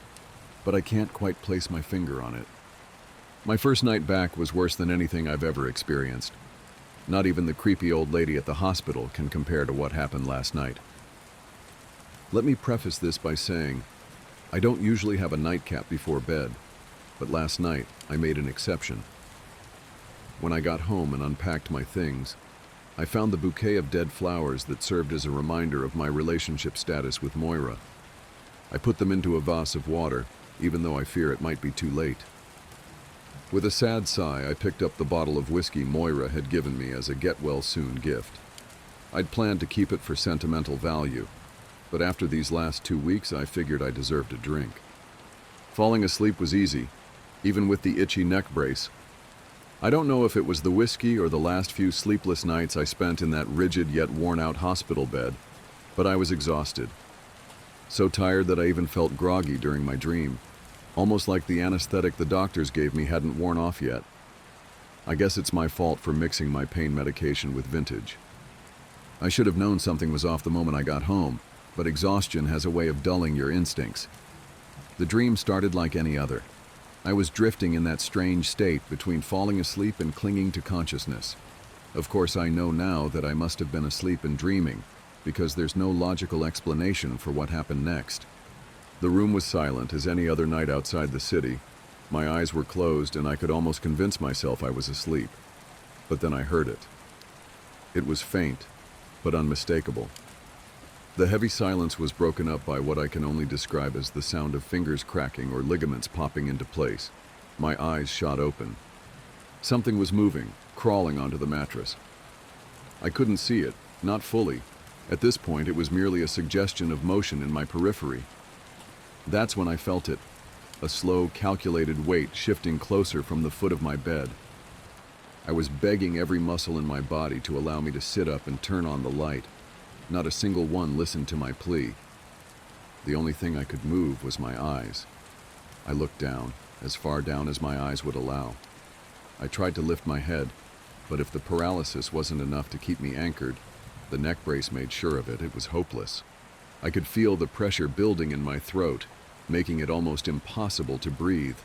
but I can't quite place my finger on it. My first night back was worse than anything I've ever experienced. Not even the creepy old lady at the hospital can compare to what happened last night. Let me preface this by saying, I don't usually have a nightcap before bed, but last night I made an exception. When I got home and unpacked my things, I found the bouquet of dead flowers that served as a reminder of my relationship status with Moira. I put them into a vase of water, even though I fear it might be too late. With a sad sigh, I picked up the bottle of whiskey Moira had given me as a get-well-soon gift. I'd planned to keep it for sentimental value, but after these last 2 weeks, I figured I deserved a drink. Falling asleep was easy, even with the itchy neck brace. I don't know if it was the whiskey or the last few sleepless nights I spent in that rigid yet worn-out hospital bed, but I was exhausted. So tired that I even felt groggy during my dream, almost like the anesthetic the doctors gave me hadn't worn off yet. I guess it's my fault for mixing my pain medication with vintage. I should have known something was off the moment I got home, but exhaustion has a way of dulling your instincts. The dream started like any other. I was drifting in that strange state between falling asleep and clinging to consciousness. Of course, I know now that I must have been asleep and dreaming, because there's no logical explanation for what happened next. The room was silent as any other night outside the city. My eyes were closed and I could almost convince myself I was asleep. But then I heard it. It was faint, but unmistakable. The heavy silence was broken up by what I can only describe as the sound of fingers cracking or ligaments popping into place. My eyes shot open. Something was moving, crawling onto the mattress. I couldn't see it, not fully. At this point, it was merely a suggestion of motion in my periphery. That's when I felt it, a slow, calculated weight shifting closer from the foot of my bed. I was begging every muscle in my body to allow me to sit up and turn on the light. Not a single one listened to my plea. The only thing I could move was my eyes. I looked down, as far down as my eyes would allow. I tried to lift my head, but if the paralysis wasn't enough to keep me anchored, the neck brace made sure of it. It was hopeless. I could feel the pressure building in my throat, making it almost impossible to breathe.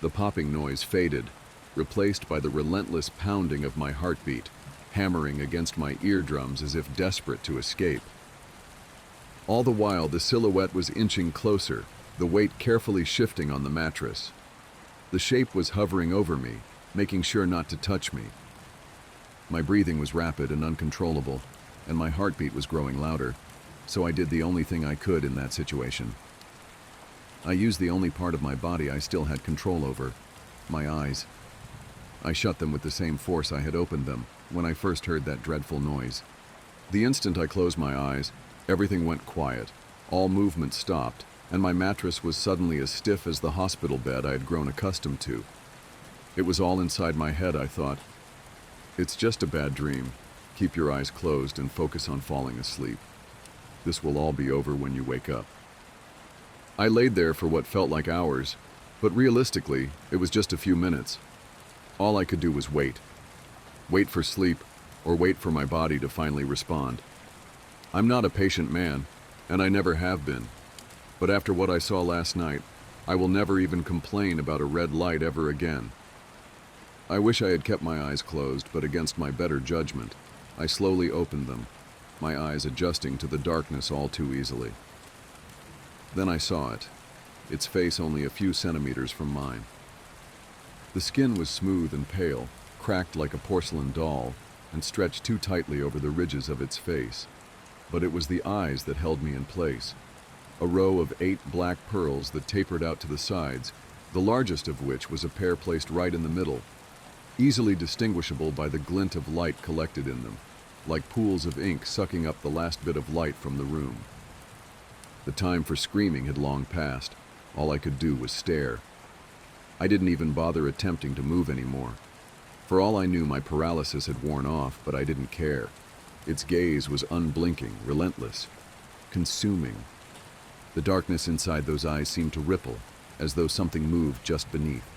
The popping noise faded, replaced by the relentless pounding of my heartbeat, hammering against my eardrums as if desperate to escape. All the while, the silhouette was inching closer, the weight carefully shifting on the mattress. The shape was hovering over me, making sure not to touch me. My breathing was rapid and uncontrollable, and my heartbeat was growing louder, so I did the only thing I could in that situation. I used the only part of my body I still had control over, my eyes. I shut them with the same force I had opened them when I first heard that dreadful noise. The instant I closed my eyes, everything went quiet. All movement stopped, and my mattress was suddenly as stiff as the hospital bed I had grown accustomed to. It was all inside my head, I thought. It's just a bad dream. Keep your eyes closed and focus on falling asleep. This will all be over when you wake up. I laid there for what felt like hours, but realistically, it was just a few minutes. All I could do was wait. Wait for sleep, or wait for my body to finally respond. I'm not a patient man, and I never have been. But after what I saw last night, I will never even complain about a red light ever again. I wish I had kept my eyes closed, but against my better judgment, I slowly opened them, my eyes adjusting to the darkness all too easily. Then I saw it, its face only a few centimeters from mine. The skin was smooth and pale, cracked like a porcelain doll, and stretched too tightly over the ridges of its face. But it was the eyes that held me in place. A row of 8 black pearls that tapered out to the sides, the largest of which was a pair placed right in the middle, easily distinguishable by the glint of light collected in them, like pools of ink sucking up the last bit of light from the room. The time for screaming had long passed. All I could do was stare. I didn't even bother attempting to move anymore. For all I knew, my paralysis had worn off, but I didn't care. Its gaze was unblinking, relentless, consuming. The darkness inside those eyes seemed to ripple, as though something moved just beneath.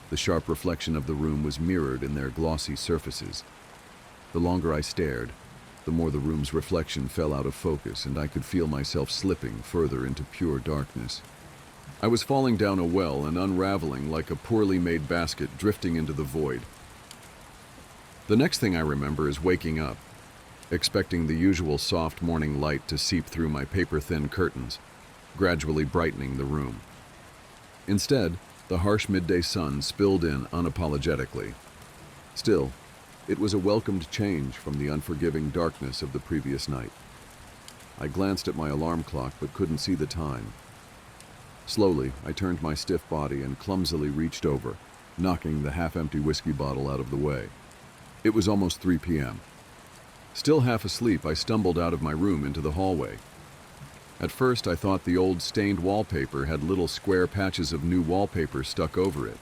The sharp reflection of the room was mirrored in their glossy surfaces. The longer I stared, the more the room's reflection fell out of focus, and I could feel myself slipping further into pure darkness. I was falling down a well and unraveling like a poorly made basket drifting into the void. The next thing I remember is waking up, expecting the usual soft morning light to seep through my paper-thin curtains. gradually brightening the room. Instead, the harsh midday sun spilled in unapologetically. Still, it was a welcomed change from the unforgiving darkness of the previous night. I glanced at my alarm clock but couldn't see the time. Slowly, I turned my stiff body and clumsily reached over, knocking the half-empty whiskey bottle out of the way. It was almost 3 p.m. Still half asleep, I stumbled out of my room into the hallway. At first, I thought the old stained wallpaper had little square patches of new wallpaper stuck over it.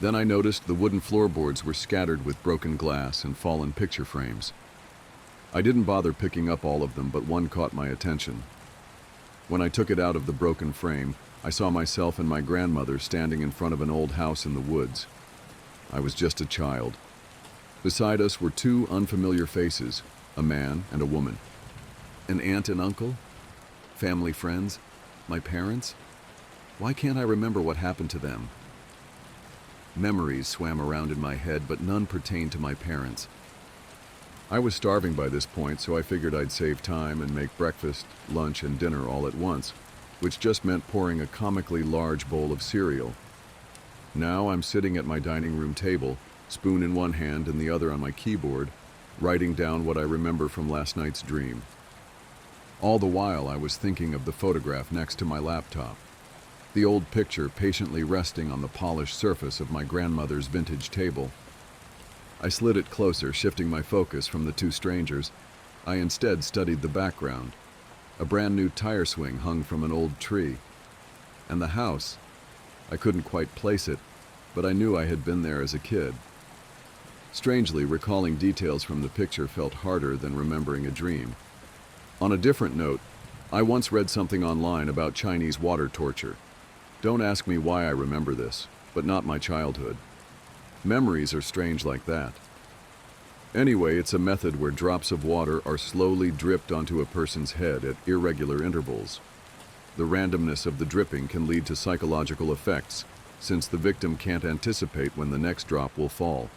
Then I noticed the wooden floorboards were scattered with broken glass and fallen picture frames. I didn't bother picking up all of them, but one caught my attention. When I took it out of the broken frame, I saw myself and my grandmother standing in front of an old house in the woods. I was just a child. Beside us were two unfamiliar faces, a man and a woman. An aunt and uncle? Family friends? My parents? Why can't I remember what happened to them? Memories swam around in my head, but none pertained to my parents. I was starving by this point, so I figured I'd save time and make breakfast, lunch, and dinner all at once, which just meant pouring a comically large bowl of cereal. Now I'm sitting at my dining room table, spoon in one hand and the other on my keyboard, writing down what I remember from last night's dream. All the while, I was thinking of the photograph next to my laptop, the old picture patiently resting on the polished surface of my grandmother's vintage table. I slid it closer, shifting my focus from the two strangers. I instead studied the background. A brand new tire swing hung from an old tree. And the house. I couldn't quite place it, but I knew I had been there as a kid. Strangely, recalling details from the picture felt harder than remembering a dream. On a different note, I once read something online about Chinese water torture. Don't ask me why I remember this, but not my childhood. Memories are strange like that. Anyway, it's a method where drops of water are slowly dripped onto a person's head at irregular intervals. The randomness of the dripping can lead to psychological effects, since the victim can't anticipate when the next drop will fall.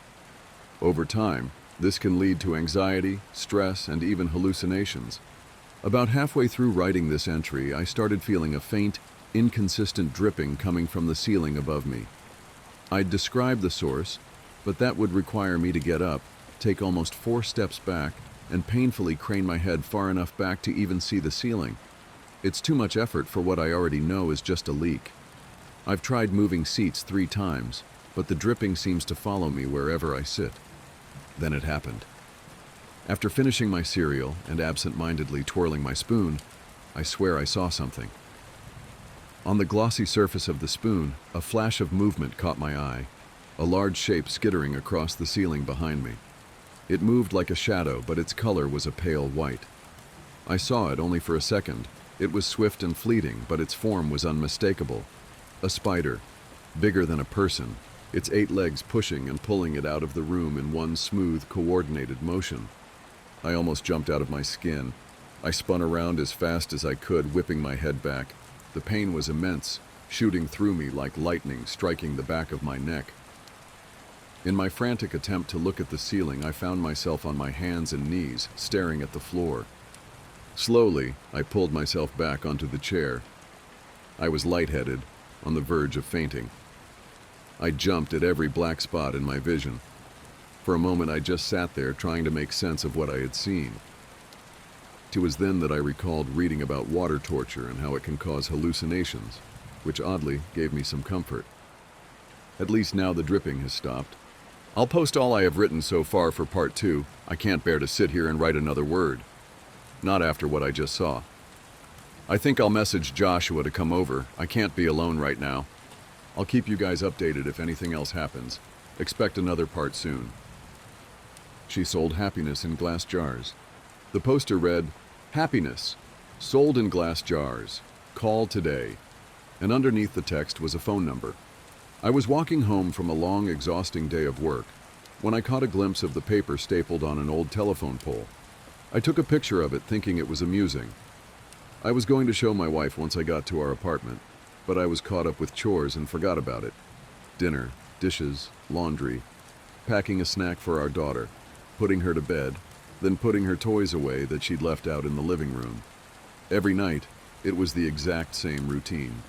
Over time, this can lead to anxiety, stress, and even hallucinations. About halfway through writing this entry, I started feeling a faint, inconsistent dripping coming from the ceiling above me. I'd describe the source, but that would require me to get up, take almost 4 steps back, and painfully crane my head far enough back to even see the ceiling. It's too much effort for what I already know is just a leak. I've tried moving seats 3 times, but the dripping seems to follow me wherever I sit. Then it happened. After finishing my cereal and absent-mindedly twirling my spoon, I swear I saw something. On the glossy surface of the spoon, a flash of movement caught my eye, a large shape skittering across the ceiling behind me. It moved like a shadow, but its color was a pale white. I saw it only for a second. It was swift and fleeting, but its form was unmistakable. A spider, bigger than a person, its 8 legs pushing and pulling it out of the room in one smooth, coordinated motion. I almost jumped out of my skin. I spun around as fast as I could, whipping my head back. The pain was immense, shooting through me like lightning striking the back of my neck. In my frantic attempt to look at the ceiling, I found myself on my hands and knees, staring at the floor. Slowly, I pulled myself back onto the chair. I was lightheaded, on the verge of fainting. I jumped at every black spot in my vision. For a moment, I just sat there trying to make sense of what I had seen. It was then that I recalled reading about water torture and how it can cause hallucinations, which oddly gave me some comfort. At least now the dripping has stopped. I'll post all I have written so far for part 2. I can't bear to sit here and write another word. Not after what I just saw. I think I'll message Joshua to come over. I can't be alone right now. I'll keep you guys updated if anything else happens. Expect another part soon. She sold happiness in glass jars. The poster read, "Happiness, sold in glass jars. Call today." And underneath the text was a phone number. I was walking home from a long, exhausting day of work when I caught a glimpse of the paper stapled on an old telephone pole. I took a picture of it, thinking it was amusing. I was going to show my wife once I got to our apartment, but I was caught up with chores and forgot about it. Dinner, dishes, laundry, packing a snack for our daughter, putting her to bed, then putting her toys away that she'd left out in the living room. Every night, It was the exact same routine.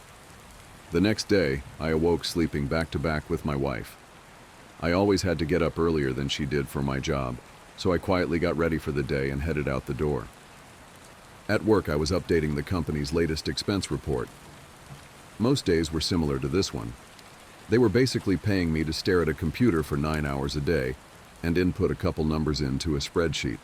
The next day, I awoke sleeping back to back with my wife. I always had to get up earlier than she did for my job, so I quietly got ready for the day and headed out the door. At work, I was updating the company's latest expense report. Most days were similar to this one. They were basically paying me to stare at a computer for 9 hours a day and input a couple numbers into a spreadsheet.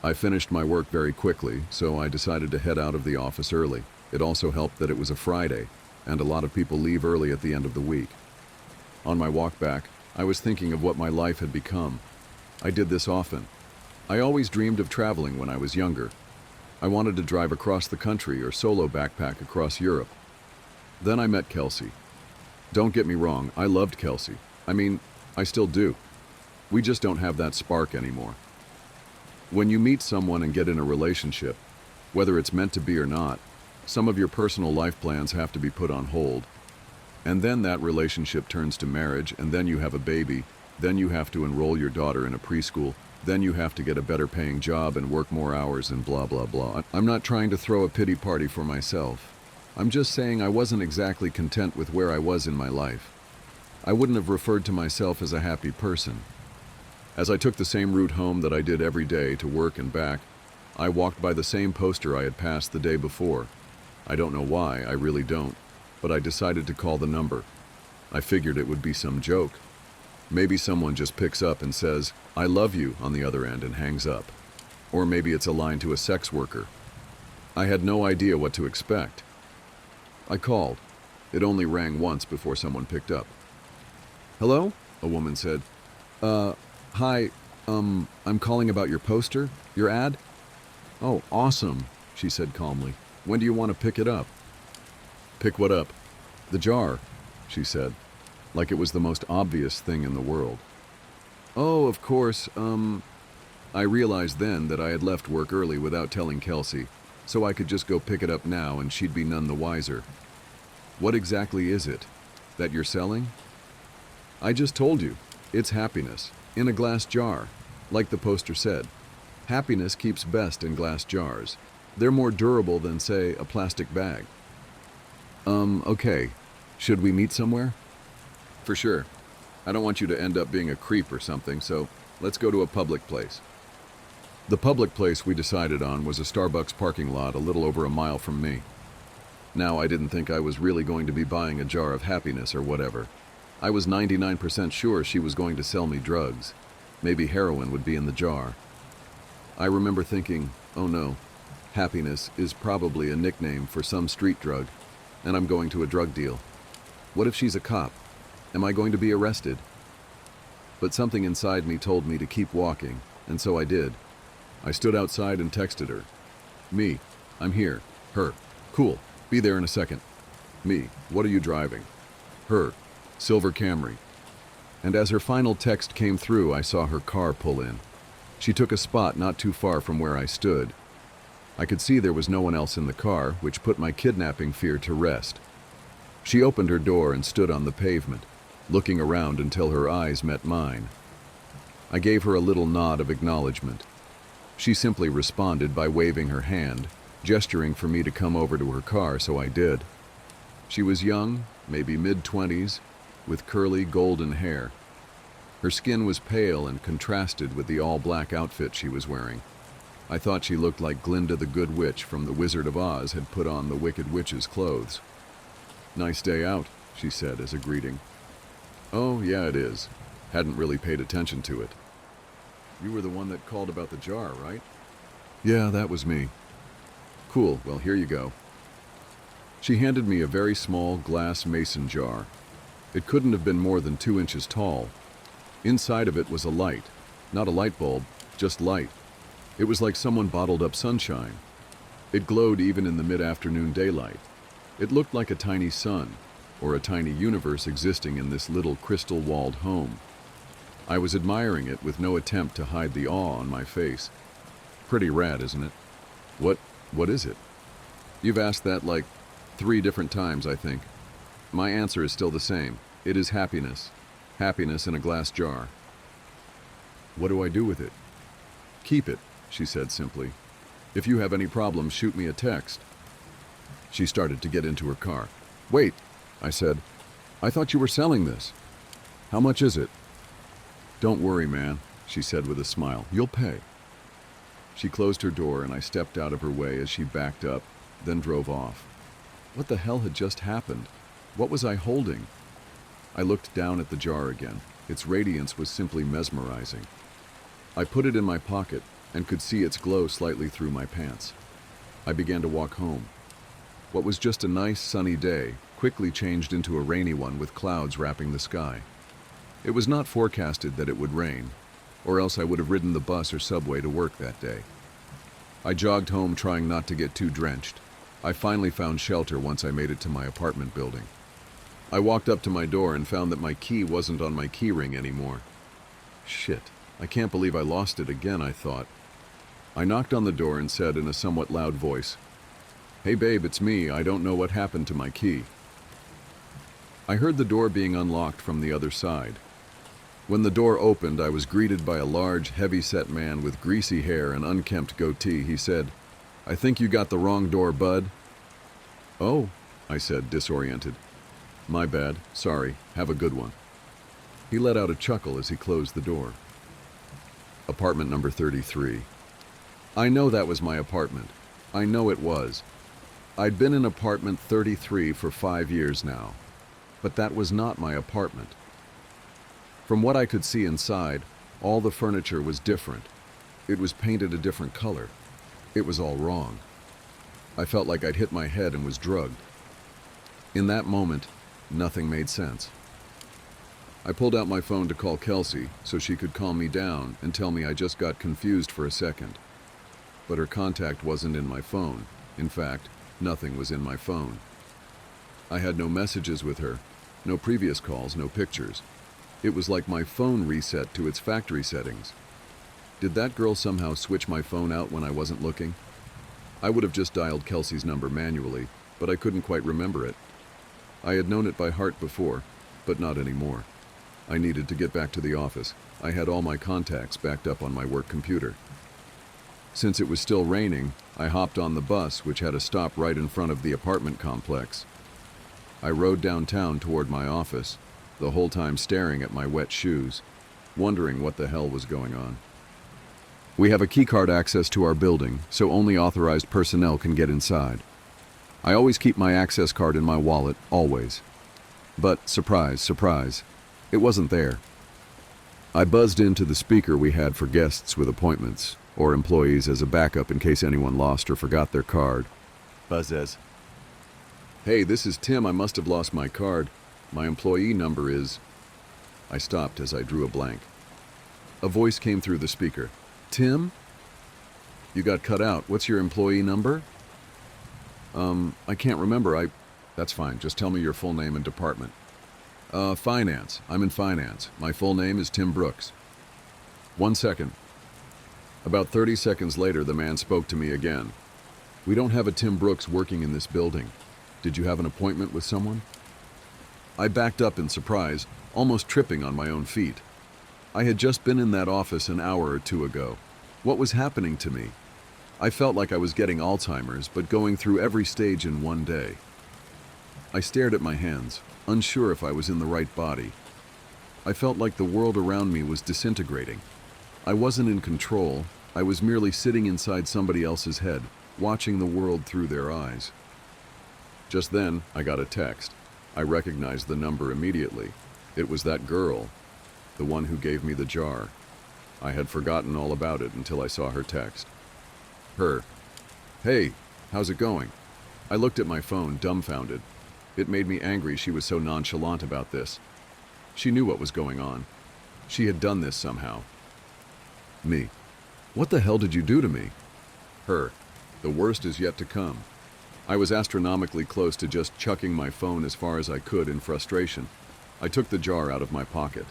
I finished my work very quickly, so I decided to head out of the office early. It also helped that it was a Friday, and a lot of people leave early at the end of the week. On my walk back, I was thinking of what my life had become. I did this often. I always dreamed of traveling when I was younger. I wanted to drive across the country or solo backpack across Europe. Then I met Kelsey. Don't get me wrong, I loved Kelsey. I mean, I still do. We just don't have that spark anymore. When you meet someone and get in a relationship, whether it's meant to be or not, some of your personal life plans have to be put on hold. And then that relationship turns to marriage, and then you have a baby, then you have to enroll your daughter in a preschool, then you have to get a better paying job and work more hours and blah blah blah. I'm not trying to throw a pity party for myself. I'm just saying I wasn't exactly content with where I was in my life. I wouldn't have referred to myself as a happy person. As I took the same route home that I did every day to work and back, I walked by the same poster I had passed the day before. I don't know why, I really don't, but I decided to call the number. I figured it would be some joke. Maybe someone just picks up and says, "I love you," on the other end and hangs up. Or maybe it's a line to a sex worker. I had no idea what to expect. I called. It only rang once before someone picked up. "Hello?" a woman said. Hi, I'm calling about your poster, your ad?" "Oh, awesome," she said calmly. "When do you want to pick it up?" "Pick what up?" "The jar," she said, like it was the most obvious thing in the world. "Oh, of course, I realized then that I had left work early without telling Kelsey, so I could just go pick it up now and she'd be none the wiser." "What exactly is it that you're selling?" "I just told you. It's happiness, in a glass jar, like the poster said. Happiness keeps best in glass jars. They're more durable than, say, a plastic bag." Okay. Should we meet somewhere?" "For sure. I don't want you to end up being a creep or something, so let's go to a public place." The public place we decided on was a Starbucks parking lot a little over a mile from me. Now, I didn't think I was really going to be buying a jar of happiness or whatever. I was 99% sure she was going to sell me drugs. Maybe heroin would be in the jar. I remember thinking, oh no, happiness is probably a nickname for some street drug, and I'm going to a drug deal. What if she's a cop? Am I going to be arrested? But something inside me told me to keep walking, and so I did. I stood outside and texted her. "Me, I'm here." Her, "Cool, be there in a second." Me, "What are you driving?" Her, "Silver Camry." And as her final text came through, I saw her car pull in. She took a spot not too far from where I stood. I could see there was no one else in the car, which put my kidnapping fear to rest. She opened her door and stood on the pavement, looking around until her eyes met mine. I gave her a little nod of acknowledgement. She simply responded by waving her hand, gesturing for me to come over to her car, so I did. She was young, maybe mid-20s, with curly golden hair. Her skin was pale and contrasted with the all-black outfit she was wearing. I thought she looked like Glinda the Good Witch from The Wizard of Oz had put on the Wicked Witch's clothes. "Nice day out," she said as a greeting. "Oh, yeah, it is. Hadn't really paid attention to it." "You were the one that called about the jar, right?" "Yeah, that was me." "Cool, well, here you go." She handed me a very small glass mason jar. It couldn't have been more than 2 inches tall. Inside of it was a light. Not a light bulb, just light. It was like someone bottled up sunshine. It glowed even in the mid-afternoon daylight. It looked like a tiny sun, or a tiny universe existing in this little crystal-walled home. I was admiring it with no attempt to hide the awe on my face. Pretty rad, isn't it? What is it? You've asked that like 3 different times, I think. My answer is still the same. It is happiness. Happiness in a glass jar. What do I do with it? Keep it, she said simply. If you have any problems, shoot me a text. She started to get into her car. "Wait," I said. "I thought you were selling this. How much is it?" "Don't worry, man," she said with a smile. "You'll pay." She closed her door and I stepped out of her way as she backed up, then drove off. What the hell had just happened? What was I holding? I looked down at the jar again. Its radiance was simply mesmerizing. I put it in my pocket and could see its glow slightly through my pants. I began to walk home. What was just a nice sunny day quickly changed into a rainy one with clouds wrapping the sky. It was not forecasted that it would rain, or else I would have ridden the bus or subway to work that day. I jogged home trying not to get too drenched. I finally found shelter once I made it to my apartment building. I walked up to my door and found that my key wasn't on my key ring anymore. Shit, I can't believe I lost it again, I thought. I knocked on the door and said in a somewhat loud voice, "Hey babe, it's me. I don't know what happened to my key." I heard the door being unlocked from the other side. When the door opened, I was greeted by a large, heavy-set man with greasy hair and unkempt goatee. He said, "I think you got the wrong door, bud." "Oh," I said, disoriented. "My bad. Sorry. Have a good one." He let out a chuckle as he closed the door. Apartment number 33. I know that was my apartment. I know it was. I'd been in apartment 33 for 5 years now. But that was not my apartment. From what I could see inside, all the furniture was different. It was painted a different color. It was all wrong. I felt like I'd hit my head and was drugged. In that moment, nothing made sense. I pulled out my phone to call Kelsey so she could calm me down and tell me I just got confused for a second. But her contact wasn't in my phone. In fact, nothing was in my phone. I had no messages with her, no previous calls, no pictures. It was like my phone reset to its factory settings. Did that girl somehow switch my phone out when I wasn't looking? I would have just dialed Kelsey's number manually, but I couldn't quite remember it. I had known it by heart before, but not anymore. I needed to get back to the office. I had all my contacts backed up on my work computer. Since it was still raining, I hopped on the bus, which had a stop right in front of the apartment complex. I rode downtown toward my office, the whole time staring at my wet shoes, wondering what the hell was going on. We have a keycard access to our building, so only authorized personnel can get inside. I always keep my access card in my wallet, always. But, surprise, surprise, it wasn't there. I buzzed into the speaker we had for guests with appointments, or employees as a backup in case anyone lost or forgot their card. Buzz says, "Hey, this is Tim. I must have lost my card. My employee number is..." I stopped as I drew a blank. A voice came through the speaker. "Tim? You got cut out. What's your employee number?" I can't remember. That's fine. Just tell me your full name and department." Finance. I'm in finance. My full name is Tim Brooks." "1 second." About 30 seconds later, the man spoke to me again. "We don't have a Tim Brooks working in this building. Did you have an appointment with someone?" I backed up in surprise, almost tripping on my own feet. I had just been in that office an hour or two ago. What was happening to me? I felt like I was getting Alzheimer's, but going through every stage in one day. I stared at my hands, unsure if I was in the right body. I felt like the world around me was disintegrating. I wasn't in control. I was merely sitting inside somebody else's head, watching the world through their eyes. Just then, I got a text. I recognized the number immediately. It was that girl, the one who gave me the jar. I had forgotten all about it until I saw her text. Her. "Hey, how's it going?" I looked at my phone, dumbfounded. It made me angry she was so nonchalant about this. She knew what was going on. She had done this somehow. Me. "What the hell did you do to me?" Her. "The worst is yet to come." I was astronomically close to just chucking my phone as far as I could in frustration. I took the jar out of my pocket.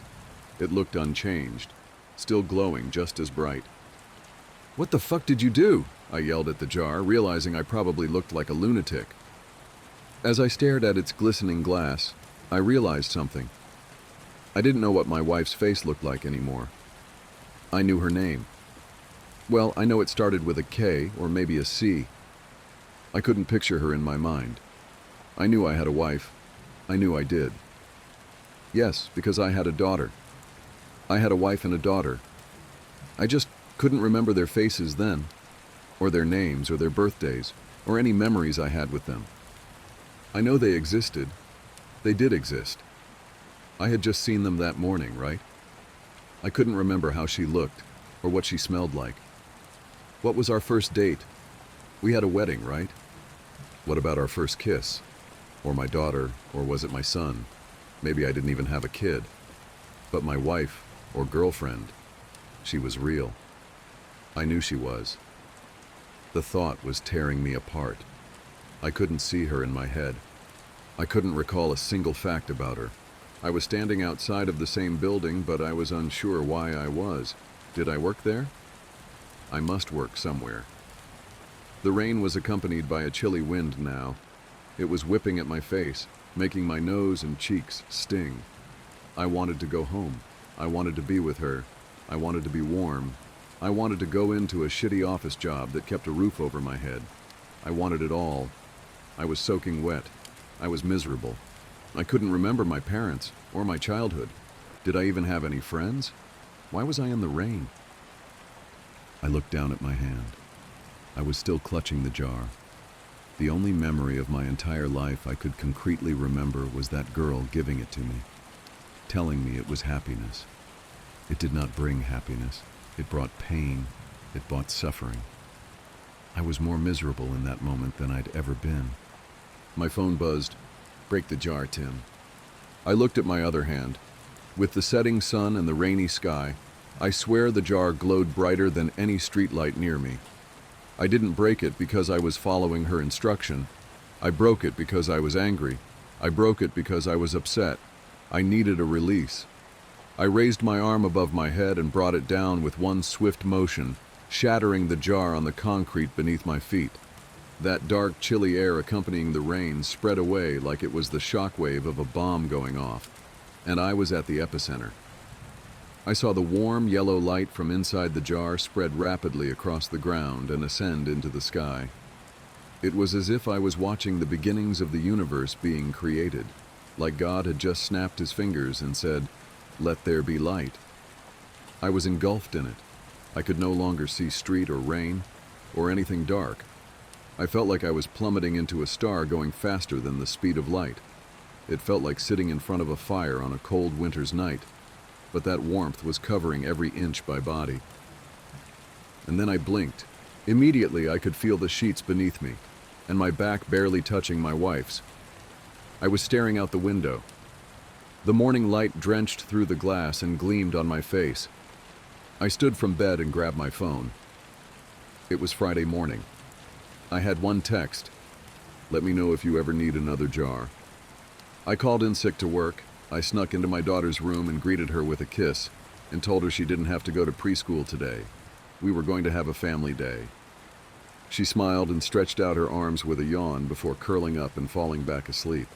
It looked unchanged, still glowing just as bright. "What the fuck did you do?" I yelled at the jar, realizing I probably looked like a lunatic. As I stared at its glistening glass, I realized something. I didn't know what my wife's face looked like anymore. I knew her name. Well, I know it started with a K or maybe a C. I couldn't picture her in my mind. I knew I had a wife. I knew I did. Yes, because I had a daughter. I had a wife and a daughter. I just couldn't remember their faces then, or their names, or their birthdays, or any memories I had with them. I know they existed. They did exist. I had just seen them that morning, right? I couldn't remember how she looked, or what she smelled like. What was our first date? We had a wedding, right? What about our first kiss? Or my daughter, or was it my son? Maybe I didn't even have a kid. But my wife, or girlfriend, she was real. I knew she was. The thought was tearing me apart. I couldn't see her in my head. I couldn't recall a single fact about her. I was standing outside of the same building, but I was unsure why I was. Did I work there? I must work somewhere. The rain was accompanied by a chilly wind now. It was whipping at my face, making my nose and cheeks sting. I wanted to go home. I wanted to be with her. I wanted to be warm. I wanted to go into a shitty office job that kept a roof over my head. I wanted it all. I was soaking wet. I was miserable. I couldn't remember my parents or my childhood. Did I even have any friends? Why was I in the rain? I looked down at my hand. I was still clutching the jar. The only memory of my entire life I could concretely remember was that girl giving it to me, telling me it was happiness. It did not bring happiness. It brought pain. It brought suffering. I was more miserable in that moment than I'd ever been. My phone buzzed. "Break the jar, Tim." I looked at my other hand. With the setting sun and the rainy sky, I swear the jar glowed brighter than any streetlight near me. I didn't break it because I was following her instruction. I broke it because I was angry. I broke it because I was upset. I needed a release. I raised my arm above my head and brought it down with one swift motion, shattering the jar on the concrete beneath my feet. That dark, chilly air accompanying the rain spread away like it was the shockwave of a bomb going off, and I was at the epicenter. I saw the warm, yellow light from inside the jar spread rapidly across the ground and ascend into the sky. It was as if I was watching the beginnings of the universe being created, like God had just snapped his fingers and said, "Let there be light." I was engulfed in it. I could no longer see street or rain or anything dark. I felt like I was plummeting into a star going faster than the speed of light. It felt like sitting in front of a fire on a cold winter's night, but that warmth was covering every inch by body. And then I blinked. Immediately I could feel the sheets beneath me, and my back barely touching my wife's. I was staring out the window. The morning light drenched through the glass and gleamed on my face. I stood from bed and grabbed my phone. It was Friday morning. I had one text. "Let me know if you ever need another jar." I called in sick to work. I snuck into my daughter's room and greeted her with a kiss and told her she didn't have to go to preschool today. We were going to have a family day. She smiled and stretched out her arms with a yawn before curling up and falling back asleep.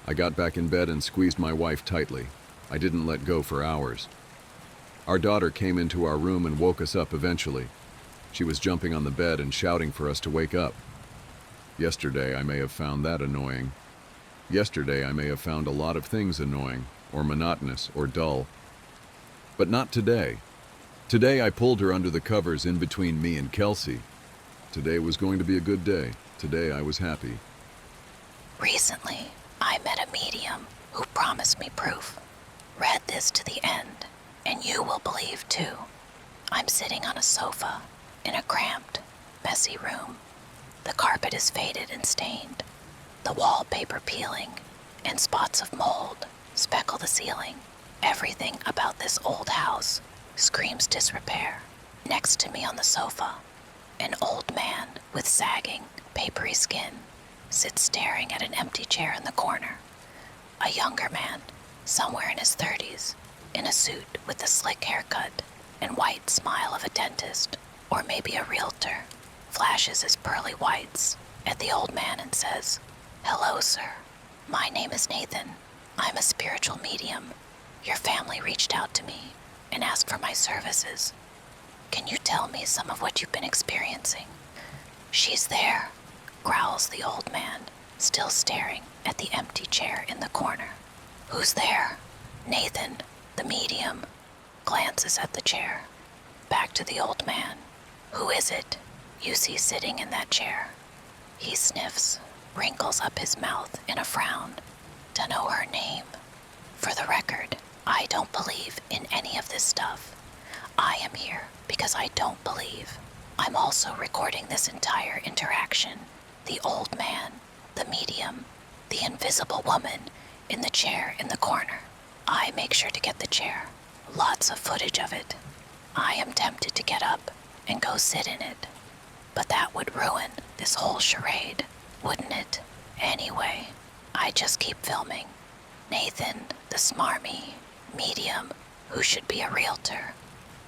I got back in bed and squeezed my wife tightly. I didn't let go for hours. Our daughter came into our room and woke us up eventually. She was jumping on the bed and shouting for us to wake up. Yesterday, I may have found that annoying. Yesterday, I may have found a lot of things annoying, or monotonous, or dull. But not today. Today, I pulled her under the covers in between me and Kelsey. Today was going to be a good day. Today, I was happy. Recently, I met a medium who promised me proof. Read this to the end, and you will believe too. I'm sitting on a sofa in a cramped, messy room. The carpet is faded and stained. The wallpaper peeling, and spots of mold speckle the ceiling. Everything about this old house screams disrepair. Next to me on the sofa, an old man with sagging, papery skin sits staring at an empty chair in the corner. A younger man, somewhere in his 30s, in a suit with a slick haircut and white smile of a dentist, or maybe a realtor, flashes his pearly whites at the old man and says, "Hello, sir. My name is Nathan. I'm a spiritual medium. Your family reached out to me and asked for my services. Can you tell me some of what you've been experiencing?" She's there, growls the old man, still staring at the empty chair in the corner. Who's there? Nathan, the medium, glances at the chair. Back to the old man. Who is it you see sitting in that chair? He sniffs, wrinkles up his mouth in a frown. To know her name. For the record, I don't believe in any of this stuff. I am here because I don't believe. I'm also recording this entire interaction. The old man, the medium, the invisible woman in the chair in the corner. I make sure to get the chair. Lots of footage of it. I am tempted to get up and go sit in it. But that would ruin this whole charade, wouldn't it? Anyway, I just keep filming. Nathan, the smarmy medium, who should be a realtor,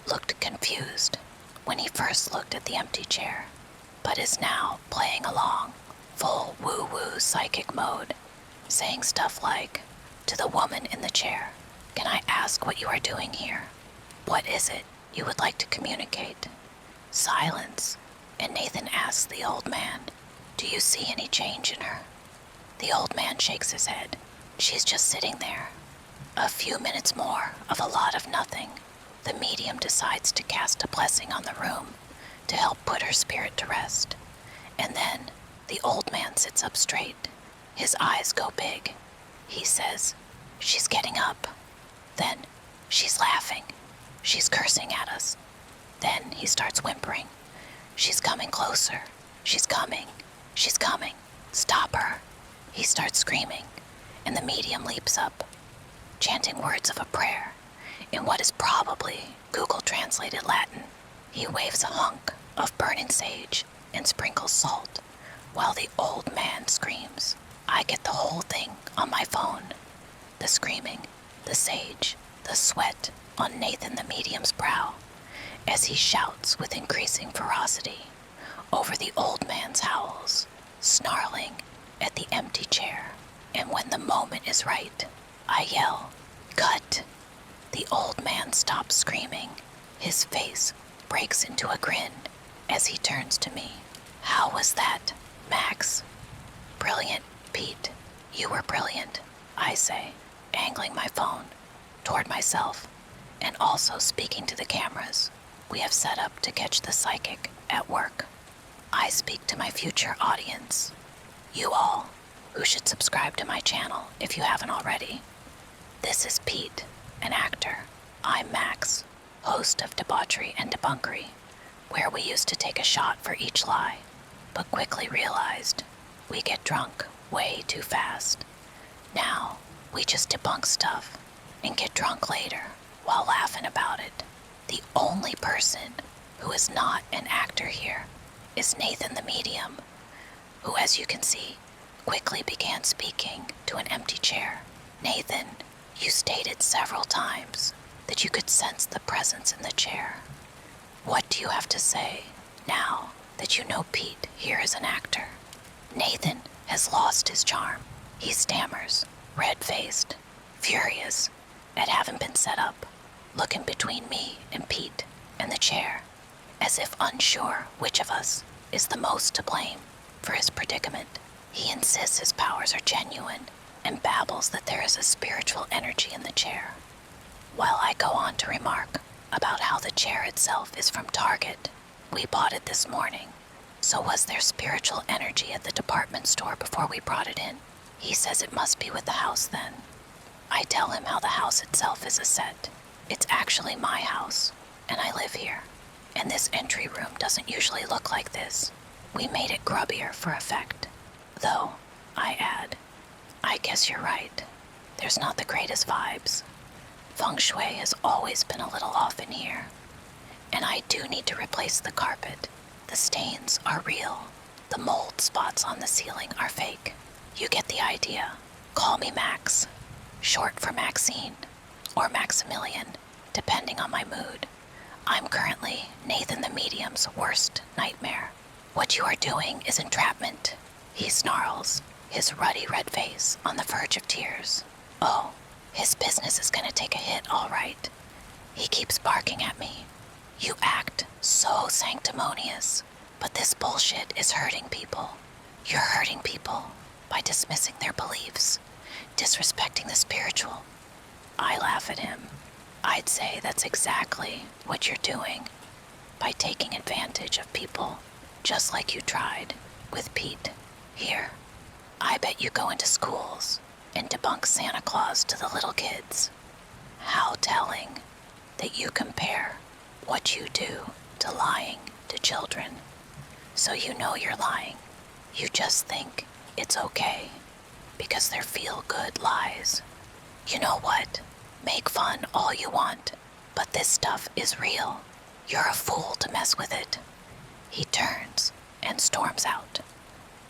looked confused when he first looked at the empty chair, but is now playing along, full woo-woo psychic mode, saying stuff like, to the woman in the chair, "Can I ask what you are doing here? What is it you would like to communicate?" Silence, and Nathan asks the old man, "Do you see any change in her?" The old man shakes his head. She's just sitting there. A few minutes more of a lot of nothing. The medium decides to cast a blessing on the room to help put her spirit to rest. And then the old man sits up straight. His eyes go big. He says, "She's getting up." Then she's laughing. She's cursing at us. Then he starts whimpering. "She's coming closer. She's coming. She's coming. Stop her." He starts screaming, and the medium leaps up, chanting words of a prayer in what is probably Google translated Latin. He waves a hunk of burning sage and sprinkles salt while the old man screams. I get the whole thing on my phone. The screaming, the sage, the sweat on Nathan the medium's brow as he shouts with increasing ferocity over the old man's howls, snarling at the empty chair. And when the moment is right, I yell, "Cut!" The old man stops screaming. His face breaks into a grin as he turns to me. "How was that, Max?" "Brilliant, Pete. You were brilliant," I say, angling my phone toward myself and also speaking to the cameras we have set up to catch the psychic at work. I speak to my future audience, you all, who should subscribe to my channel if you haven't already. This is Pete, an actor. I'm Max, host of Debauchery and Debunkery, where we used to take a shot for each lie, but quickly realized we get drunk way too fast. Now, we just debunk stuff and get drunk later while laughing about it. The only person who is not an actor here is Nathan the medium, who, as you can see, quickly began speaking to an empty chair. "Nathan, you stated several times that you could sense the presence in the chair. What do you have to say now that you know Pete here is an actor?" Nathan has lost his charm. He stammers, red-faced, furious at having been set up, looking between me and Pete and the chair, as if unsure which of us is the most to blame for his predicament. He insists his powers are genuine and babbles that there is a spiritual energy in the chair, while I go on to remark about how the chair itself is from Target. We bought it this morning. So was there spiritual energy at the department store before we brought it in? He says it must be with the house then. I tell him how the house itself is a set. It's actually my house, and I live here. And this entry room doesn't usually look like this. We made it grubbier for effect. Though, I add, I guess you're right. There's not the greatest vibes. Feng Shui has always been a little off in here. And I do need to replace the carpet. The stains are real. The mold spots on the ceiling are fake. You get the idea. Call me Max, short for Maxine, or Maximilian, depending on my mood. I'm currently Nathan the Medium's worst nightmare. What you are doing is entrapment, he snarls, his ruddy red face on the verge of tears. Oh, his business is gonna take a hit, all right. He keeps barking at me. You act so sanctimonious, but this bullshit is hurting people. You're hurting people by dismissing their beliefs, disrespecting the spiritual. I laugh at him. I'd say that's exactly what you're doing by taking advantage of people, just like you tried with Pete. Here, I bet you go into schools and debunk Santa Claus to the little kids. How telling that you compare what you do to lying to children. So you know you're lying. You just think it's okay because they're feel-good lies. You know what? Make fun all you want, but this stuff is real. You're a fool to mess with it. He turns and storms out.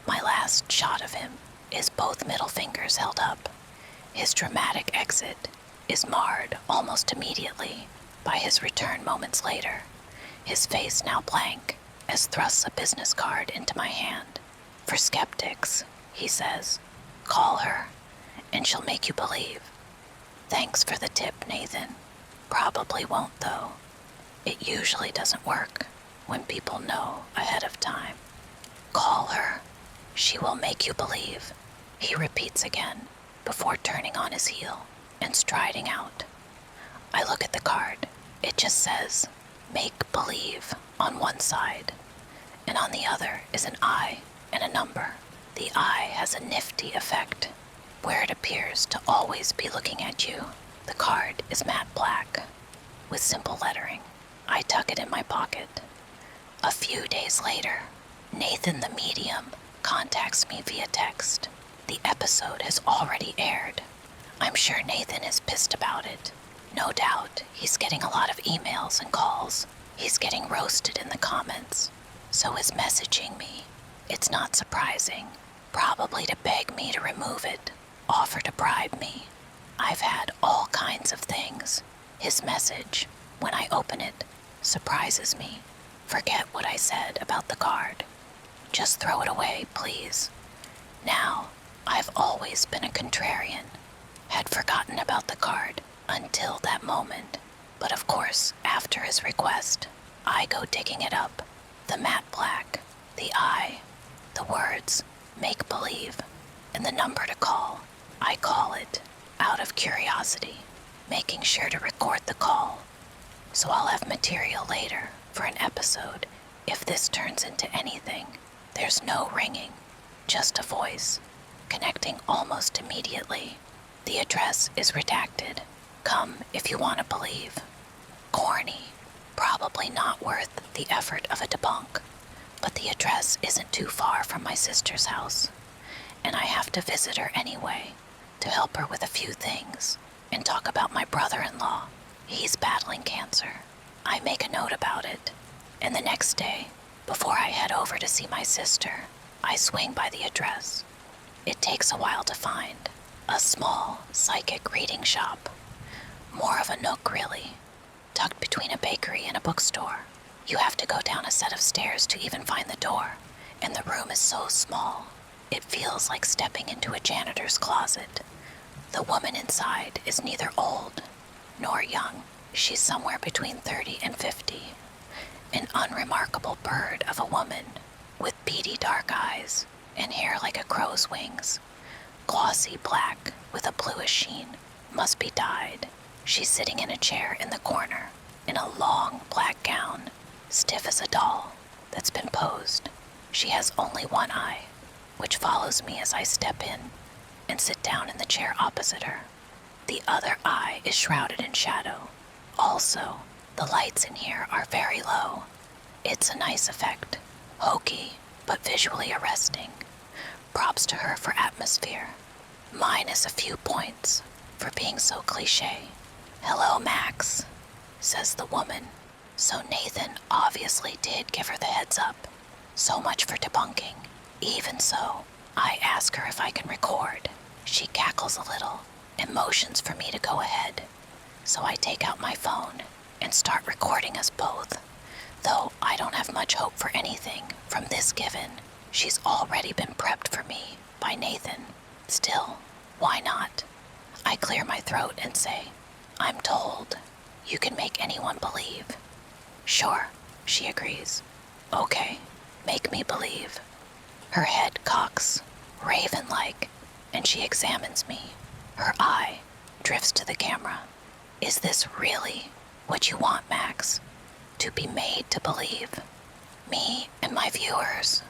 My last shot of him is both middle fingers held up. His dramatic exit is marred almost immediately by his return moments later, his face now blank as thrusts a business card into my hand. For skeptics, he says, call her, and she'll make you believe. Thanks for the tip, Nathan. Probably won't, though. It usually doesn't work when people know ahead of time. Call her. She will make you believe, he repeats again before turning on his heel and striding out. I look at the card. It just says, make believe on one side, and on the other is an eye and a number. The eye has a nifty effect where it appears to always be looking at you. The card is matte black with simple lettering. I tuck it in my pocket. A few days later, Nathan the medium contacts me via text. The episode has already aired. I'm sure Nathan is pissed about it. No doubt, he's getting a lot of emails and calls. He's getting roasted in the comments. So is messaging me. It's not surprising. Probably to beg me to remove it, offer to bribe me. I've had all kinds of things. His message, when I open it, surprises me. Forget what I said about the card. Just throw it away, please. Now, I've always been a contrarian. Had forgotten about the card until that moment. But of course, after his request, I go digging it up. The matte black, the eye, the words, make believe, and the number to call. I call it out of curiosity, making sure to record the call. So I'll have material later for an episode if this turns into anything. There's no ringing, just a voice, connecting almost immediately. The address is redacted. Come if you want to believe. Corny, probably not worth the effort of a debunk, but the address isn't too far from my sister's house, and I have to visit her anyway to help her with a few things and talk about my brother-in-law. He's battling cancer. I make a note about it, and the next day, before I head over to see my sister, I swing by the address. It takes a while to find. A small psychic reading shop. More of a nook, really, tucked between a bakery and a bookstore. You have to go down a set of stairs to even find the door, and the room is so small, it feels like stepping into a janitor's closet. The woman inside is neither old nor young. She's somewhere between 30 and 50. An unremarkable bird of a woman with beady dark eyes and hair like a crow's wings. Glossy black with a bluish sheen, must be dyed. She's sitting in a chair in the corner, in a long black gown, stiff as a doll that's been posed. She has only one eye, which follows me as I step in and sit down in the chair opposite her. The other eye is shrouded in shadow. Also, the lights in here are very low. It's a nice effect, hokey, but visually arresting. Props to her for atmosphere. Minus a few points for being so cliche. Hello, Max, says the woman. So Nathan obviously did give her the heads up. So much for debunking. Even so, I ask her if I can record. She cackles a little and motions for me to go ahead. So I take out my phone and start recording us both. Though I don't have much hope for anything from this given. She's already been prepped for me by Nathan. Still, why not? I clear my throat and say, I'm told you can make anyone believe. Sure, she agrees. Okay, make me believe. Her head cocks, raven-like, and she examines me. Her eye drifts to the camera. Is this really what you want, Max? To be made to believe? Me and my viewers,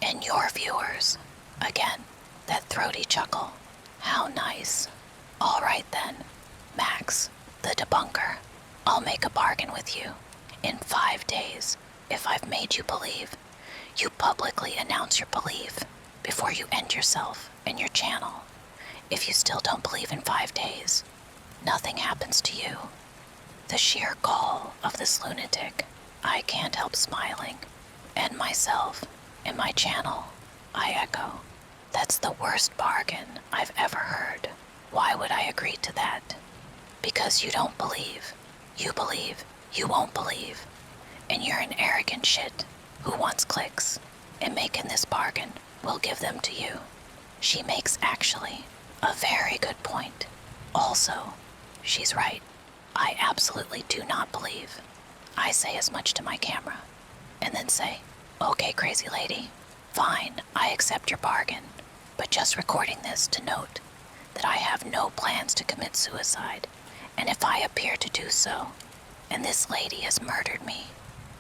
and your viewers. Again, that throaty chuckle. How nice. All right then, Max, the debunker. I'll make a bargain with you. In 5 days, if I've made you believe, you publicly announce your belief before you end yourself and your channel. If you still don't believe in 5 days, nothing happens to you. The sheer gall of this lunatic, I can't help smiling. And myself and my channel, I echo. That's the worst bargain I've ever heard. Why would I agree to that? Because you don't believe. You believe you won't believe. And you're an arrogant shit who wants clicks. And making this bargain will give them to you. She makes actually a very good point. Also, she's right. I absolutely do not believe. I say as much to my camera, and then say, okay, crazy lady, fine, I accept your bargain, but just recording this to note that I have no plans to commit suicide, and if I appear to do so, and this lady has murdered me,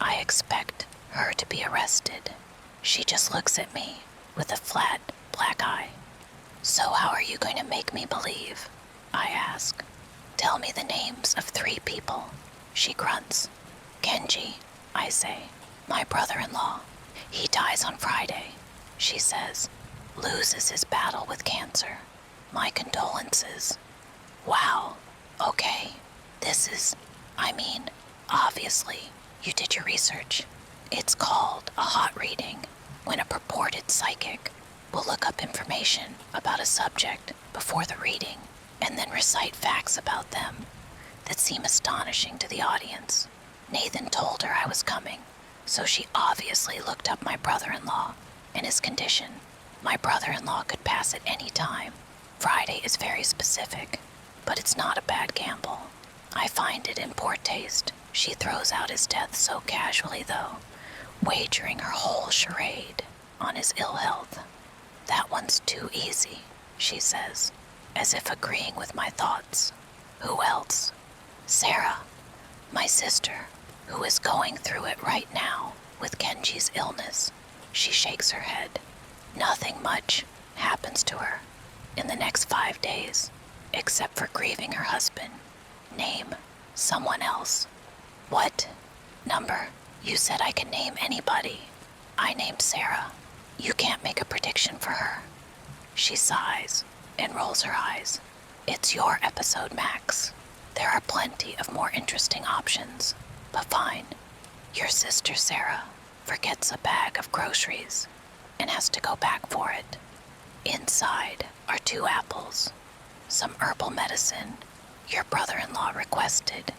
I expect her to be arrested. She just looks at me with a flat, black eye. So how are you going to make me believe? I ask. Tell me the names of 3 people. She grunts. Kenji, I say. My brother-in-law. He dies on Friday. She says. Loses his battle with cancer. My condolences. Wow. Okay. Obviously, you did your research. It's called a hot reading, when a purported psychic will look up information about a subject before the reading and then recite facts about them that seem astonishing to the audience. Nathan told her I was coming, so she obviously looked up my brother-in-law and his condition. My brother-in-law could pass at any time. Friday is very specific, but it's not a bad gamble. I find it in poor taste. She throws out his death so casually, though, wagering her whole charade on his ill health. That one's too easy, she says, as if agreeing with my thoughts. Who else? Sarah, my sister, who is going through it right now with Kenji's illness. She shakes her head. Nothing much happens to her in the next 5 days, except for grieving her husband. Name someone else. What? Number? You said I can name anybody. I named Sarah. You can't make a prediction for her. She sighs and rolls her eyes. It's your episode, Max. There are plenty of more interesting options, but fine. Your sister Sarah forgets a bag of groceries and has to go back for it. Inside are 2 apples, some herbal medicine your brother-in-law requested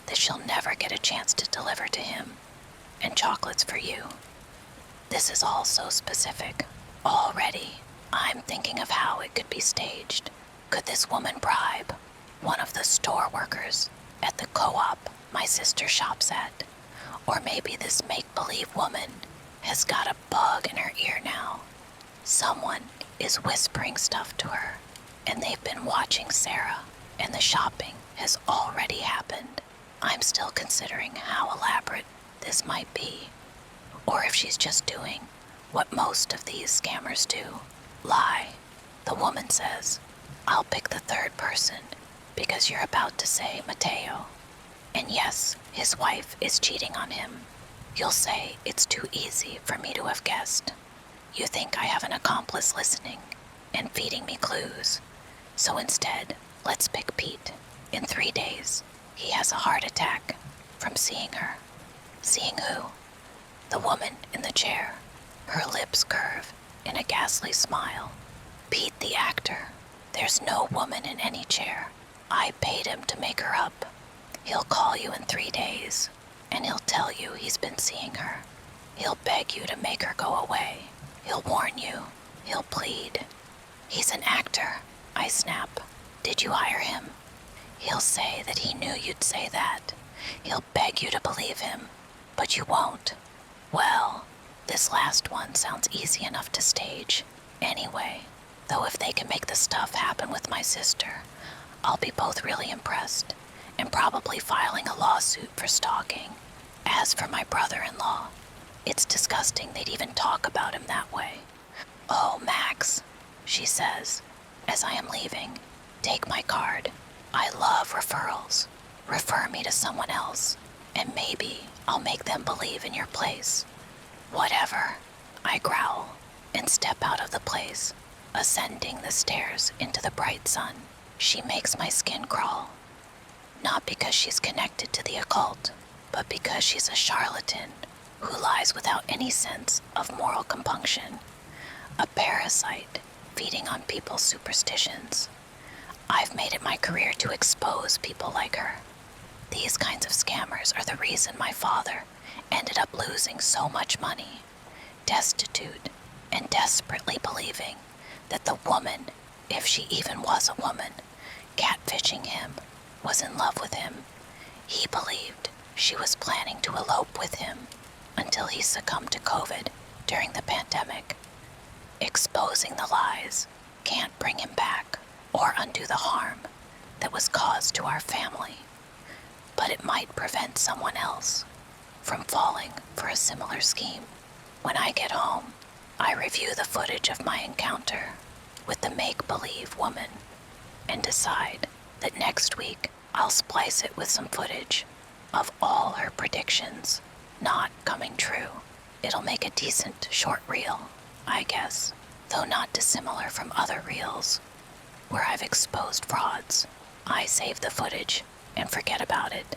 that she'll never get a chance to deliver to him, and chocolates for you. This is all so specific. Already, I'm thinking of how it could be staged. Could this woman bribe one of the store workers at the co-op my sister shops at? Or maybe this make-believe woman has got a bug in her ear now. Someone is whispering stuff to her, and they've been watching Sarah, and the shopping has already happened. I'm still considering how elaborate this might be, or if she's just doing what most of these scammers do. Lie. The woman says, I'll pick the 3rd person because you're about to say Mateo. And yes, his wife is cheating on him. You'll say it's too easy for me to have guessed. You think I have an accomplice listening and feeding me clues. So instead, let's pick Pete. In 3 days, he has a heart attack from seeing her. Seeing who? The woman in the chair. Her lips curve in a ghastly smile. Pete the actor. There's no woman in any chair. I paid him to make her up. He'll call you in 3 days, and he'll tell you he's been seeing her. He'll beg you to make her go away. He'll warn you. He'll plead. He's an actor, I snap. Did you hire him? He'll say that he knew you'd say that. He'll beg you to believe him, but you won't. Well, This last one sounds easy enough to stage. Anyway, though if they can make the stuff happen with my sister, I'll be both really impressed and probably filing a lawsuit for stalking. As for my brother-in-law, it's disgusting they'd even talk about him that way. "Oh, Max," she says, as I am leaving, "take my card. I love referrals. Refer me to someone else, and maybe I'll make them believe in your place." "Whatever," I growl and step out of the place, ascending the stairs into the bright sun. She makes my skin crawl. Not because she's connected to the occult, but because she's a charlatan who lies without any sense of moral compunction. A parasite feeding on people's superstitions. I've made it my career to expose people like her. These kinds of scammers are the reason my father ended up losing so much money, destitute and desperately believing that the woman, if she even was a woman, catfishing him, was in love with him. He believed she was planning to elope with him until he succumbed to COVID during the pandemic. Exposing the lies can't bring him back or undo the harm that was caused to our family, but it might prevent someone else from falling for a similar scheme. When I get home, I review the footage of my encounter with the make-believe woman and decide that next week I'll splice it with some footage of all her predictions not coming true. It'll make a decent short reel, I guess, though not dissimilar from other reels where I've exposed frauds. I save the footage and forget about it.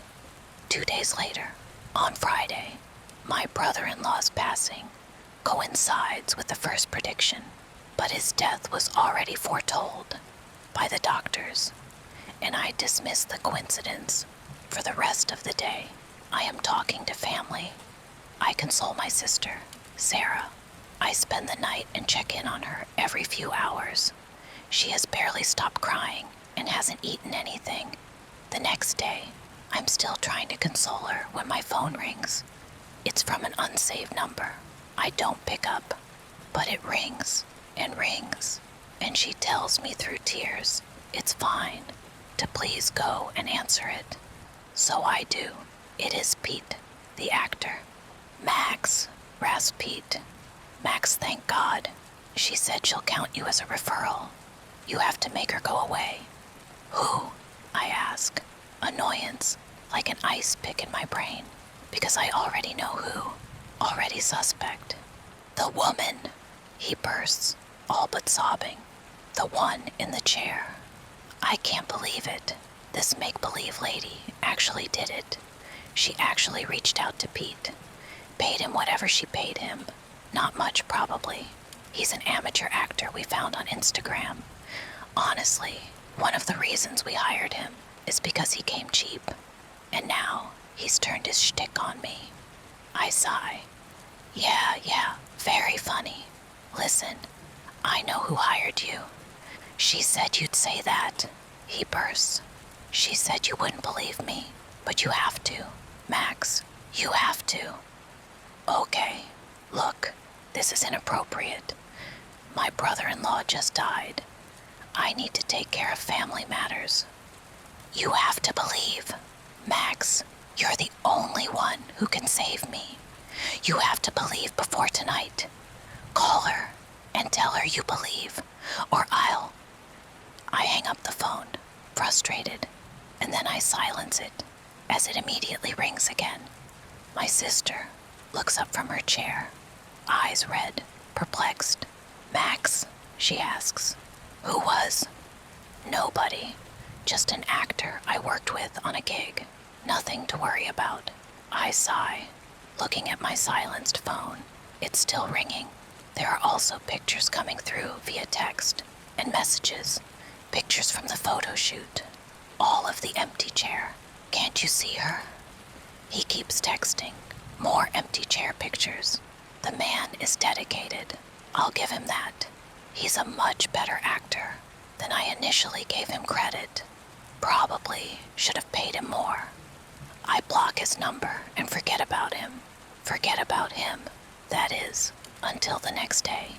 2 days later, on Friday, my brother-in-law's passing coincides with the first prediction, but his death was already foretold by the doctors, and I dismiss the coincidence. For the rest of the day, I am talking to family. I console my sister, Sarah. I spend the night and check in on her every few hours. She has barely stopped crying and hasn't eaten anything. The next day, I'm still trying to console her when my phone rings. It's from an unsaved number. I don't pick up, but it rings, and she tells me through tears it's fine, to please go and answer it. So I do. It is Pete, the actor. "Max," rasps Pete. "Max, thank God. She said she'll count you as a referral. You have to make her go away." "Who?" I ask, annoyance like an ice pick in my brain, because I already know who, already suspect. "The woman," he bursts, all but sobbing. "The one in the chair." I can't believe it. This make-believe lady actually did it. She actually reached out to Pete, paid him whatever she paid him. Not much, probably. He's an amateur actor we found on Instagram. Honestly, one of the reasons we hired him is because he came cheap. And now he's turned his shtick on me. I sigh. Yeah, very funny. Listen, I know who hired you. She said you'd say that," he bursts. "She said you wouldn't believe me, but you have to. Max, you have to." "Okay, look, this is inappropriate. My brother-in-law just died. I need to take care of family matters." "You have to believe. Max, you're the only one who can save me. You have to believe before tonight. Call her and tell her you believe, or I'll..." I hang up the phone, frustrated, and then I silence it as it immediately rings again. My sister looks up from her chair, eyes red, perplexed. "Max," she asks. "Who was?" "Nobody. Just an actor I worked with on a gig. Nothing to worry about." I sigh, looking at my silenced phone. It's still ringing. There are also pictures coming through via text and messages. Pictures from the photo shoot. All of the empty chair. "Can't you see her?" He keeps texting. More empty chair pictures. The man is dedicated. I'll give him that. He's a much better actor than I initially gave him credit. Probably should have paid him more. I block his number and forget about him. Forget about him. That is, until the next day.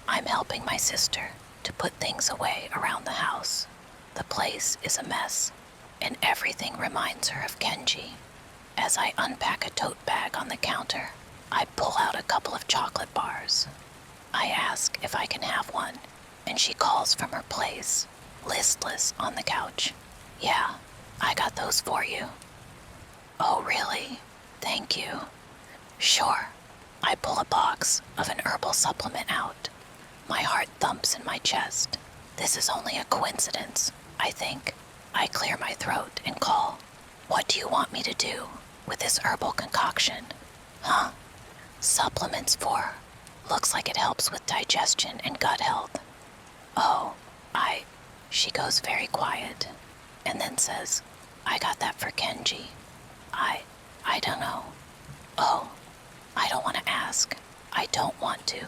I'm helping my sister to put things away around the house. The place is a mess, and everything reminds her of Kenji. As I unpack a tote bag on the counter, I pull out a couple of chocolate bars. I ask if I can have one, and she calls from her place, listless on the couch. Yeah, I got those for you. Oh, really? Thank you. Sure. I pull a box of an herbal supplement out. My heart thumps in my chest. This is only a coincidence, I think. I clear my throat and call. What do you want me to do with this herbal concoction? Huh? Supplements for. Looks like it helps with digestion and gut health. Oh, She goes very quiet, and then says, I got that for Kenji. I don't know. Oh, I don't want to ask. I don't want to.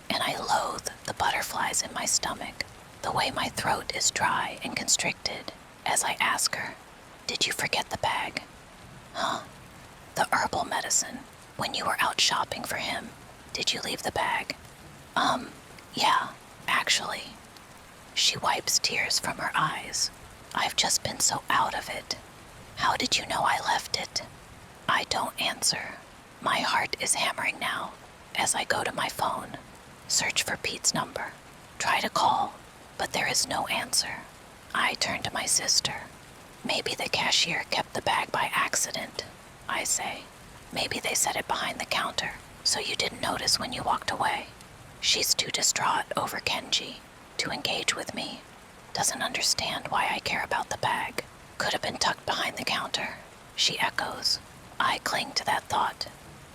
And I loathe the butterflies in my stomach, the way my throat is dry and constricted as I ask her, did you forget the bag? Huh? The herbal medicine. When you were out shopping for him, did you leave the bag? Yeah, actually. She wipes tears from her eyes. I've just been so out of it. How did you know I left it? I don't answer. My heart is hammering now as I go to my phone, search for Pete's number, try to call, but there is no answer. I turn to my sister. Maybe the cashier kept the bag by accident, I say. Maybe they set it behind the counter, so you didn't notice when you walked away. She's too distraught over Kenji to engage with me. Doesn't understand why I care about the bag. Could have been tucked behind the counter, she echoes. I cling to that thought.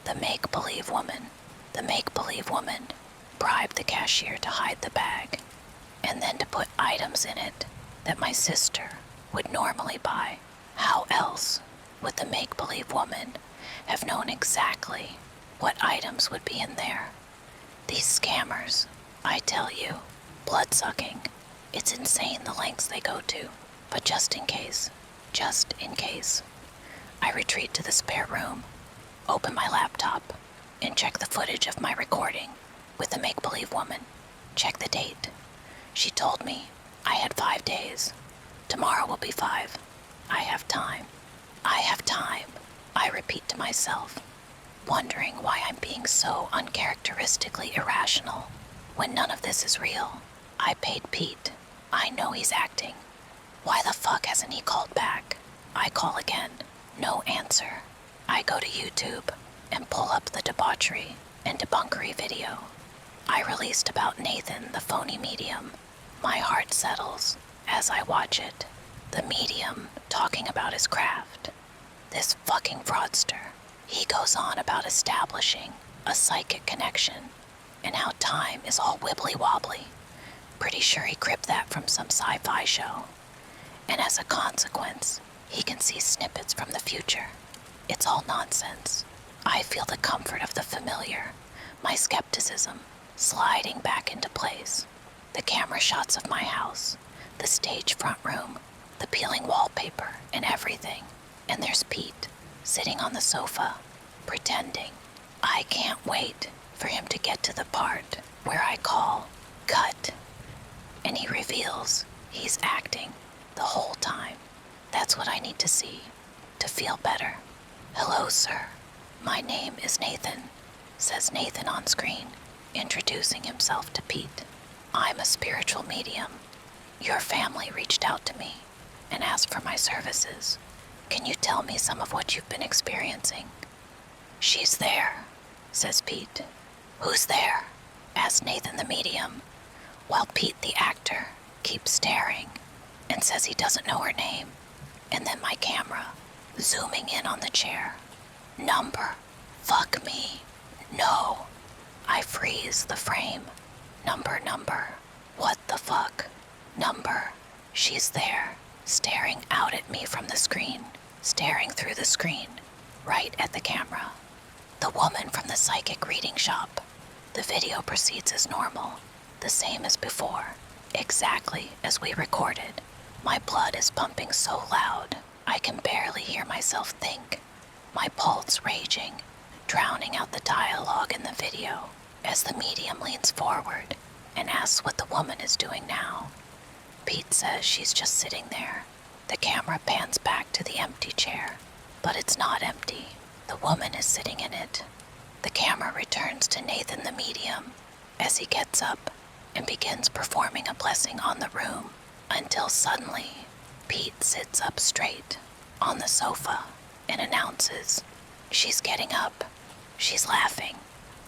The make-believe woman bribed the cashier to hide the bag, and then to put items in it that my sister would normally buy. How else would the make-believe woman have known exactly what items would be in there? These scammers, I tell you, blood-sucking. It's insane the lengths they go to. But just in case, I retreat to the spare room, open my laptop, and check the footage of my recording with the make-believe woman. Check the date. She told me I had 5 days. Tomorrow will be 5. I have time. I repeat to myself, wondering why I'm being so uncharacteristically irrational when none of this is real. I paid Pete. I know he's acting. Why the fuck hasn't he called back? I call again. No answer. I go to YouTube and pull up the debauchery and debunkery video I released about Nathan, the phony medium. My heart settles as I watch it. The medium talking about his craft. This fucking fraudster. He goes on about establishing a psychic connection and how time is all wibbly-wobbly. Pretty sure he cribbed that from some sci-fi show. And as a consequence, he can see snippets from the future. It's all nonsense. I feel the comfort of the familiar, my skepticism sliding back into place. The camera shots of my house, the stage front room, the peeling wallpaper and everything. And there's Pete, sitting on the sofa, pretending. I can't wait for him to get to the part where I call cut. And he reveals he's acting the whole time. That's what I need to see to feel better. Hello, sir. My name is Nathan, says Nathan on screen, introducing himself to Pete. I'm a spiritual medium. Your family reached out to me and asked for my services. Can you tell me some of what you've been experiencing? She's there, says Pete. Who's there? Asks Nathan the medium, while Pete the actor keeps staring and says he doesn't know her name. And then my camera, zooming in on the chair. Number. Fuck me. No. I freeze the frame. Number. What the fuck? Number. She's there, staring out at me from the screen, staring through the screen, right at the camera. The woman from the psychic reading shop. The video proceeds as normal, the same as before, exactly as we recorded. My blood is pumping so loud, I can barely hear myself think. My pulse raging, drowning out the dialogue in the video as the medium leans forward and asks what the woman is doing now. Pete says she's just sitting there. The camera pans back to the empty chair, but it's not empty. The woman is sitting in it. The camera returns to Nathan the medium as he gets up and begins performing a blessing on the room until suddenly Pete sits up straight on the sofa and announces, "She's getting up. She's laughing."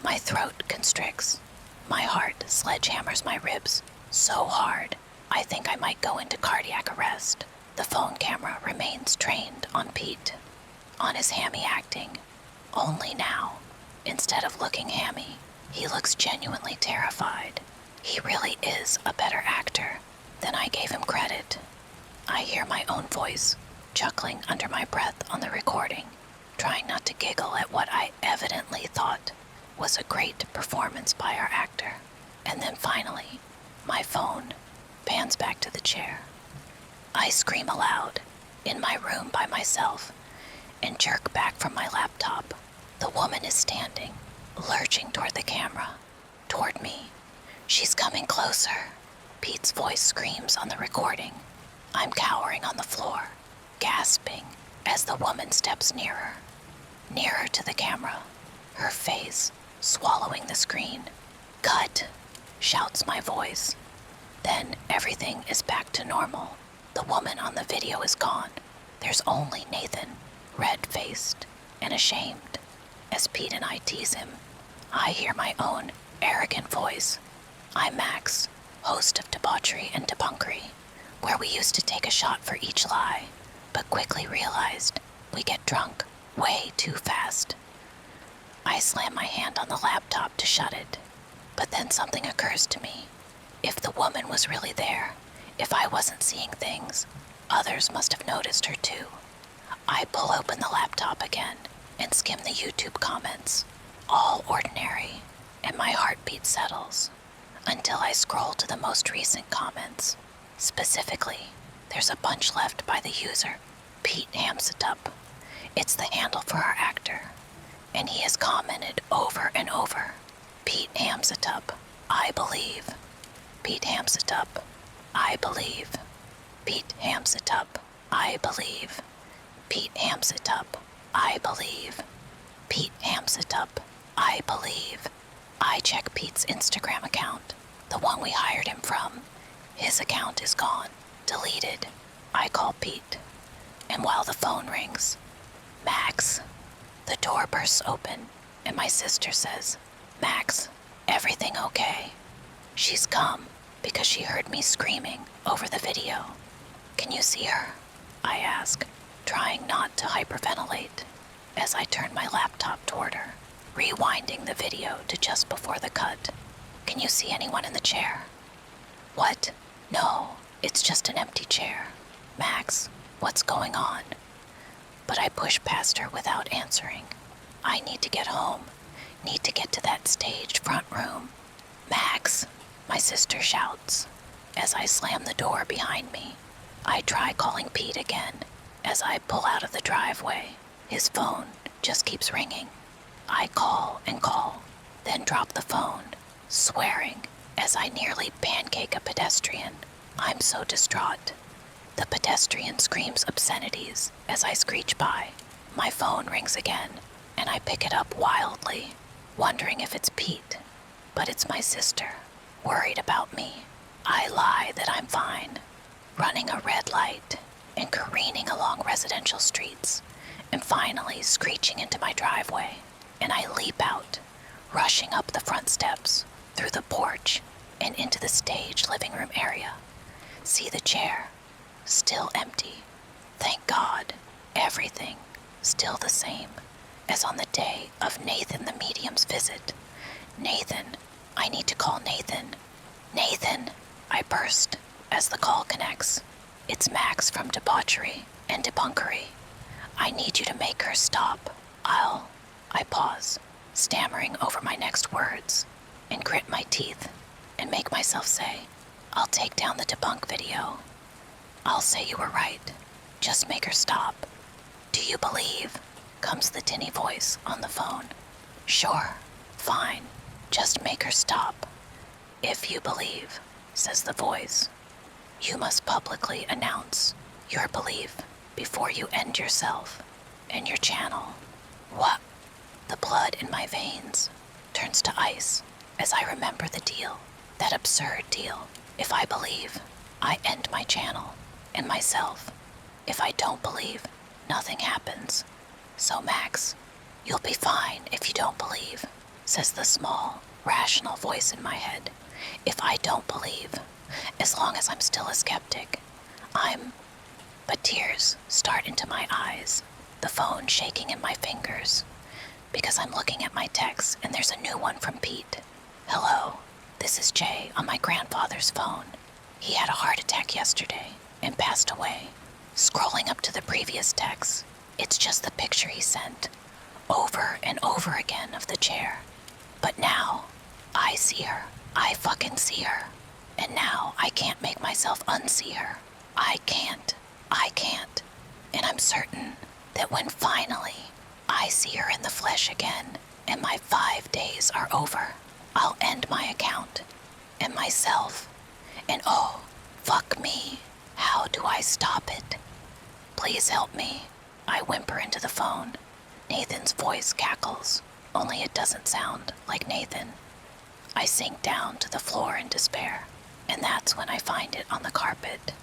My throat constricts. My heart sledgehammers my ribs so hard I think I might go into cardiac arrest. The phone camera remains trained on Pete, on his hammy acting. Only now, instead of looking hammy, he looks genuinely terrified. He really is a better actor than I gave him credit. I hear my own voice chuckling under my breath on the recording, trying not to giggle at what I evidently thought was a great performance by our actor. And then finally, my phone pans back to the chair. I scream aloud in my room by myself and jerk back from my laptop. The woman is standing, lurching toward the camera, toward me. She's coming closer. Pete's voice screams on the recording. I'm cowering on the floor, gasping as the woman steps nearer, nearer to the camera, her face swallowing the screen. "Cut!" shouts my voice. Then everything is back to normal. The woman on the video is gone. There's only Nathan, red-faced and ashamed. As Pete and I tease him, I hear my own arrogant voice. I'm Max, host of Debauchery and Debunkery, where we used to take a shot for each lie, but quickly realized we get drunk way too fast. I slam my hand on the laptop to shut it, but then something occurs to me. If the woman was really there, if I wasn't seeing things, others must have noticed her too. I pull open the laptop again and skim the YouTube comments, all ordinary, and my heartbeat settles until I scroll to the most recent comments. Specifically, there's a bunch left by the user, Pete Hamsitup. It's the handle for our actor, and he has commented over and over, "Pete Hamsitup, I believe. Pete Hamsitup, I believe. Pete Hamsitup, I believe. Pete Hamsitup, I believe. Pete Hamsitup, I believe." I check Pete's Instagram account, the one we hired him from. His account is gone, deleted. I call Pete, and while the phone rings, "Max." The door bursts open, and my sister says, "Max, everything okay?" She's come because she heard me screaming over the video. "Can you see her?" I ask, trying not to hyperventilate as I turn my laptop toward her, rewinding the video to just before the cut. "Can you see anyone in the chair?" "What? No, it's just an empty chair. Max, what's going on?" But I push past her without answering. I need to get home, need to get to that staged front room. "Max," my sister shouts as I slam the door behind me. I try calling Pete again as I pull out of the driveway. His phone just keeps ringing. I call and call, then drop the phone, swearing as I nearly pancake a pedestrian. I'm so distraught. The pedestrian screams obscenities as I screech by. My phone rings again, and I pick it up wildly, wondering if it's Pete. But it's my sister, worried about me. I lie that I'm fine, running a red light and careening along residential streets, and finally screeching into my driveway. And I leap out, rushing up the front steps, through the porch, and into the stage living room area. See the chair, still empty. Thank God, everything still the same as on the day of Nathan the medium's visit. "Nathan, I need to call Nathan. Nathan," I burst as the call connects. "It's Max from Debauchery and Debunkery. I need you to make her stop. I pause, stammering over my next words, and grit my teeth and make myself say, "I'll take down the debunk video. I'll say you were right. Just make her stop." "Do you believe?" comes the tinny voice on the phone. Sure, fine. Just make her stop. If you believe, says the voice, you must publicly announce your belief before you end yourself and your channel. What? The blood in my veins turns to ice as I remember the deal, that absurd deal. If I believe, I end my channel and myself. If I don't believe, nothing happens. So Max, you'll be fine if you don't believe, says the small, rational voice in my head. If I don't believe, as long as I'm still a skeptic, But tears start into my eyes, the phone shaking in my fingers, because I'm looking at my texts and there's a new one from Pete. Hello, this is Jay on my grandfather's phone. He had a heart attack yesterday and passed away. Scrolling up to the previous text, it's just the picture he sent, over and over again, of the chair. But now, I see her. I fucking see her. And now I can't make myself unsee her. I can't. And I'm certain that when finally I see her in the flesh again and my 5 days are over, I'll end my account and myself. And oh, fuck me. How do I stop it? Please help me. I whimper into the phone. Nathan's voice cackles, only it doesn't sound like Nathan. I sink down to the floor in despair, and that's when I find it on the carpet.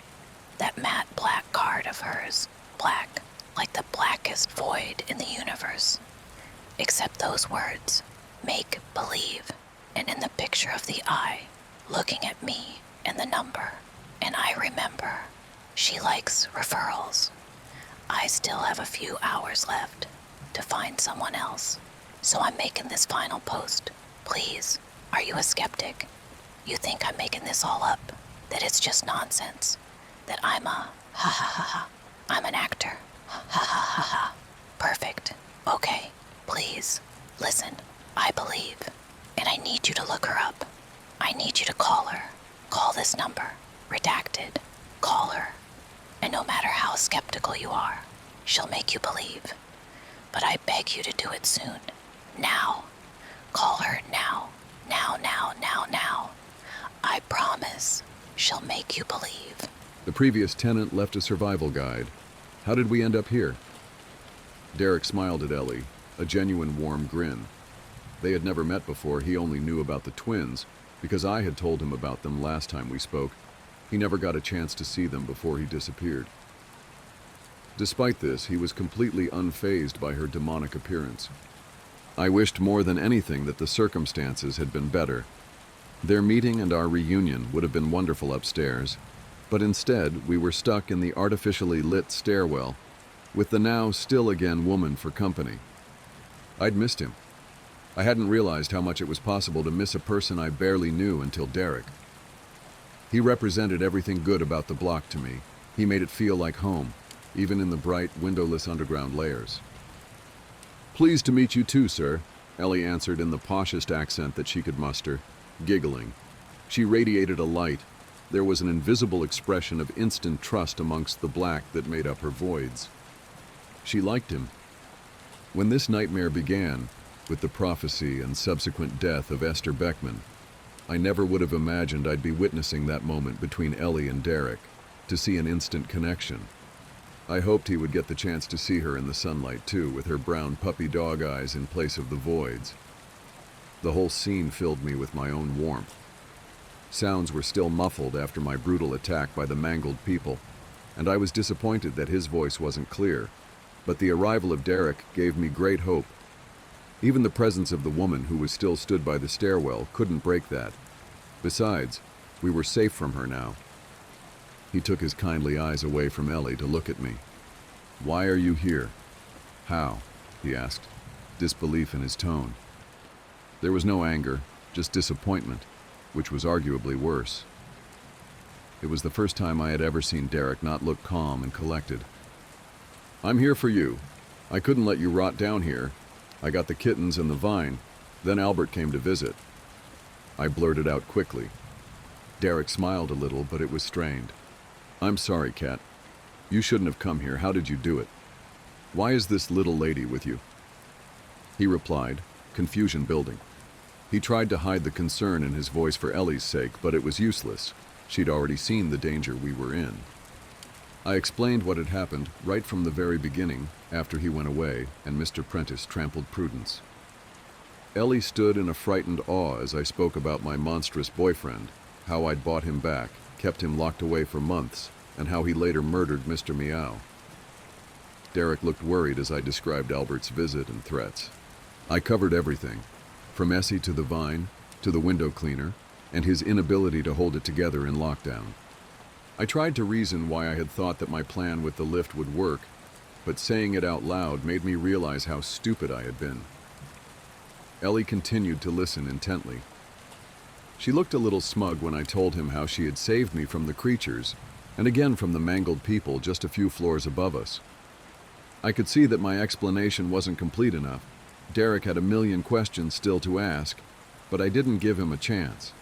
That matte black card of hers, black, like the blackest void in the universe. Except those words, make believe, and in the picture of the eye, looking at me and the number. And I remember, she likes referrals. I still have a few hours left to find someone else, so I'm making this final post. Please, are you a skeptic? You think I'm making this all up? That it's just nonsense? That I'm a ha ha ha ha? I'm an actor. Ha ha ha ha. Perfect. Okay, please, listen. I believe, and I need you to look her up. I need you to call her. Call this number. Redacted. Call her. And no matter how skeptical you are, she'll make you believe. But I beg you to do it soon. Now. Call her now. Now. I promise she'll make you believe. The previous tenant left a survival guide. How did we end up here? Derek smiled at Ellie, a genuine warm grin. They had never met before. He only knew about the twins because I had told him about them last time we spoke. He never got a chance to see them before he disappeared. Despite this, he was completely unfazed by her demonic appearance. I wished more than anything that the circumstances had been better. Their meeting and our reunion would have been wonderful upstairs, but instead we were stuck in the artificially lit stairwell with the now still again woman for company. I'd missed him. I hadn't realized how much it was possible to miss a person I barely knew until Derek. He represented everything good about the block to me. He made it feel like home, even in the bright, windowless underground layers. Pleased to meet you too, sir, Ellie answered in the poshest accent that she could muster, giggling. She radiated a light. There was an invisible expression of instant trust amongst the black that made up her voids. She liked him. When this nightmare began, with the prophecy and subsequent death of Esther Beckman, I never would have imagined I'd be witnessing that moment between Ellie and Derek, to see an instant connection. I hoped he would get the chance to see her in the sunlight too, with her brown puppy dog eyes in place of the voids. The whole scene filled me with my own warmth. Sounds were still muffled after my brutal attack by the mangled people, and I was disappointed that his voice wasn't clear, but the arrival of Derek gave me great hope. Even the presence of the woman who was still stood by the stairwell couldn't break that. Besides, we were safe from her now. He took his kindly eyes away from Ellie to look at me. Why are you here? How? He asked, disbelief in his tone. There was no anger, just disappointment, which was arguably worse. It was the first time I had ever seen Derek not look calm and collected. I'm here for you. I couldn't let you rot down here. I got the kittens and the vine. Then Albert came to visit. I blurted out quickly. Derek smiled a little, but it was strained. I'm sorry, Kat. You shouldn't have come here. How did you do it? Why is this little lady with you? He replied, confusion building. He tried to hide the concern in his voice for Ellie's sake, but it was useless. She'd already seen the danger we were in. I explained what had happened right from the very beginning, after he went away and Mr. Prentice trampled Prudence. Ellie stood in a frightened awe as I spoke about my monstrous boyfriend, how I'd bought him back, kept him locked away for months, and how he later murdered Mr. Meow. Derek looked worried as I described Albert's visit and threats. I covered everything, from Essie to the vine, to the window cleaner, and his inability to hold it together in lockdown. I tried to reason why I had thought that my plan with the lift would work, but saying it out loud made me realize how stupid I had been. Ellie continued to listen intently. She looked a little smug when I told him how she had saved me from the creatures, and again from the mangled people just a few floors above us. I could see that my explanation wasn't complete enough. Derek had a million questions still to ask, but I didn't give him a chance.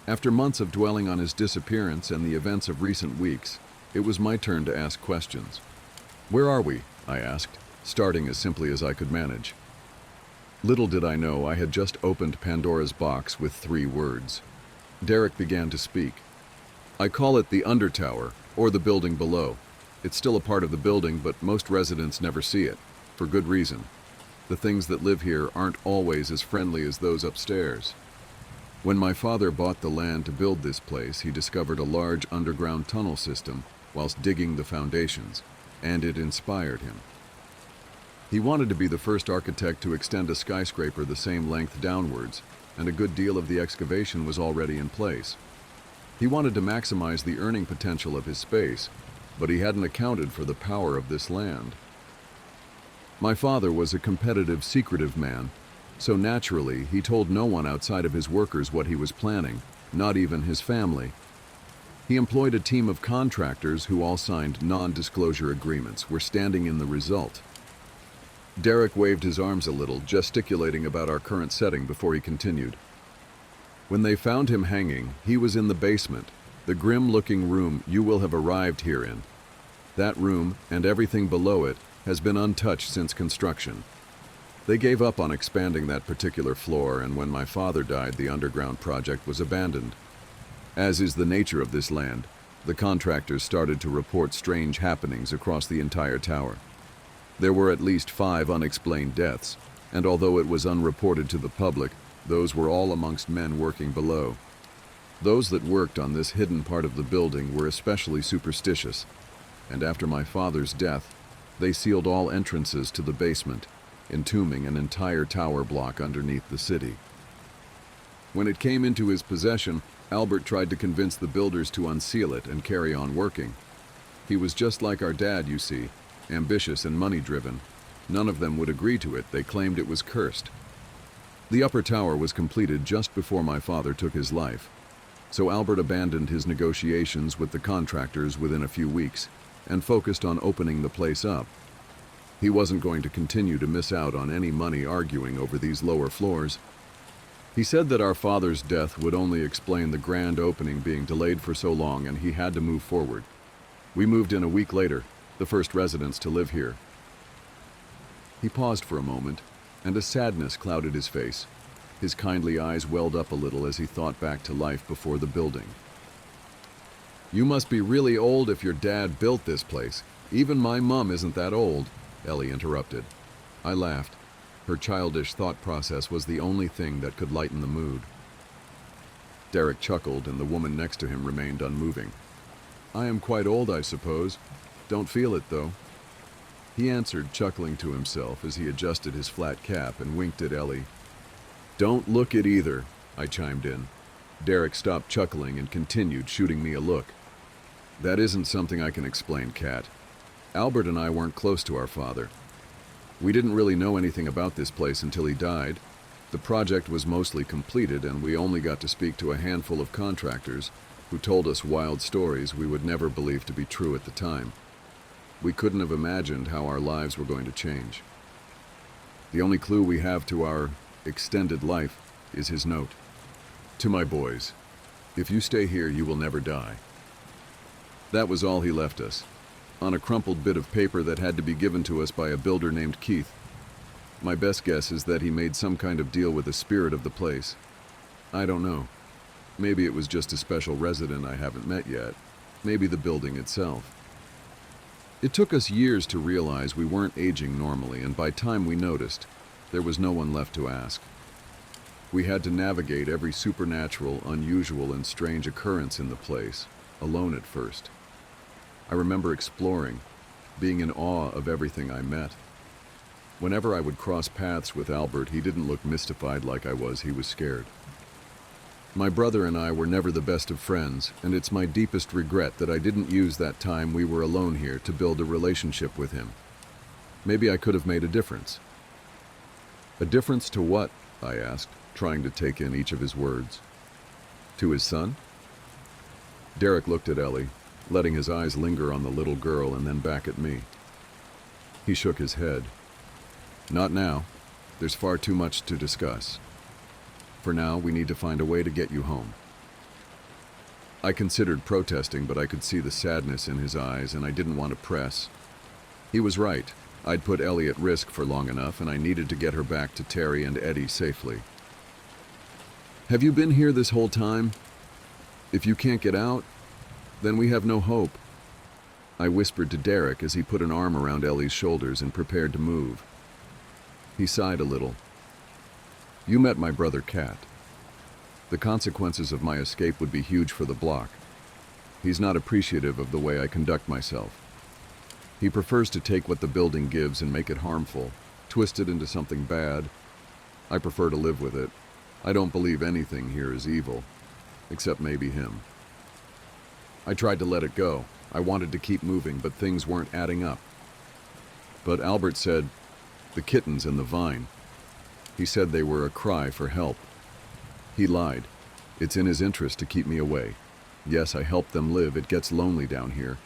After months of dwelling on his disappearance and the events of recent weeks, it was my turn to ask questions. "Where are we?" I asked, starting as simply as I could manage. Little did I know I had just opened Pandora's box with 3 words. Derek began to speak. "I call it the Undertower, or the building below. It's still a part of the building, but most residents never see it, for good reason. The things that live here aren't always as friendly as those upstairs. When my father bought the land to build this place, he discovered a large underground tunnel system whilst digging the foundations, and it inspired him. He wanted to be the first architect to extend a skyscraper the same length downwards, and a good deal of the excavation was already in place. He wanted to maximize the earning potential of his space, but he hadn't accounted for the power of this land. My father was a competitive, secretive man, so naturally he told no one outside of his workers what he was planning, not even his family. He employed a team of contractors who all signed non-disclosure agreements, were standing in the result. Derek waved his arms a little, gesticulating about our current setting before he continued. When they found him hanging, he was in the basement, the grim-looking room you will have arrived here in. That room, and everything below it, has been untouched since construction. They gave up on expanding that particular floor, and when my father died, the underground project was abandoned. As is the nature of this land, the contractors started to report strange happenings across the entire tower. There were at least 5 unexplained deaths, and although it was unreported to the public, those were all amongst men working below. Those that worked on this hidden part of the building were especially superstitious, and after my father's death, they sealed all entrances to the basement, entombing an entire tower block underneath the city. When it came into his possession, Albert tried to convince the builders to unseal it and carry on working. He was just like our dad, you see, ambitious and money-driven. None of them would agree to it. They claimed it was cursed. The upper tower was completed just before my father took his life, so Albert abandoned his negotiations with the contractors within a few weeks and focused on opening the place up. He wasn't going to continue to miss out on any money arguing over these lower floors. He said that our father's death would only explain the grand opening being delayed for so long, and he had to move forward. We moved in a week later, the first residents to live here. He paused for a moment, and a sadness clouded his face. His kindly eyes welled up a little as he thought back to life before the building. "You must be really old if your dad built this place. Even my mom isn't that old," Ellie interrupted. I laughed. Her childish thought process was the only thing that could lighten the mood. Derek chuckled, and the woman next to him remained unmoving. "I am quite old, I suppose. Don't feel it, though," he answered, chuckling to himself as he adjusted his flat cap and winked at Ellie. "Don't look it either," I chimed in. Derek stopped chuckling and continued, shooting me a look. "That isn't something I can explain, Kat. Albert and I weren't close to our father. We didn't really know anything about this place until he died. The project was mostly completed, and we only got to speak to a handful of contractors who told us wild stories we would never believe to be true at the time. We couldn't have imagined how our lives were going to change. The only clue we have to our extended life is his note. To my boys, if you stay here, you will never die. That was all he left us, on a crumpled bit of paper that had to be given to us by a builder named Keith. My best guess is that he made some kind of deal with the spirit of the place. I don't know. Maybe it was just a special resident I haven't met yet. Maybe the building itself. It took us years to realize we weren't aging normally, and by time we noticed, there was no one left to ask. We had to navigate every supernatural, unusual, and strange occurrence in the place, alone at first. I remember exploring, being in awe of everything I met. Whenever I would cross paths with Albert, he didn't look mystified like I was, he was scared. My brother and I were never the best of friends, and it's my deepest regret that I didn't use that time we were alone here to build a relationship with him. Maybe I could have made a difference. A difference to what? I asked, trying to take in each of his words. To his son? Derek looked at Ellie, letting his eyes linger on the little girl and then back at me. He shook his head. Not now. There's far too much to discuss. For now, we need to find a way to get you home. I considered protesting, but I could see the sadness in his eyes, and I didn't want to press. He was right. I'd put Ellie at risk for long enough, and I needed to get her back to Terry and Eddie safely. Have you been here this whole time? If you can't get out, then we have no hope. I whispered to Derek as he put an arm around Ellie's shoulders and prepared to move. He sighed a little. You met my brother Kat. The consequences of my escape would be huge for the block. He's not appreciative of the way I conduct myself. He prefers to take what the building gives and make it harmful, twist it into something bad. I prefer to live with it. I don't believe anything here is evil, except maybe him. I tried to let it go. I wanted to keep moving, but things weren't adding up. But Albert said, the kittens and the vine. He said they were a cry for help. He lied. It's in his interest to keep me away. Yes, I helped them live. It gets lonely down here.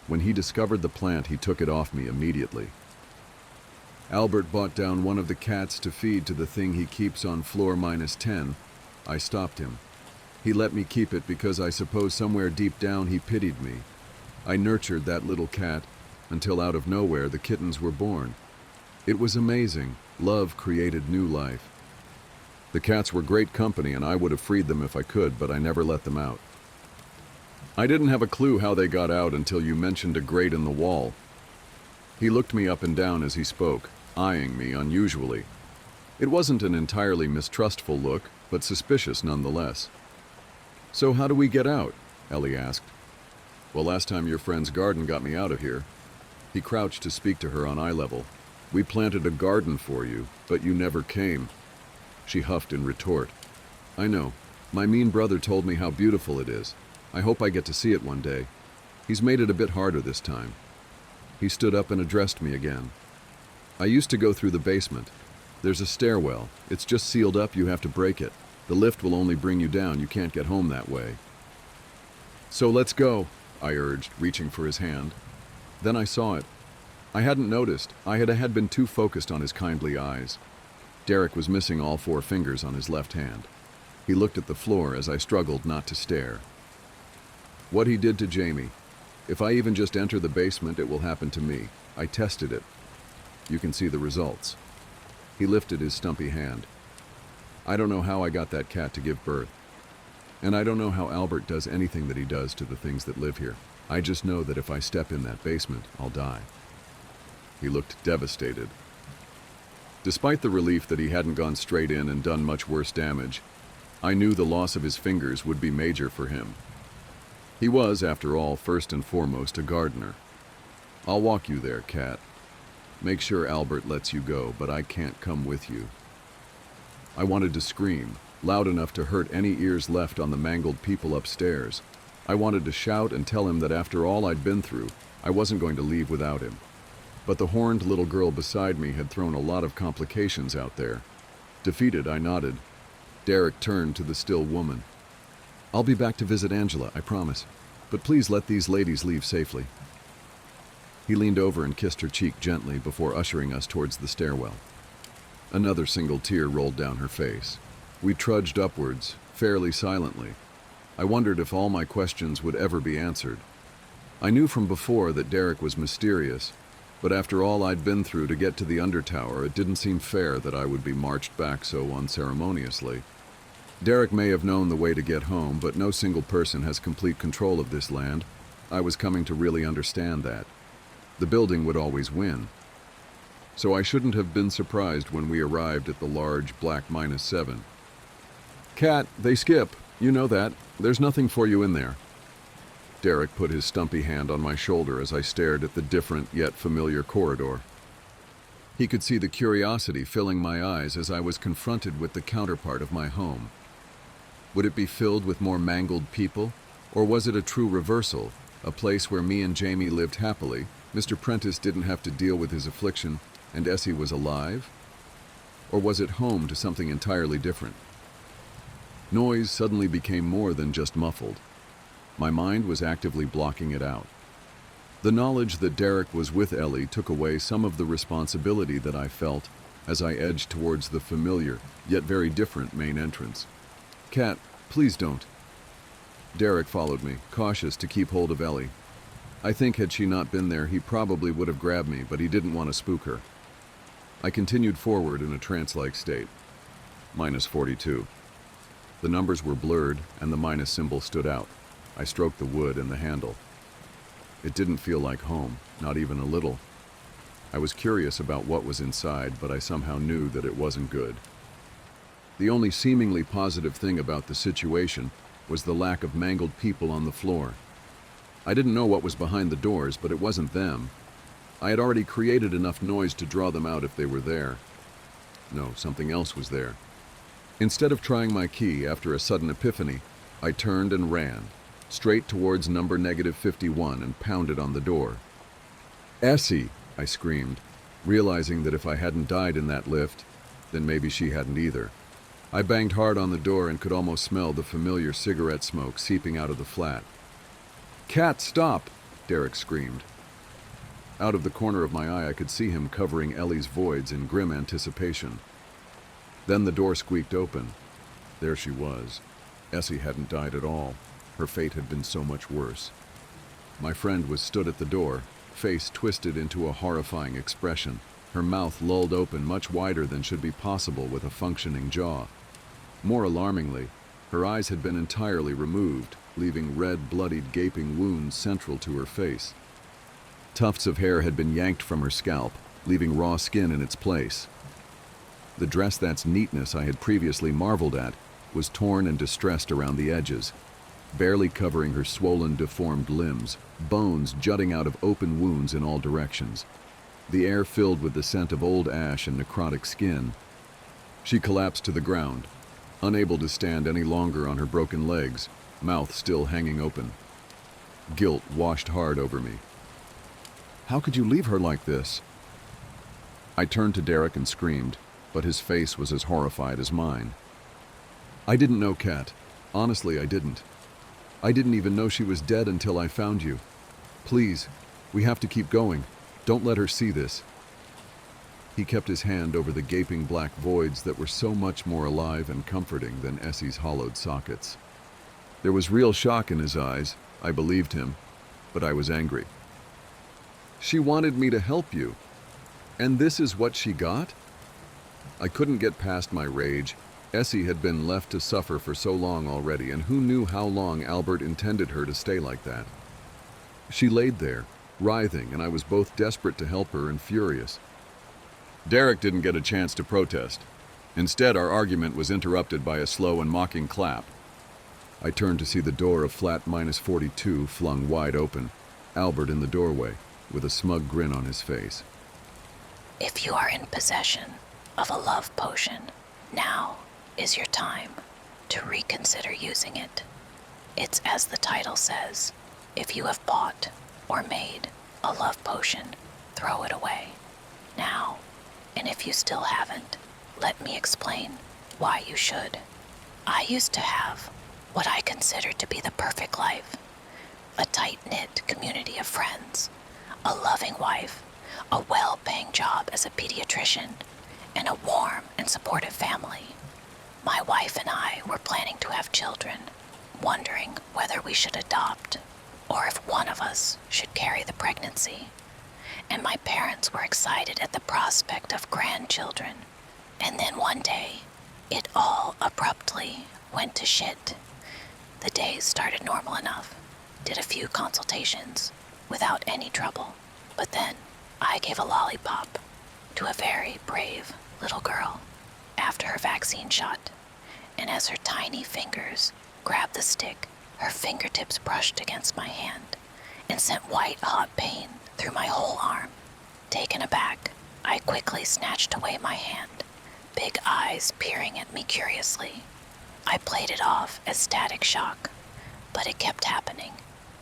When he discovered the plant, he took it off me immediately. Albert bought down one of the cats to feed to the thing he keeps on floor -10. I stopped him. He let me keep it because I suppose somewhere deep down he pitied me. I nurtured that little cat until out of nowhere the kittens were born. It was amazing. Love created new life. The cats were great company, and I would have freed them if I could, but I never let them out. I didn't have a clue how they got out until you mentioned a grate in the wall. He looked me up and down as he spoke, eyeing me unusually. It wasn't an entirely mistrustful look, but suspicious nonetheless. So how do we get out? Ellie asked. Well, last time your friend's garden got me out of here. He crouched to speak to her on eye level. We planted a garden for you, but you never came. She huffed in retort. I know. My mean brother told me how beautiful it is. I hope I get to see it one day. He's made it a bit harder this time. He stood up and addressed me again. I used to go through the basement. There's a stairwell. It's just sealed up, you have to break it. The lift will only bring you down, you can't get home that way. So let's go, I urged, reaching for his hand. Then I saw it. I hadn't noticed. I had been too focused on his kindly eyes. Derek was missing all 4 fingers on his left hand. He looked at the floor as I struggled not to stare. What he did to Jamie. If I even just enter the basement, it will happen to me. I tested it. You can see the results. He lifted his stumpy hand. I don't know how I got that cat to give birth. And I don't know how Albert does anything that he does to the things that live here. I just know that if I step in that basement, I'll die. He looked devastated. Despite the relief that he hadn't gone straight in and done much worse damage, I knew the loss of his fingers would be major for him. He was, after all, first and foremost a gardener. I'll walk you there, Kat. Make sure Albert lets you go, but I can't come with you. I wanted to scream, loud enough to hurt any ears left on the mangled people upstairs. I wanted to shout and tell him that after all I'd been through, I wasn't going to leave without him. But the horned little girl beside me had thrown a lot of complications out there. Defeated, I nodded. Derek turned to the still woman. I'll be back to visit Angela, I promise. But please let these ladies leave safely. He leaned over and kissed her cheek gently before ushering us towards the stairwell. Another single tear rolled down her face. We trudged upwards, fairly silently. I wondered if all my questions would ever be answered. I knew from before that Derek was mysterious, But after all I'd been through to get to the Undertower, it didn't seem fair that I would be marched back so unceremoniously. Derek may have known the way to get home, but no single person has complete control of this land. I was coming to really understand that. The building would always win. So I shouldn't have been surprised when we arrived at the large black -7. Cat, they skip. You know that. There's nothing for you in there. Derek put his stumpy hand on my shoulder as I stared at the different yet familiar corridor. He could see the curiosity filling my eyes as I was confronted with the counterpart of my home. Would it be filled with more mangled people, or was it a true reversal, a place where me and Jamie lived happily, Mr. Prentice didn't have to deal with his affliction, and Essie was alive? Or was it home to something entirely different? Noise suddenly became more than just muffled. My mind was actively blocking it out. The knowledge that Derek was with Ellie took away some of the responsibility that I felt as I edged towards the familiar, yet very different main entrance. Cat, please don't. Derek followed me, cautious to keep hold of Ellie. I think had she not been there, he probably would have grabbed me, but he didn't want to spook her. I continued forward in a trance-like state. -42. The numbers were blurred, and the minus symbol stood out. I stroked the wood and the handle. It didn't feel like home, not even a little. I was curious about what was inside, but I somehow knew that it wasn't good. The only seemingly positive thing about the situation was the lack of mangled people on the floor. I didn't know what was behind the doors, but it wasn't them. I had already created enough noise to draw them out if they were there. No, something else was there. Instead of trying my key after a sudden epiphany, I turned and ran, straight towards number -51 and pounded on the door. Essie, I screamed, realizing that if I hadn't died in that lift, then maybe she hadn't either. I banged hard on the door and could almost smell the familiar cigarette smoke seeping out of the flat. Cat, stop! Derek screamed. Out of the corner of my eye, I could see him covering Ellie's voids in grim anticipation. Then the door squeaked open. There she was. Essie hadn't died at all. Her fate had been so much worse. My friend was stood at the door, face twisted into a horrifying expression, her mouth lulled open much wider than should be possible with a functioning jaw. More alarmingly, her eyes had been entirely removed, leaving red, bloodied, gaping wounds central to her face. Tufts of hair had been yanked from her scalp, leaving raw skin in its place. The dress that's neatness I had previously marveled at was torn and distressed around the edges, barely covering her swollen, deformed limbs, bones jutting out of open wounds in all directions. The air filled with the scent of old ash and necrotic skin. She collapsed to the ground, unable to stand any longer on her broken legs, mouth still hanging open. Guilt washed hard over me. How could you leave her like this? I turned to Derek and screamed, but his face was as horrified as mine. I didn't know, Kat. Honestly, I didn't. I didn't even know she was dead until I found you. Please, we have to keep going. Don't let her see this. He kept his hand over the gaping black voids that were so much more alive and comforting than Essie's hollowed sockets. There was real shock in his eyes. I believed him, but I was angry. She wanted me to help you, and this is what she got? I couldn't get past my rage. Essie had been left to suffer for so long already, and who knew how long Albert intended her to stay like that? She laid there, writhing, and I was both desperate to help her and furious. Derek didn't get a chance to protest. Instead, our argument was interrupted by a slow and mocking clap. I turned to see the door of flat -42 flung wide open, Albert in the doorway, with a smug grin on his face. If you are in possession of a love potion, now is your time to reconsider using it. It's as the title says, if you have bought or made a love potion, throw it away now. And if you still haven't, let me explain why you should. I used to have what I considered to be the perfect life. A tight-knit community of friends, a loving wife, a well-paying job as a pediatrician, and a warm and supportive family. My wife and I were planning to have children, wondering whether we should adopt or if one of us should carry the pregnancy. and my parents were excited at the prospect of grandchildren. And then one day, it all abruptly went to shit. The days started normal enough, did a few consultations without any trouble, but then I gave a lollipop to a very brave little girl after her vaccine shot, and as her tiny fingers grabbed the stick, her fingertips brushed against my hand and sent white-hot pain through my whole arm. Taken aback, I quickly snatched away my hand, big eyes peering at me curiously. I played it off as static shock, but it kept happening.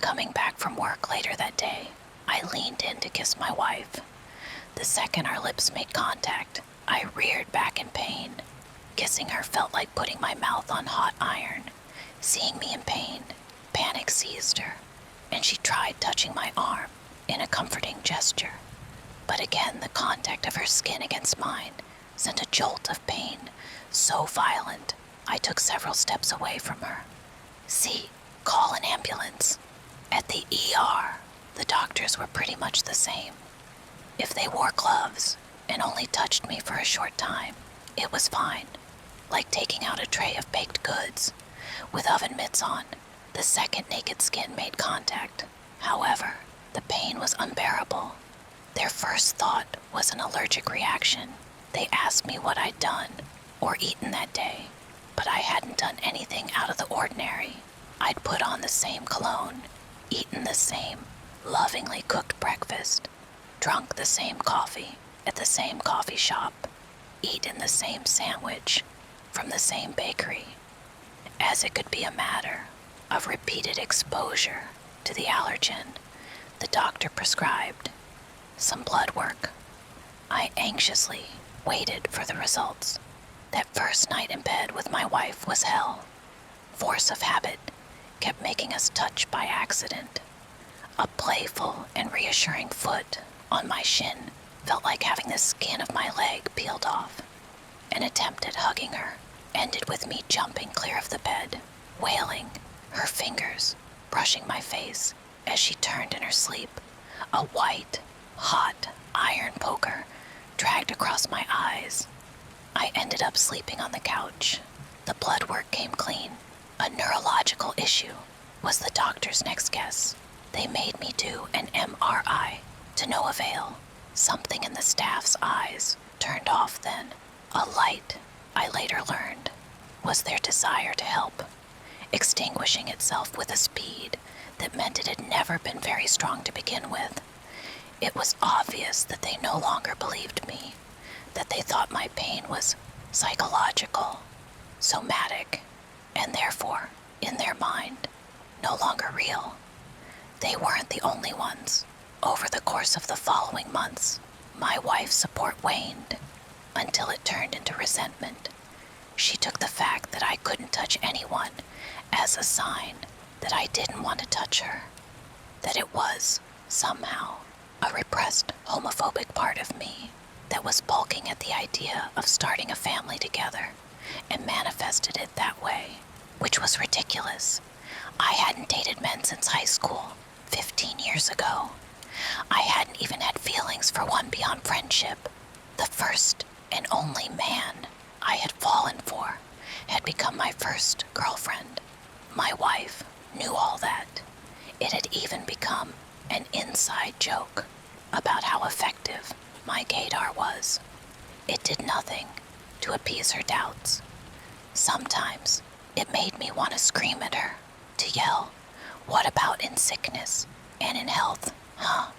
Coming back from work later that day, I leaned in to kiss my wife. The second our lips made contact, I reared back in pain. Kissing her felt like putting my mouth on hot iron. Seeing me in pain, panic seized her, and she tried touching my arm in a comforting gesture. But again, the contact of her skin against mine sent a jolt of pain so violent, I took several steps away from her. See, call an ambulance. At the ER, the doctors were pretty much the same. If they wore gloves and only touched me for a short time, it was fine, like taking out a tray of baked goods. With oven mitts on, the second naked skin made contact. However, the pain was unbearable. Their first thought was an allergic reaction. They asked me what I'd done or eaten that day, but I hadn't done anything out of the ordinary. I'd put on the same cologne, eaten the same lovingly cooked breakfast, drunk the same coffee at the same coffee shop, eaten the same sandwich from the same bakery, as it could be a matter of repeated exposure to the allergen. The doctor prescribed some blood work. I anxiously waited for the results. That first night in bed with my wife was hell. Force of habit kept making us touch by accident. A playful and reassuring foot on my shin felt like having the skin of my leg peeled off. An attempt at hugging her ended with me jumping clear of the bed, wailing, her fingers brushing my face as she turned in her sleep. A white, hot iron poker dragged across my eyes. I ended up sleeping on the couch. The blood work came clean. A neurological issue was the doctor's next guess. They made me do an MRI to no avail. Something in the staff's eyes turned off then. A light, I later learned, was their desire to help, extinguishing itself with a speed that meant it had never been very strong to begin with. It was obvious that they no longer believed me, that they thought my pain was psychological, somatic, and therefore, in their mind, no longer real. They weren't the only ones. Over the course of the following months, my wife's support waned until it turned into resentment. She took the fact that I couldn't touch anyone as a sign that I didn't want to touch her, that it was, somehow, a repressed homophobic part of me that was balking at the idea of starting a family together, and manifested it that way, which was ridiculous. I hadn't dated men since high school, 15 years ago. I hadn't even had feelings for one beyond friendship. The first and only man I had fallen for had become my first girlfriend. My wife knew all that. It had even become an inside joke about how effective my gaydar was. It did nothing to appease her doubts. Sometimes it made me want to scream at her, to yell, "What about in sickness and in health, huh?"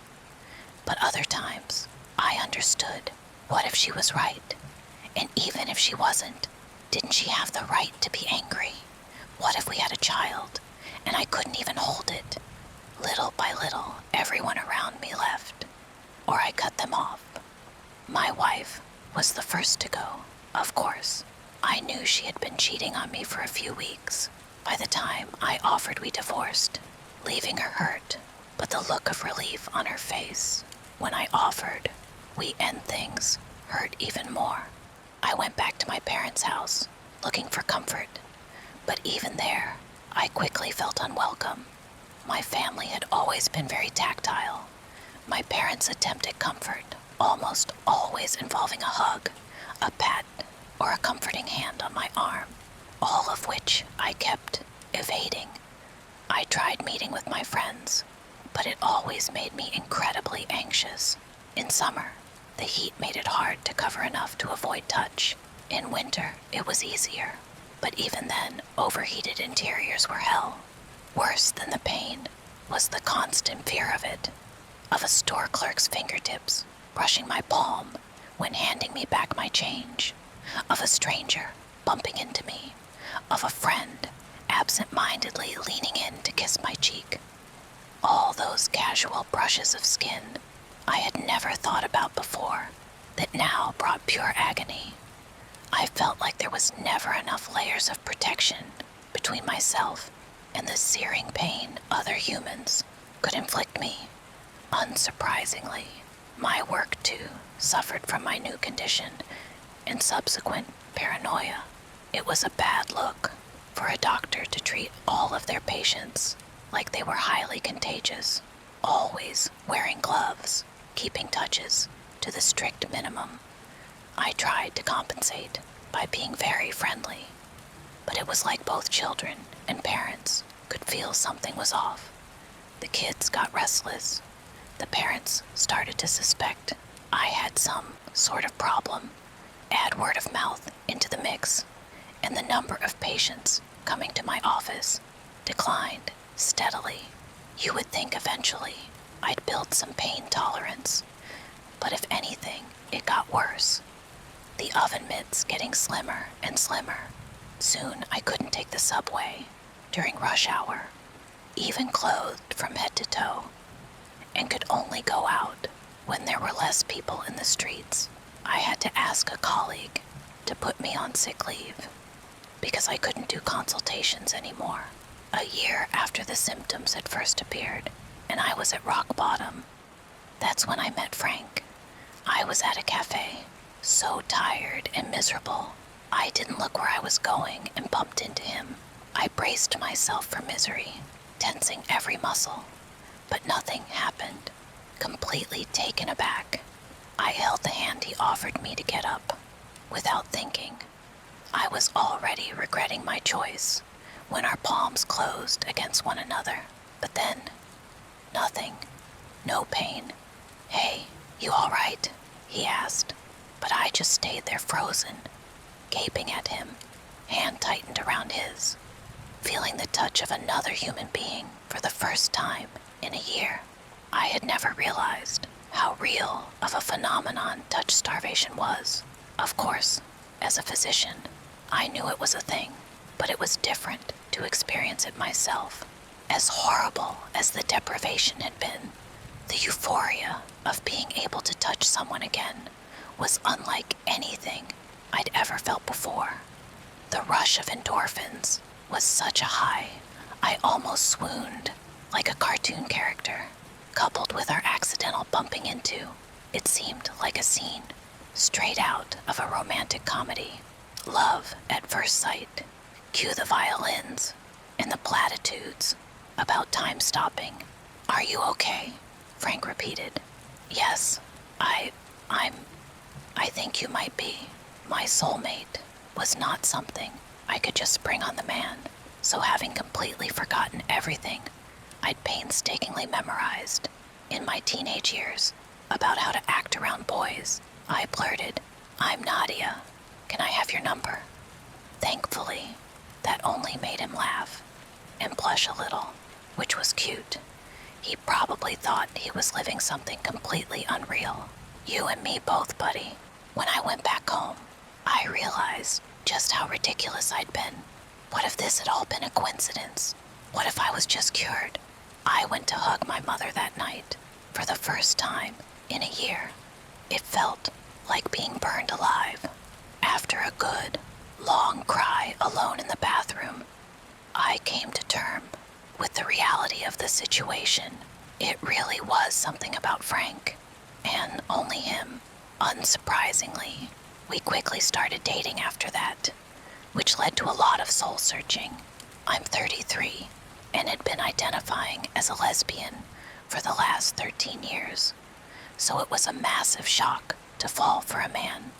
But other times, I understood. What if she was right? And even if she wasn't, didn't she have the right to be angry? What if we had a child, and I couldn't even hold it? Little by little, everyone around me left, or I cut them off. My wife was the first to go, of course. I knew she had been cheating on me for a few weeks by the time I offered we divorced, leaving her hurt, but the look of relief on her face when I offered we end things hurt even more. I went back to my parents' house, looking for comfort, but even there, I quickly felt unwelcome. My family had always been very tactile, My parents' attempt at comfort, almost always involving a hug, a pat, or a comforting hand on my arm, all of which I kept evading. I tried meeting with my friends, but it always made me incredibly anxious. In summer, the heat made it hard to cover enough to avoid touch. In winter, it was easier, but even then, overheated interiors were hell. Worse than the pain was the constant fear of it, of a store clerk's fingertips brushing my palm when handing me back my change, of a stranger bumping into me, of a friend absent-mindedly leaning in to kiss my cheek. All those casual brushes of skin I had never thought about before that now brought pure agony. I felt like there was never enough layers of protection between myself and the searing pain other humans could inflict me. Unsurprisingly, my work too suffered from my new condition and subsequent paranoia. It was a bad look for a doctor to treat all of their patients like they were highly contagious, always wearing gloves, keeping touches to the strict minimum. I tried to compensate by being very friendly, but it was like both children and parents could feel something was off. The kids got restless. The parents started to suspect I had some sort of problem. Add word of mouth into the mix, and the number of patients coming to my office declined steadily. You would think eventually I'd build some pain tolerance, but if anything, it got worse. The oven mitts getting slimmer and slimmer. Soon I couldn't take the subway during rush hour, even clothed from head to toe, and could only go out when there were less people in the streets. I had to ask a colleague to put me on sick leave because I couldn't do consultations anymore. A year after the symptoms had first appeared, and I was at rock bottom. That's when I met Frank. I was at a cafe, so tired and miserable. I didn't look where I was going and bumped into him. I braced myself for misery, tensing every muscle, but nothing happened. Completely taken aback, I held the hand he offered me to get up. Without thinking, I was already regretting my choice when our palms closed against one another. But then, nothing. No pain. "Hey, you all right?" he asked. But I just stayed there frozen, gaping at him, hand tightened around his, feeling the touch of another human being for the first time in a year. I had never realized how real of a phenomenon touch starvation was. Of course, as a physician, I knew it was a thing, but it was different to experience it myself. As horrible as the deprivation had been, the euphoria of being able to touch someone again was unlike anything I'd ever felt before. The rush of endorphins was such a high, I almost swooned like a cartoon character. Coupled with our accidental bumping into, it seemed like a scene straight out of a romantic comedy. Love at first sight. Cue the violins and the platitudes about time stopping. "Are you okay?" Frank repeated. "Yes, I think you might be." My soulmate was not something I could just spring on the man, so having completely forgotten everything I'd painstakingly memorized in my teenage years about how to act around boys, I blurted, "I'm Nadia. Can I have your number?" Thankfully, that only made him laugh and blush a little, which was cute. He probably thought he was living something completely unreal. You and me both, buddy. When I went back home, I realized just how ridiculous I'd been. What if this had all been a coincidence? What if I was just cured? I went to hug my mother that night for the first time in a year. It felt like being burned alive. After a good, long cry alone in the bathroom, I came to terms with the reality of the situation. It really was something about Frank, and only him. Unsurprisingly, we quickly started dating after that, which led to a lot of soul-searching. I'm 33 and had been identifying as a lesbian for the last 13 years, so it was a massive shock to fall for a man.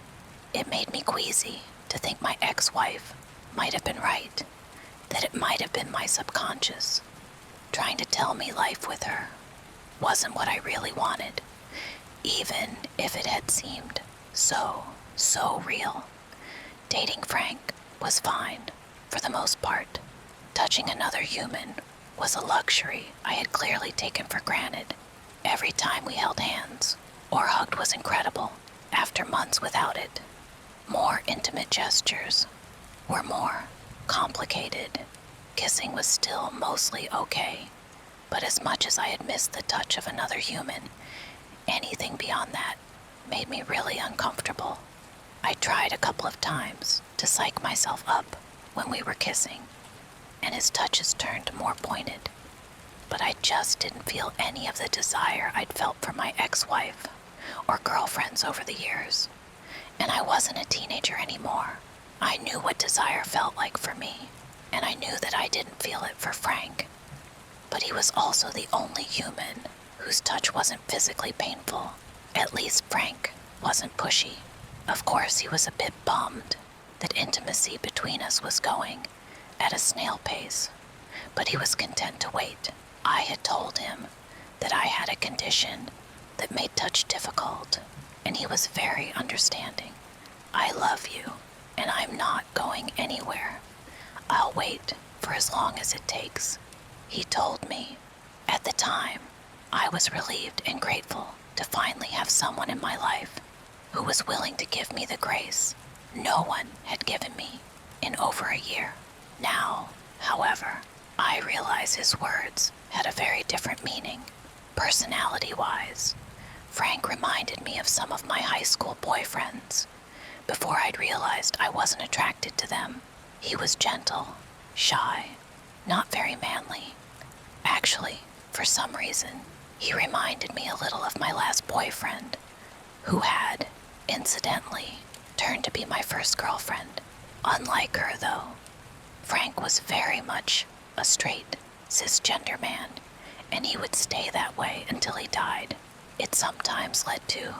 It made me queasy to think my ex-wife might have been right, that it might have been my subconscious trying to tell me life with her wasn't what I really wanted, even if it had seemed so real. Dating Frank was fine, for the most part. Touching another human was a luxury I had clearly taken for granted. Every time we held hands or hugged was incredible after months without it. More intimate gestures were more complicated. Kissing was still mostly okay, but as much as I had missed the touch of another human, anything beyond that made me really uncomfortable. I tried a couple of times to psych myself up when we were kissing, and his touches turned more pointed, but I just didn't feel any of the desire I'd felt for my ex-wife or girlfriends over the years. And I wasn't a teenager anymore. I knew what desire felt like for me, and I knew that I didn't feel it for Frank. But he was also the only human whose touch wasn't physically painful. At least Frank wasn't pushy. Of course, he was a bit bummed that intimacy between us was going at a snail pace, but he was content to wait. I had told him that I had a condition that made touch difficult, and he was very understanding. I love you, and I'm not going anywhere. I'll wait for as long as it takes, he told me. At the time, I was relieved and grateful to finally have someone in my life who was willing to give me the grace no one had given me in over a year. Now, however, I realize his words had a very different meaning. Personality-wise, Frank reminded me of some of my high school boyfriends. Before I'd realized I wasn't attracted to them, he was gentle, shy, not very manly. Actually, for some reason, he reminded me a little of my last boyfriend, who had, incidentally, turned to be my first girlfriend. Unlike her, though, Frank was very much a straight, cisgender man, and he would stay that way until he died. It sometimes led to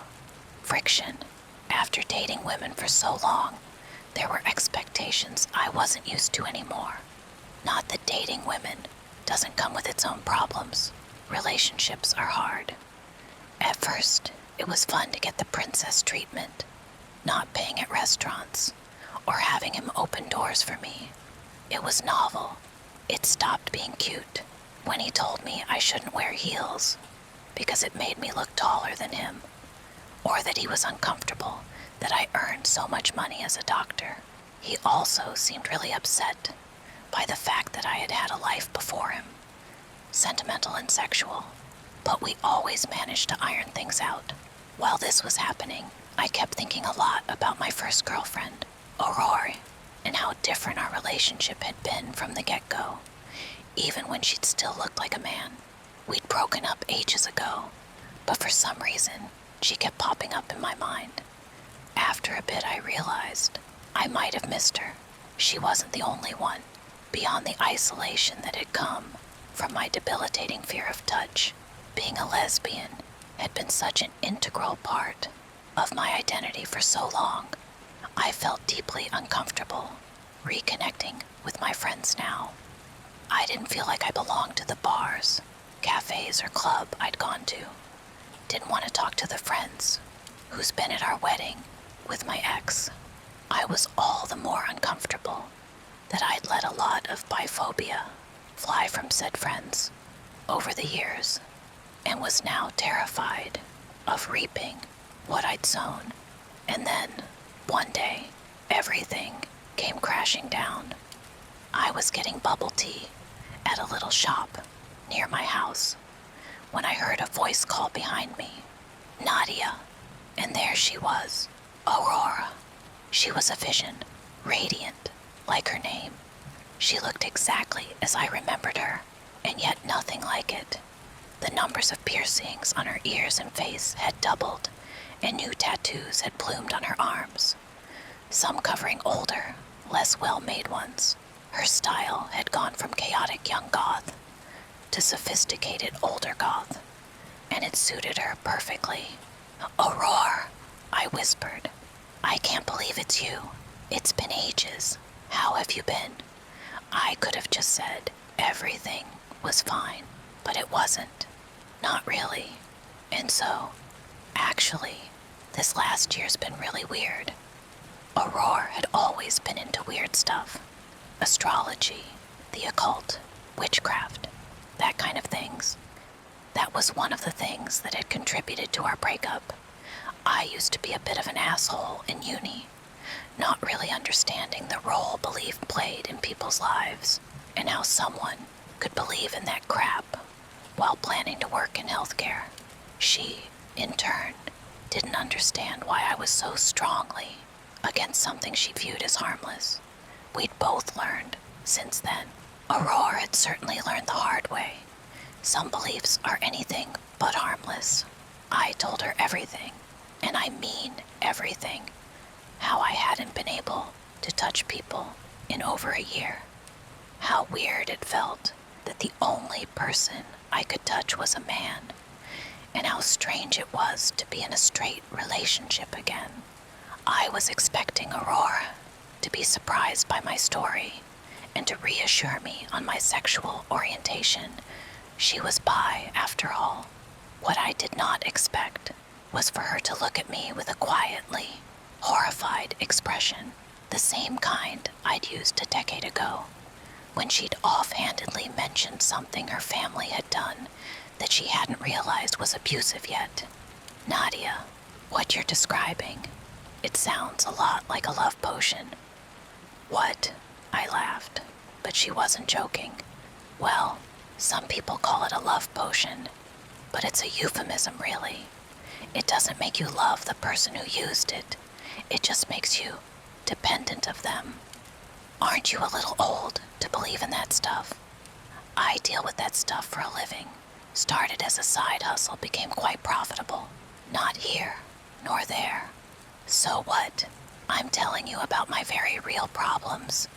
friction. After dating women for so long, there were expectations I wasn't used to anymore. Not that dating women doesn't come with its own problems. Relationships are hard. At first, it was fun to get the princess treatment, not paying at restaurants, or having him open doors for me. It was novel. It stopped being cute when he told me I shouldn't wear heels because it made me look taller than him, or that he was uncomfortable that I earned so much money as a doctor. He also seemed really upset by the fact that I had had a life before him, sentimental and sexual, but we always managed to iron things out. While this was happening, I kept thinking a lot about my first girlfriend, Aurora, and how different our relationship had been from the get-go, even when she'd still looked like a man. We'd broken up ages ago, but for some reason, she kept popping up in my mind. After a bit, I realized I might have missed her. She wasn't the only one, beyond the isolation that had come from my debilitating fear of touch. Being a lesbian had been such an integral part of my identity for so long. I felt deeply uncomfortable reconnecting with my friends now. I didn't feel like I belonged to the bars, cafes, or club I'd gone to. Didn't want to talk to the friends who's been at our wedding with my ex. I was all the more uncomfortable that I'd let a lot of biphobia fly from said friends over the years, and was now terrified of reaping what I'd sown. And then, one day, everything came crashing down. I was getting bubble tea at a little shop near my house when I heard a voice call behind me, Nadia, and there she was, Aurora. She was a vision, radiant, like her name. She looked exactly as I remembered her, and yet nothing like it. The numbers of piercings on her ears and face had doubled, and new tattoos had bloomed on her arms, some covering older, less well-made ones. Her style had gone from chaotic young goth to sophisticated older goth. and it suited her perfectly. "Aurora," I whispered. "I can't believe it's you. It's been ages. How have you been?" I could have just said everything was fine, but it wasn't. Not really. And so, actually, this last year's been really weird. Aurora had always been into weird stuff. Astrology, the occult, witchcraft, that kind of things. That was one of the things that had contributed to our breakup. I used to be a bit of an asshole in uni, not really understanding the role belief played in people's lives and how someone could believe in that crap while planning to work in healthcare. She, in turn, didn't understand why I was so strongly against something she viewed as harmless. We'd both learned, since then. Aurora had certainly learned the hard way. Some beliefs are anything but harmless. I told her everything, and I mean everything. How I hadn't been able to touch people in over a year. How weird it felt that the only person I could touch was a man, and how strange it was to be in a straight relationship again. I was expecting Aurora to be surprised by my story and to reassure me on my sexual orientation. She was bi, after all. What I did not expect was for her to look at me with a quietly horrified expression, the same kind I'd used a decade ago, when she'd offhandedly mentioned something her family had done that she hadn't realized was abusive yet. "Nadia, what you're describing, it sounds a lot like a love potion." "What?" I laughed, but she wasn't joking. "Well, some people call it a love potion, but it's a euphemism, really. It doesn't make you love the person who used it. It just makes you dependent of them. Aren't you a little old to believe in that stuff?" I deal with that stuff for a living. Started as a side hustle, became quite profitable. Not here, nor there. So what? I'm telling you about my very real problems,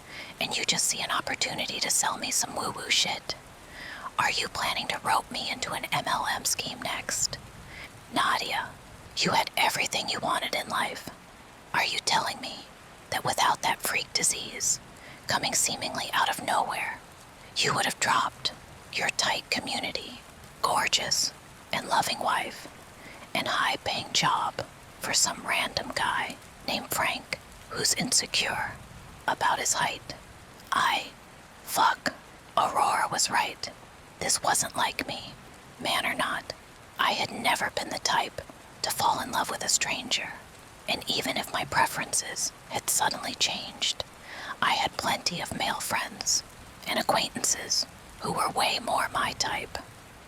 and you just see an opportunity to sell me some woo-woo shit. Are you planning to rope me into an MLM scheme next? Nadia, you had everything you wanted in life. Are you telling me that without that freak disease, coming seemingly out of nowhere, you would have dropped your tight community, gorgeous and loving wife, and high-paying job for some random guy named Frank who's insecure about his height? Fuck. Aurora was right. This wasn't like me, man or not. I had never been the type to fall in love with a stranger, and even if my preferences had suddenly changed, I had plenty of male friends and acquaintances who were way more my type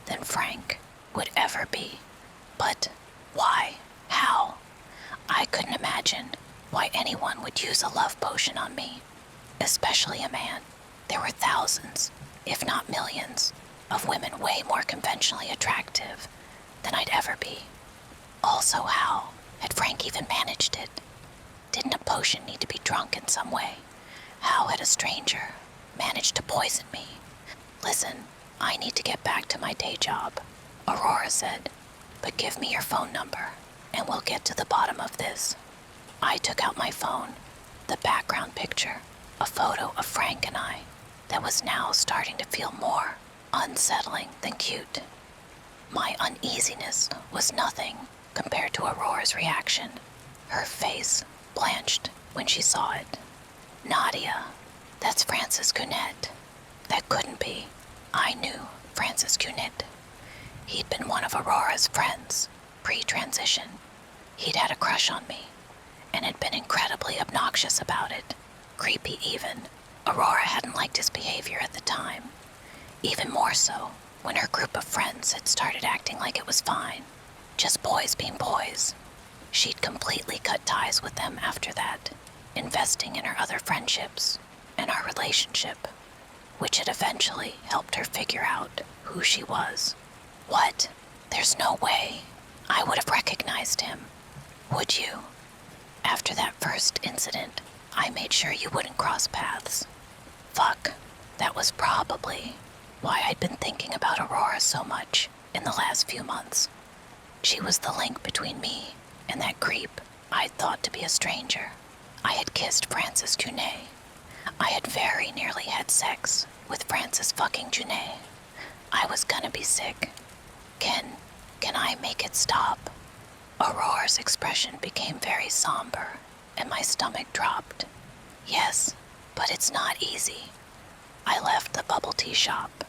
than Frank would ever be. But why? How? I couldn't imagine why anyone would use a love potion on me, especially a man. There were thousands, if not millions, of women way more conventionally attractive than I'd ever be. Also, how had Frank even managed it? Didn't a potion need to be drunk in some way? How had a stranger managed to poison me? "Listen, I need to get back to my day job," Aurora said, "but give me your phone number, and we'll get to the bottom of this." I took out my phone, the background picture, a photo of Frank and I, that was now starting to feel more unsettling than cute. My uneasiness was nothing compared to Aurora's reaction. Her face blanched when she saw it. "Nadia, that's Francis Cunette." That couldn't be. I knew Francis Cunette. He'd been one of Aurora's friends, pre-transition. He'd had a crush on me, and had been incredibly obnoxious about it. Creepy even. Aurora hadn't liked his behavior at the time. Even more so when her group of friends had started acting like it was fine. Just boys being boys. She'd completely cut ties with them after that, investing in her other friendships and our relationship, which had eventually helped her figure out who she was. What? There's no way I would have recognized him. Would you? After that first incident, I made sure you wouldn't cross paths. Fuck, that was probably why I'd been thinking about Aurora so much in the last few months. She was the link between me and that creep I'd thought to be a stranger. I had kissed Francis Junet. I had very nearly had sex with Francis fucking Junet. I was gonna be sick. Can I make it stop? Aurora's expression became very somber, and my stomach dropped. Yes, but it's not easy. I left the bubble tea shop,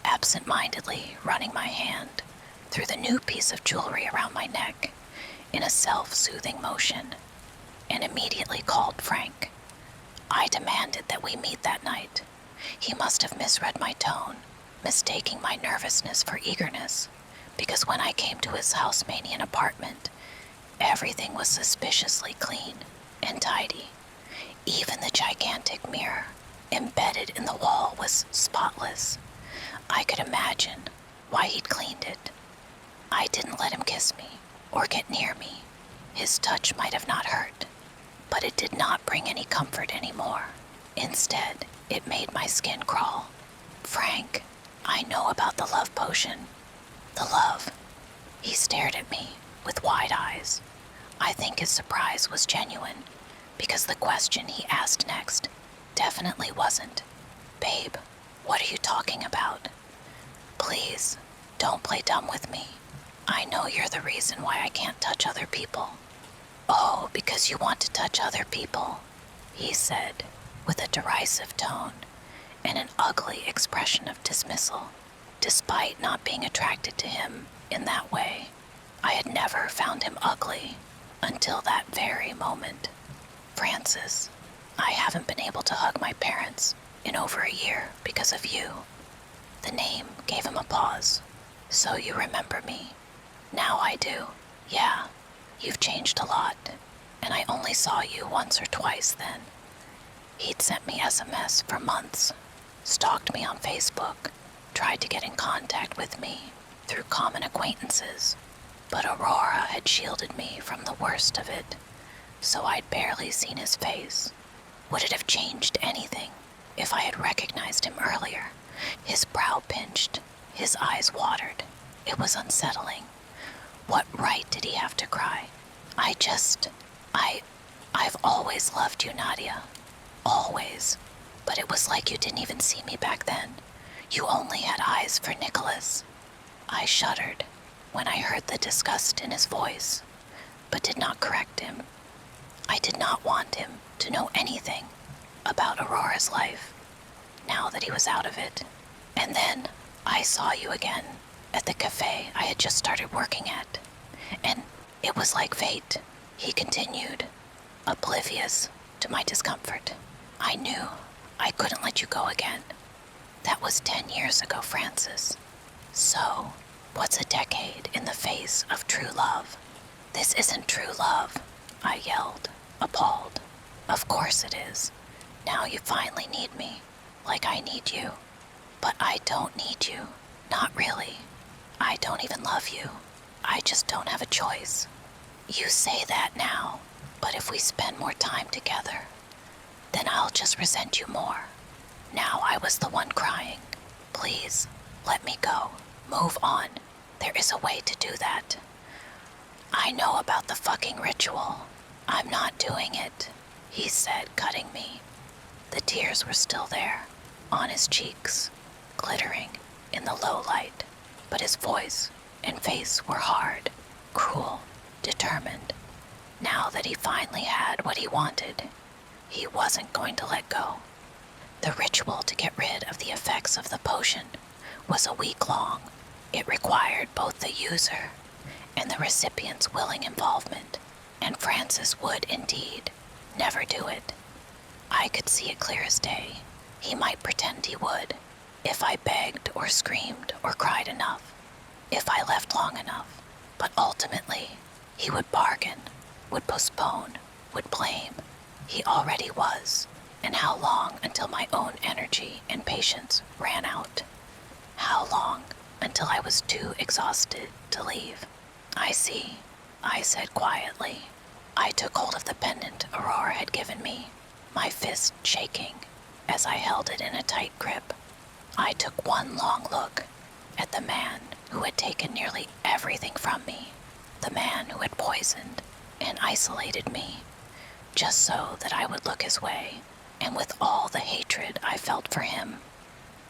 absent-mindedly running my hand through the new piece of jewelry around my neck in a self-soothing motion, and immediately called Frank. I demanded that we meet that night. He must have misread my tone, mistaking my nervousness for eagerness, because when I came to his Housemanian apartment, everything was suspiciously clean and tidy. Even the gigantic mirror embedded in the wall was spotless. I could imagine why he'd cleaned it. I didn't let him kiss me or get near me. His touch might have not hurt, but it did not bring any comfort anymore. Instead, it made my skin crawl. Frank, I know about the love potion. The love. He stared at me with wide eyes. I think his surprise was genuine, because the question he asked next definitely wasn't, "Babe, what are you talking about? Please, don't play dumb with me. I know you're the reason why I can't touch other people." "Oh, because you want to touch other people," he said, with a derisive tone and an ugly expression of dismissal, despite not being attracted to him in that way. I had never found him ugly until that very moment. "Francis, I haven't been able to hug my parents in over a year because of you." The name gave him a pause. "So you remember me?" "Now I do. Yeah, you've changed a lot, and I only saw you once or twice then." He'd sent me SMS for months, stalked me on Facebook, tried to get in contact with me through common acquaintances, but Aurora had shielded me from the worst of it, so I'd barely seen his face. Would it have changed anything if I had recognized him earlier? His brow pinched, his eyes watered. It was unsettling. What right did he have to cry? I've always loved you, Nadia. Always. But it was like you didn't even see me back then. You only had eyes for Nicholas. I shuddered when I heard the disgust in his voice, but did not correct him. I did not want him to know anything about Aurora's life, now that he was out of it. And then I saw you again at the cafe I had just started working at, and it was like fate, he continued, oblivious to my discomfort. I knew I couldn't let you go again. That was 10 years ago, Francis. So, what's a decade in the face of true love? This isn't true love, I yelled, appalled. Of course it is. Now you finally need me, like I need you. But I don't need you. Not really. I don't even love you. I just don't have a choice. You say that now, but if we spend more time together, then I'll just resent you more. Now I was the one crying. Please, let me go. Move on. There is a way to do that. I know about the fucking ritual. I'm not doing it, he said, cutting me. The tears were still there, on his cheeks, glittering in the low light, but his voice and face were hard, cruel, determined. Now that he finally had what he wanted, he wasn't going to let go. The ritual to get rid of the effects of the potion was a week long. It required both the user and the recipient's willing involvement, and Francis would indeed never do it. I could see it clear as day. He might pretend he would, if I begged or screamed or cried enough, if I left long enough, but ultimately he would bargain, would postpone, would blame. He already was. And how long until my own energy and patience ran out? How long until I was too exhausted to leave? I see, I said quietly. I took hold of the pendant Aurora had given me, my fist shaking as I held it in a tight grip. I took one long look at the man who had taken nearly everything from me, the man who had poisoned and isolated me, just so that I would look his way, and with all the hatred I felt for him.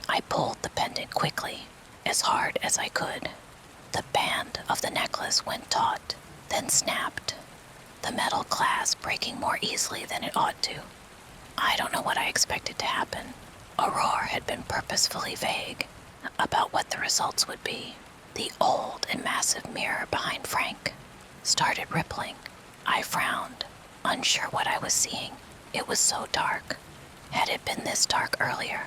I pulled the pendant quickly, as hard as I could. The band of the necklace went taut, then snapped, the metal clasp breaking more easily than it ought to. I don't know what I expected to happen. Aurora had been purposefully vague about what the results would be. The old and massive mirror behind Frank started rippling. I frowned, unsure what I was seeing. It was so dark. Had it been this dark earlier?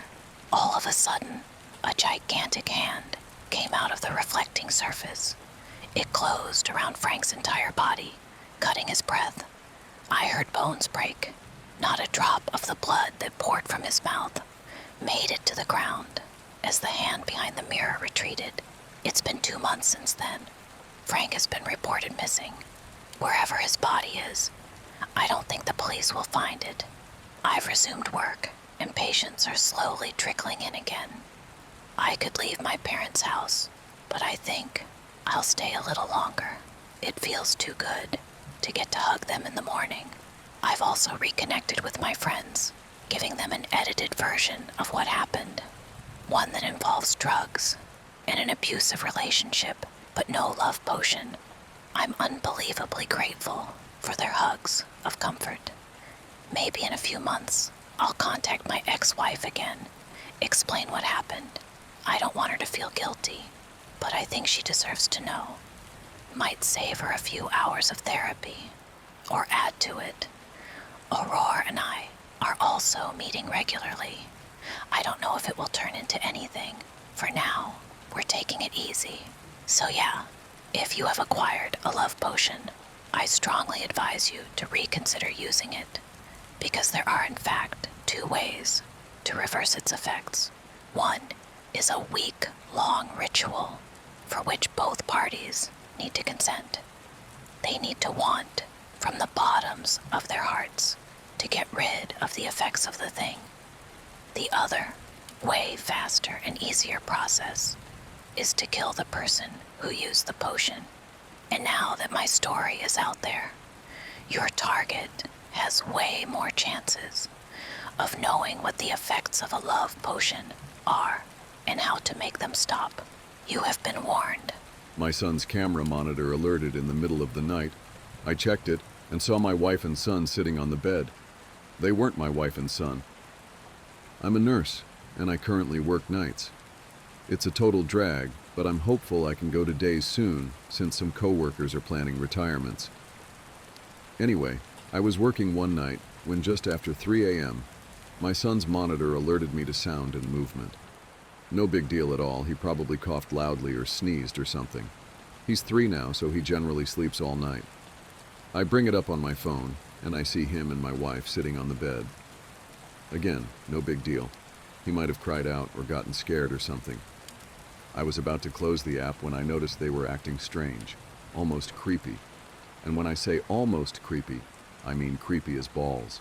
All of a sudden, a gigantic hand came out of the reflecting surface. It closed around Frank's entire body, cutting his breath. I heard bones break. Not a drop of the blood that poured from his mouth made it to the ground as the hand behind the mirror retreated. It's been 2 months since then. Frank has been reported missing. Wherever his body is, I don't think the police will find it. I've resumed work, and patients are slowly trickling in again. I could leave my parents' house, but I think I'll stay a little longer. It feels too good to get to hug them in the morning. I've also reconnected with my friends, giving them an edited version of what happened. One that involves drugs and an abusive relationship, but no love potion. I'm unbelievably grateful for their hugs of comfort. Maybe in a few months, I'll contact my ex-wife again, explain what happened. I don't want her to feel guilty, but I think she deserves to know. Might save her a few hours of therapy, or add to it. Aurora and I are also meeting regularly. I don't know if it will turn into anything. For now, we're taking it easy. So yeah, if you have acquired a love potion, I strongly advise you to reconsider using it, because there are in fact 2 ways to reverse its effects. One is a week-long ritual for which both parties need to consent. They need to want from the bottoms of their hearts to get rid of the effects of the thing. The other, way faster and easier process is to kill the person who used the potion. And now that my story is out there, your target has way more chances of knowing what the effects of a love potion are and how to make them stop. You have been warned. My son's camera monitor alerted in the middle of the night. I checked it and saw my wife and son sitting on the bed. They weren't my wife and son. I'm a nurse, and I currently work nights. It's a total drag, but I'm hopeful I can go to days soon, since some coworkers are planning retirements. Anyway, I was working one night when just after 3 a.m., my son's monitor alerted me to sound and movement. No big deal at all. He probably coughed loudly or sneezed or something. He's 3 now, so he generally sleeps all night. I bring it up on my phone, and I see him and my wife sitting on the bed. Again, no big deal. He might have cried out or gotten scared or something. I was about to close the app when I noticed they were acting strange, almost creepy. And when I say almost creepy, I mean creepy as balls.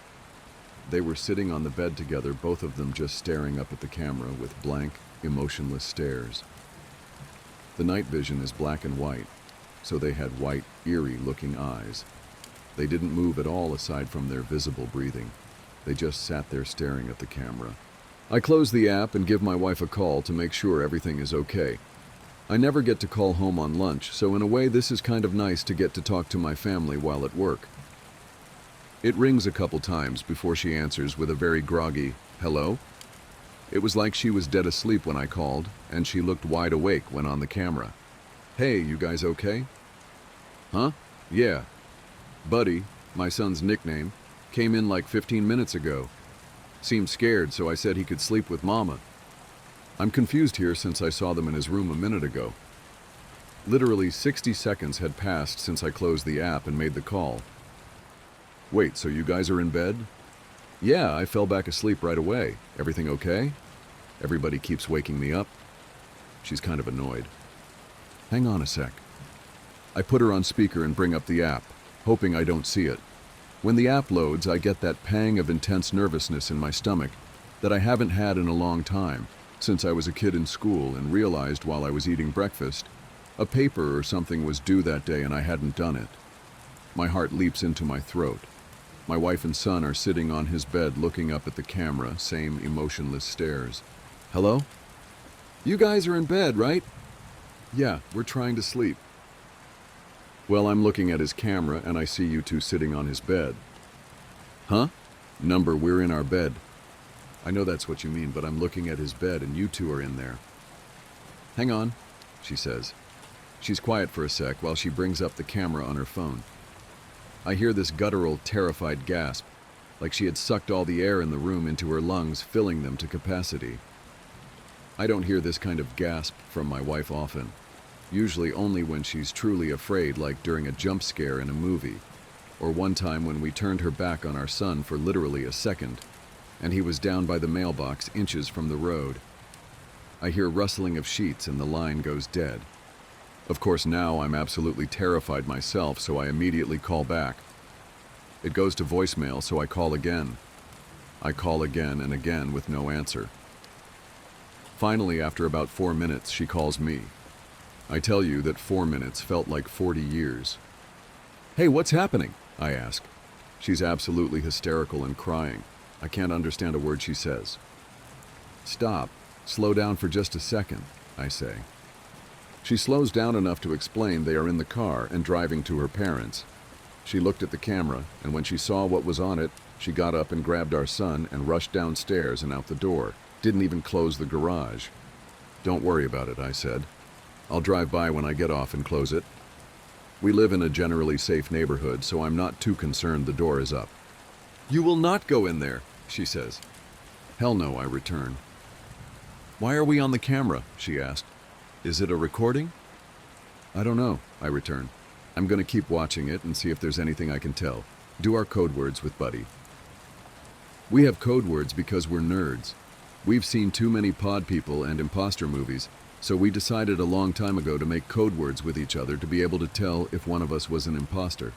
They were sitting on the bed together, both of them just staring up at the camera with blank, emotionless stares. The night vision is black and white, so they had white, eerie-looking eyes. They didn't move at all aside from their visible breathing. They just sat there staring at the camera. I close the app and give my wife a call to make sure everything is okay. I never get to call home on lunch, so in a way this is kind of nice to get to talk to my family while at work. It rings a couple times before she answers with a very groggy, "Hello?" It was like she was dead asleep when I called, and she looked wide awake when on the camera. "Hey, you guys okay?" "Huh? Yeah. Buddy, my son's nickname, came in like 15 minutes ago. Seemed scared, so I said he could sleep with Mama. I'm confused here since I saw them in his room a minute ago." Literally 60 seconds had passed since I closed the app and made the call. "Wait, so you guys are in bed?" "Yeah, I fell back asleep right away. Everything okay?" "Everybody keeps waking me up." She's kind of annoyed. "Hang on a sec." I put her on speaker and bring up the app, hoping I don't see it. When the app loads, I get that pang of intense nervousness in my stomach that I haven't had in a long time, since I was a kid in school and realized while I was eating breakfast A paper or something was due that day and I hadn't done it. My heart leaps into my throat. My wife and son are sitting on his bed looking up at the camera, same emotionless stares. Hello? You guys are in bed, right? Yeah, we're trying to sleep. Well, I'm looking at his camera and I see you two sitting on his bed. Huh? Number, we're in our bed. I know that's what you mean, but I'm looking at his bed and you two are in there. Hang on, she says. She's quiet for a sec while she brings up the camera on her phone. I hear this guttural, terrified gasp, like she had sucked all the air in the room into her lungs, filling them to capacity. I don't hear this kind of gasp from my wife often, usually only when she's truly afraid, like during a jump scare in a movie, or one time when we turned her back on our son for literally a second, and he was down by the mailbox inches from the road. I hear rustling of sheets and the line goes dead. Of course, now I'm absolutely terrified myself, so I immediately call back. It goes to voicemail, so I call again. I call again and again with no answer. Finally, after about 4 minutes, she calls me. I tell you that 4 minutes felt like 40 years. Hey, what's happening? I ask. She's absolutely hysterical and crying. I can't understand a word she says. Stop. Slow down for just a second, I say. She slows down enough to explain they are in the car and driving to her parents'. She looked at the camera, and when she saw what was on it, she got up and grabbed our son and rushed downstairs and out the door. Didn't even close the garage. Don't worry about it, I said. I'll drive by when I get off and close it. We live in a generally safe neighborhood, so I'm not too concerned the door is up. You will not go in there, she says. Hell no, I return. Why are we on the camera? She asked. Is it a recording? I don't know, I return. I'm going to keep watching it and see if there's anything I can tell. Do our code words with Buddy. We have code words because we're nerds. We've seen too many pod people and imposter movies, so we decided a long time ago to make code words with each other to be able to tell if one of us was an imposter.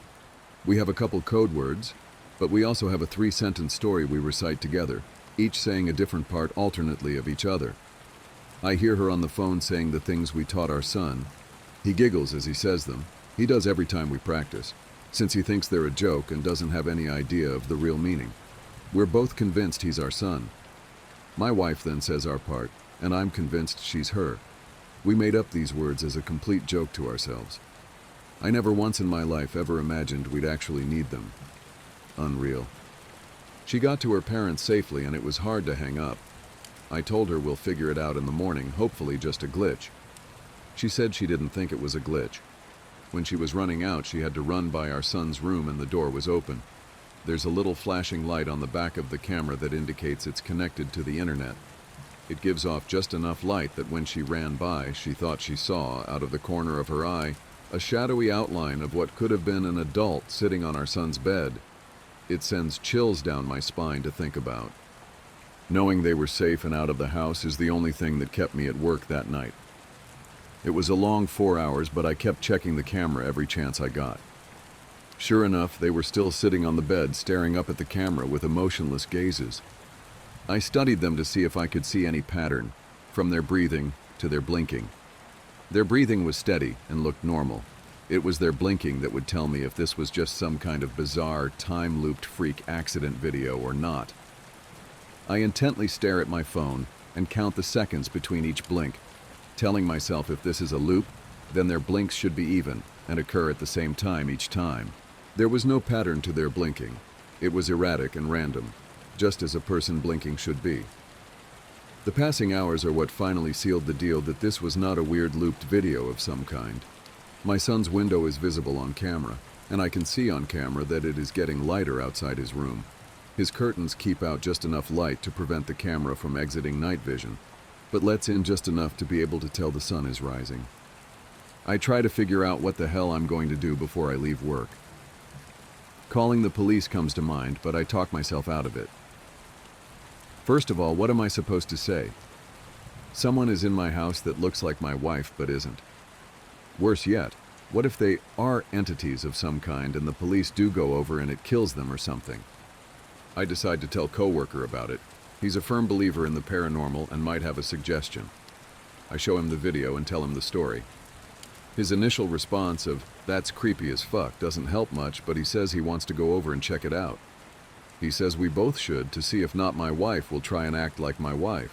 We have a couple code words, but we also have a 3-sentence story we recite together, each saying a different part alternately of each other. I hear her on the phone saying the things we taught our son. He giggles as he says them. He does every time we practice, since he thinks they're a joke and doesn't have any idea of the real meaning. We're both convinced he's our son. My wife then says our part, and I'm convinced she's her. We made up these words as a complete joke to ourselves. I never once in my life ever imagined we'd actually need them. Unreal. She got to her parents safely and it was hard to hang up. I told her we'll figure it out in the morning, hopefully just a glitch. She said she didn't think it was a glitch. When she was running out, she had to run by our son's room and the door was open. There's a little flashing light on the back of the camera that indicates it's connected to the internet. It gives off just enough light that when she ran by, she thought she saw, out of the corner of her eye, a shadowy outline of what could have been an adult sitting on our son's bed. It sends chills down my spine to think about. Knowing they were safe and out of the house is the only thing that kept me at work that night. It was a long 4 hours, but I kept checking the camera every chance I got. Sure enough, they were still sitting on the bed, staring up at the camera with emotionless gazes. I studied them to see if I could see any pattern, from their breathing to their blinking. Their breathing was steady and looked normal. It was their blinking that would tell me if this was just some kind of bizarre, time-looped freak accident video or not. I intently stare at my phone and count the seconds between each blink, telling myself if this is a loop, then their blinks should be even and occur at the same time each time. There was no pattern to their blinking. It was erratic and random, just as a person blinking should be. The passing hours are what finally sealed the deal that this was not a weird looped video of some kind. My son's window is visible on camera, and I can see on camera that it is getting lighter outside his room. His curtains keep out just enough light to prevent the camera from exiting night vision, but lets in just enough to be able to tell the sun is rising. I try to figure out what the hell I'm going to do before I leave work. Calling the police comes to mind, but I talk myself out of it. First of all, what am I supposed to say? Someone is in my house that looks like my wife but isn't. Worse yet, what if they are entities of some kind and the police do go over and it kills them or something? I decide to tell coworker about it. He's a firm believer in the paranormal and might have a suggestion. I show him the video and tell him the story. His initial response of, "That's creepy as fuck," doesn't help much, but he says he wants to go over and check it out. He says we both should, to see if not my wife will try and act like my wife.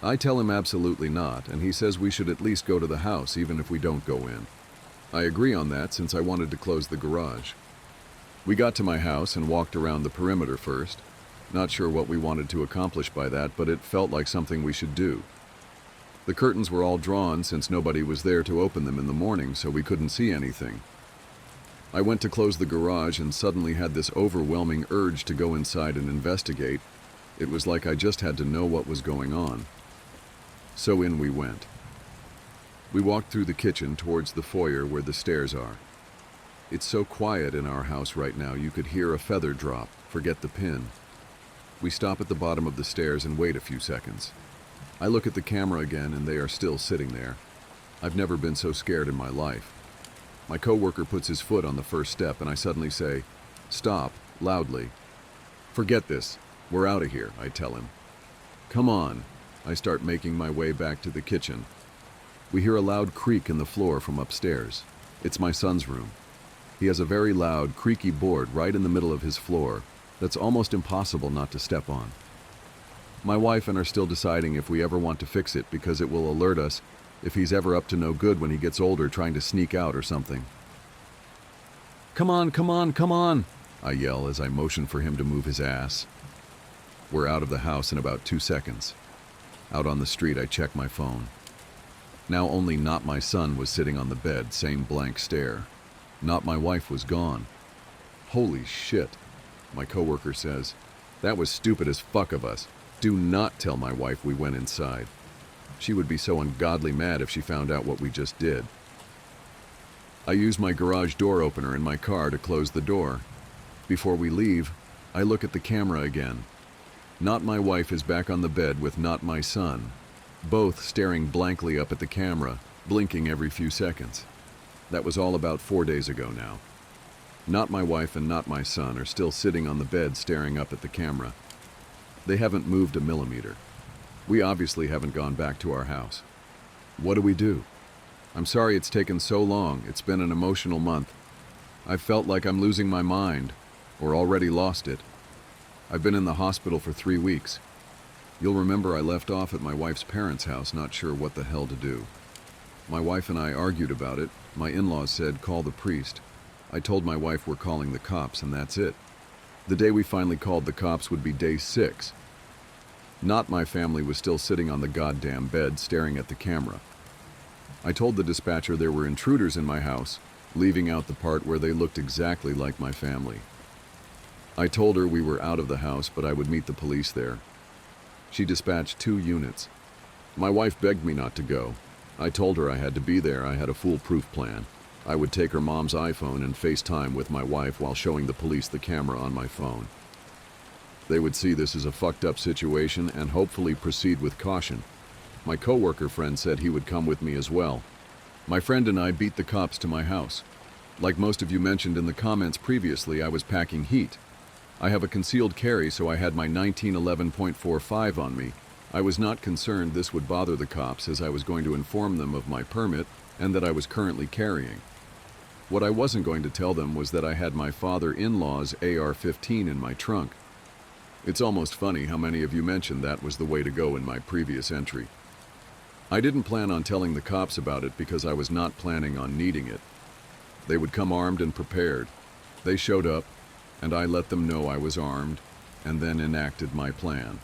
I tell him absolutely not, and he says we should at least go to the house even if we don't go in. I agree on that since I wanted to close the garage. We got to my house and walked around the perimeter first. Not sure what we wanted to accomplish by that, but it felt like something we should do. The curtains were all drawn since nobody was there to open them in the morning, so we couldn't see anything. I went to close the garage and suddenly had this overwhelming urge to go inside and investigate. It was like I just had to know what was going on. So in we went. We walked through the kitchen towards the foyer where the stairs are. It's so quiet in our house right now you could hear a feather drop, forget the pin. We stop at the bottom of the stairs and wait a few seconds. I look at the camera again and they are still sitting there. I've never been so scared in my life. My coworker puts his foot on the first step and I suddenly say, "Stop," loudly. "Forget this. We're out of here," I tell him. "Come on." I start making my way back to the kitchen. We hear a loud creak in the floor from upstairs. It's my son's room. He has a very loud, creaky board right in the middle of his floor that's almost impossible not to step on. My wife and I are still deciding if we ever want to fix it because it will alert us if he's ever up to no good when he gets older trying to sneak out or something. "Come on, come on, come on," I yell as I motion for him to move his ass. We're out of the house in about 2 seconds. Out on the street, I check my phone. Now only Not My Son was sitting on the bed, same blank stare. Not My Wife was gone. Holy shit, my coworker says. That was stupid as fuck of us. Do not tell my wife we went inside. She would be so ungodly mad if she found out what we just did. I use my garage door opener in my car to close the door. Before we leave, I look at the camera again. Not My Wife is back on the bed with Not My Son, both staring blankly up at the camera, blinking every few seconds. That was all about 4 days ago now. Not My Wife and Not My Son are still sitting on the bed staring up at the camera. They haven't moved a millimeter. We obviously haven't gone back to our house. What do we do? I'm sorry it's taken so long. It's been an emotional month. I've felt like I'm losing my mind, or already lost it. I've been in the hospital for 3 weeks. You'll remember I left off at my wife's parents' house, not sure what the hell to do. My wife and I argued about it. My in-laws said, "Call the priest." I told my wife we're calling the cops, and that's it. The day we finally called the cops would be day 6. Not My family was still sitting on the goddamn bed staring at the camera. I told the dispatcher there were intruders in my house, leaving out the part where they looked exactly like my family. I told her we were out of the house, but I would meet the police there. She dispatched 2 units. My wife begged me not to go. I told her I had to be there. I had a foolproof plan. I would take her mom's iPhone and FaceTime with my wife while showing the police the camera on my phone. They would see this as a fucked up situation and hopefully proceed with caution. My coworker friend said he would come with me as well. My friend and I beat the cops to my house. Like most of you mentioned in the comments previously, I was packing heat. I have a concealed carry, so I had my 1911.45 on me. I was not concerned this would bother the cops, as I was going to inform them of my permit and that I was currently carrying. What I wasn't going to tell them was that I had my father-in-law's AR-15 in my trunk. It's almost funny how many of you mentioned that was the way to go in my previous entry. I didn't plan on telling the cops about it because I was not planning on needing it. They would come armed and prepared. They showed up, and I let them know I was armed, and then enacted my plan.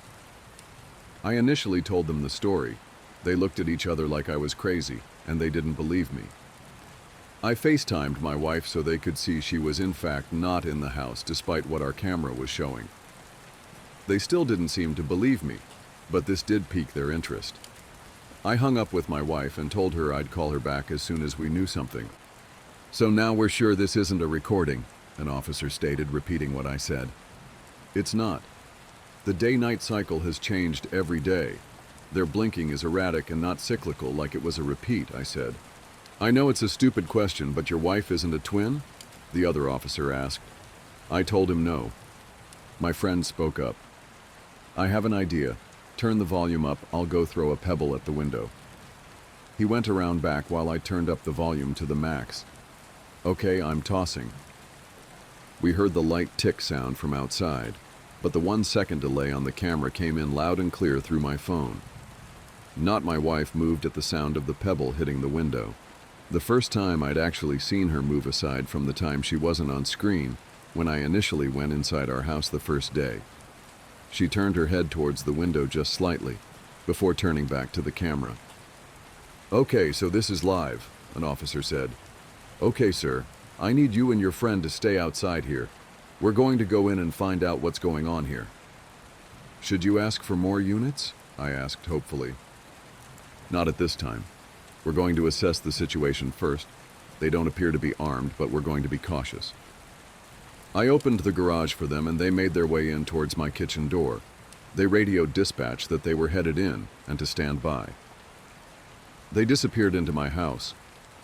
I initially told them the story. They looked at each other like I was crazy, and they didn't believe me. I FaceTimed my wife so they could see she was in fact not in the house despite what our camera was showing. They still didn't seem to believe me, but this did pique their interest. I hung up with my wife and told her I'd call her back as soon as we knew something. "So now we're sure this isn't a recording," an officer stated, repeating what I said. "It's not. The day-night cycle has changed every day. Their blinking is erratic and not cyclical like it was a repeat," I said. "I know it's a stupid question, but your wife isn't a twin?" the other officer asked. I told him no. My friend spoke up. "I have an idea. Turn the volume up. I'll go throw a pebble at the window." He went around back while I turned up the volume to the max. Okay, I'm tossing. We heard the light tick sound from outside, but the 1 second delay on the camera came in loud and clear through my phone. Not my wife moved at the sound of the pebble hitting the window. The first time I'd actually seen her move aside from the time she wasn't on screen, when I initially went inside our house the first day. She turned her head towards the window just slightly, before turning back to the camera. Okay, so this is live, an officer said. Okay, sir, I need you and your friend to stay outside here. We're going to go in and find out what's going on here. Should you ask for more units? I asked hopefully. Not at this time. We're going to assess the situation first. They don't appear to be armed, but we're going to be cautious. I opened the garage for them and they made their way in towards my kitchen door. They radioed dispatch that they were headed in and to stand by. They disappeared into my house.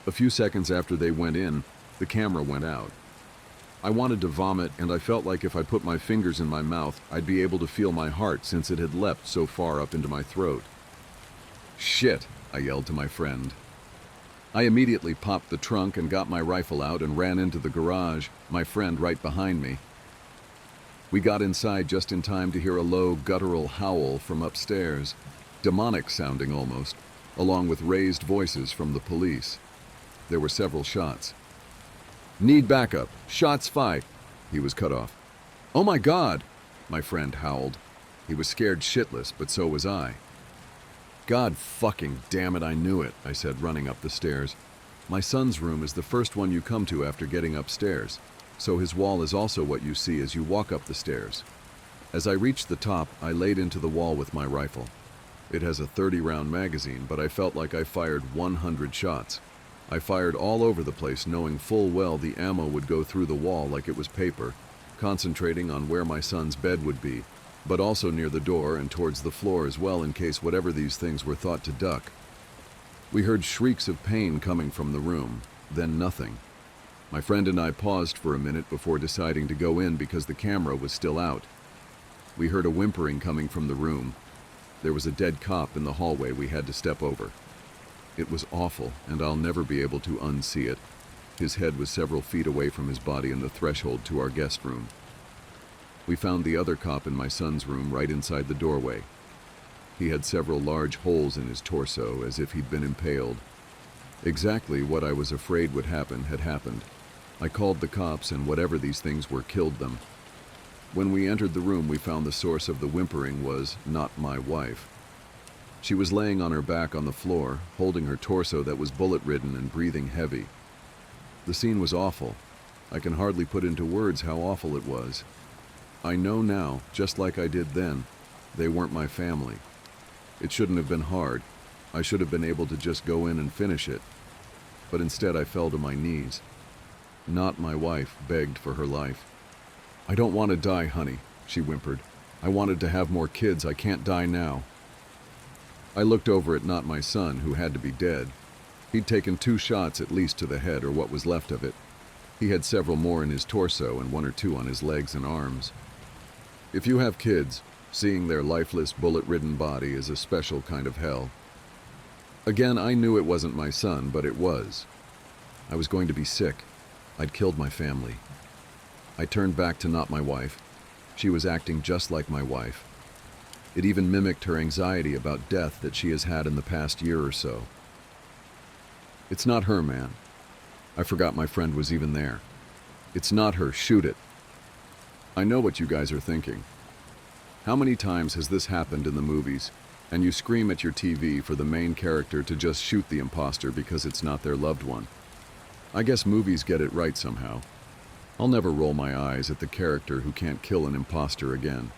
A few seconds after they went in, the camera went out. I wanted to vomit and I felt like if I put my fingers in my mouth, I'd be able to feel my heart since it had leapt so far up into my throat. Shit, I yelled to my friend. I immediately popped the trunk and got my rifle out and ran into the garage, my friend right behind me. We got inside just in time to hear a low, guttural howl from upstairs, demonic sounding almost, along with raised voices from the police. There were several shots. Need backup. Shots fired. He was cut off. Oh my God, my friend howled. He was scared shitless, but so was I. God fucking damn it, I knew it, I said, running up the stairs. My son's room is the first one you come to after getting upstairs, so his wall is also what you see as you walk up the stairs. As I reached the top, I laid into the wall with my rifle. It has a 30-round magazine, but I felt like I fired 100 shots. I fired all over the place, knowing full well the ammo would go through the wall like it was paper, concentrating on where my son's bed would be, but also near the door and towards the floor as well in case whatever these things were thought to duck. We heard shrieks of pain coming from the room, then nothing. My friend and I paused for a minute before deciding to go in because the camera was still out. We heard a whimpering coming from the room. There was a dead cop in the hallway we had to step over. It was awful, and I'll never be able to unsee it. His head was several feet away from his body in the threshold to our guest room. We found the other cop in my son's room right inside the doorway. He had several large holes in his torso, as if he'd been impaled. Exactly what I was afraid would happen had happened. I called the cops, and whatever these things were killed them. When we entered the room, we found the source of the whimpering was not my wife. She was laying on her back on the floor, holding her torso that was bullet-ridden and breathing heavy. The scene was awful. I can hardly put into words how awful it was. I know now, just like I did then, they weren't my family. It shouldn't have been hard. I should have been able to just go in and finish it. But instead I fell to my knees. Not my wife begged for her life. I don't want to die, honey, she whimpered. I wanted to have more kids. I can't die now. I looked over at not my son, who had to be dead. He'd taken 2 shots at least to the head, or what was left of it. He had several more in his torso and 1 or 2 on his legs and arms. If you have kids, seeing their lifeless, bullet-ridden body is a special kind of hell. Again, I knew it wasn't my son, but it was. I was going to be sick. I'd killed my family. I turned back to not my wife. She was acting just like my wife. It even mimicked her anxiety about death that she has had in the past year or so. It's not her, man. I forgot my friend was even there. It's not her. Shoot it. I know what you guys are thinking. How many times has this happened in the movies, and you scream at your TV for the main character to just shoot the imposter because it's not their loved one? I guess movies get it right somehow. I'll never roll my eyes at the character who can't kill an imposter again.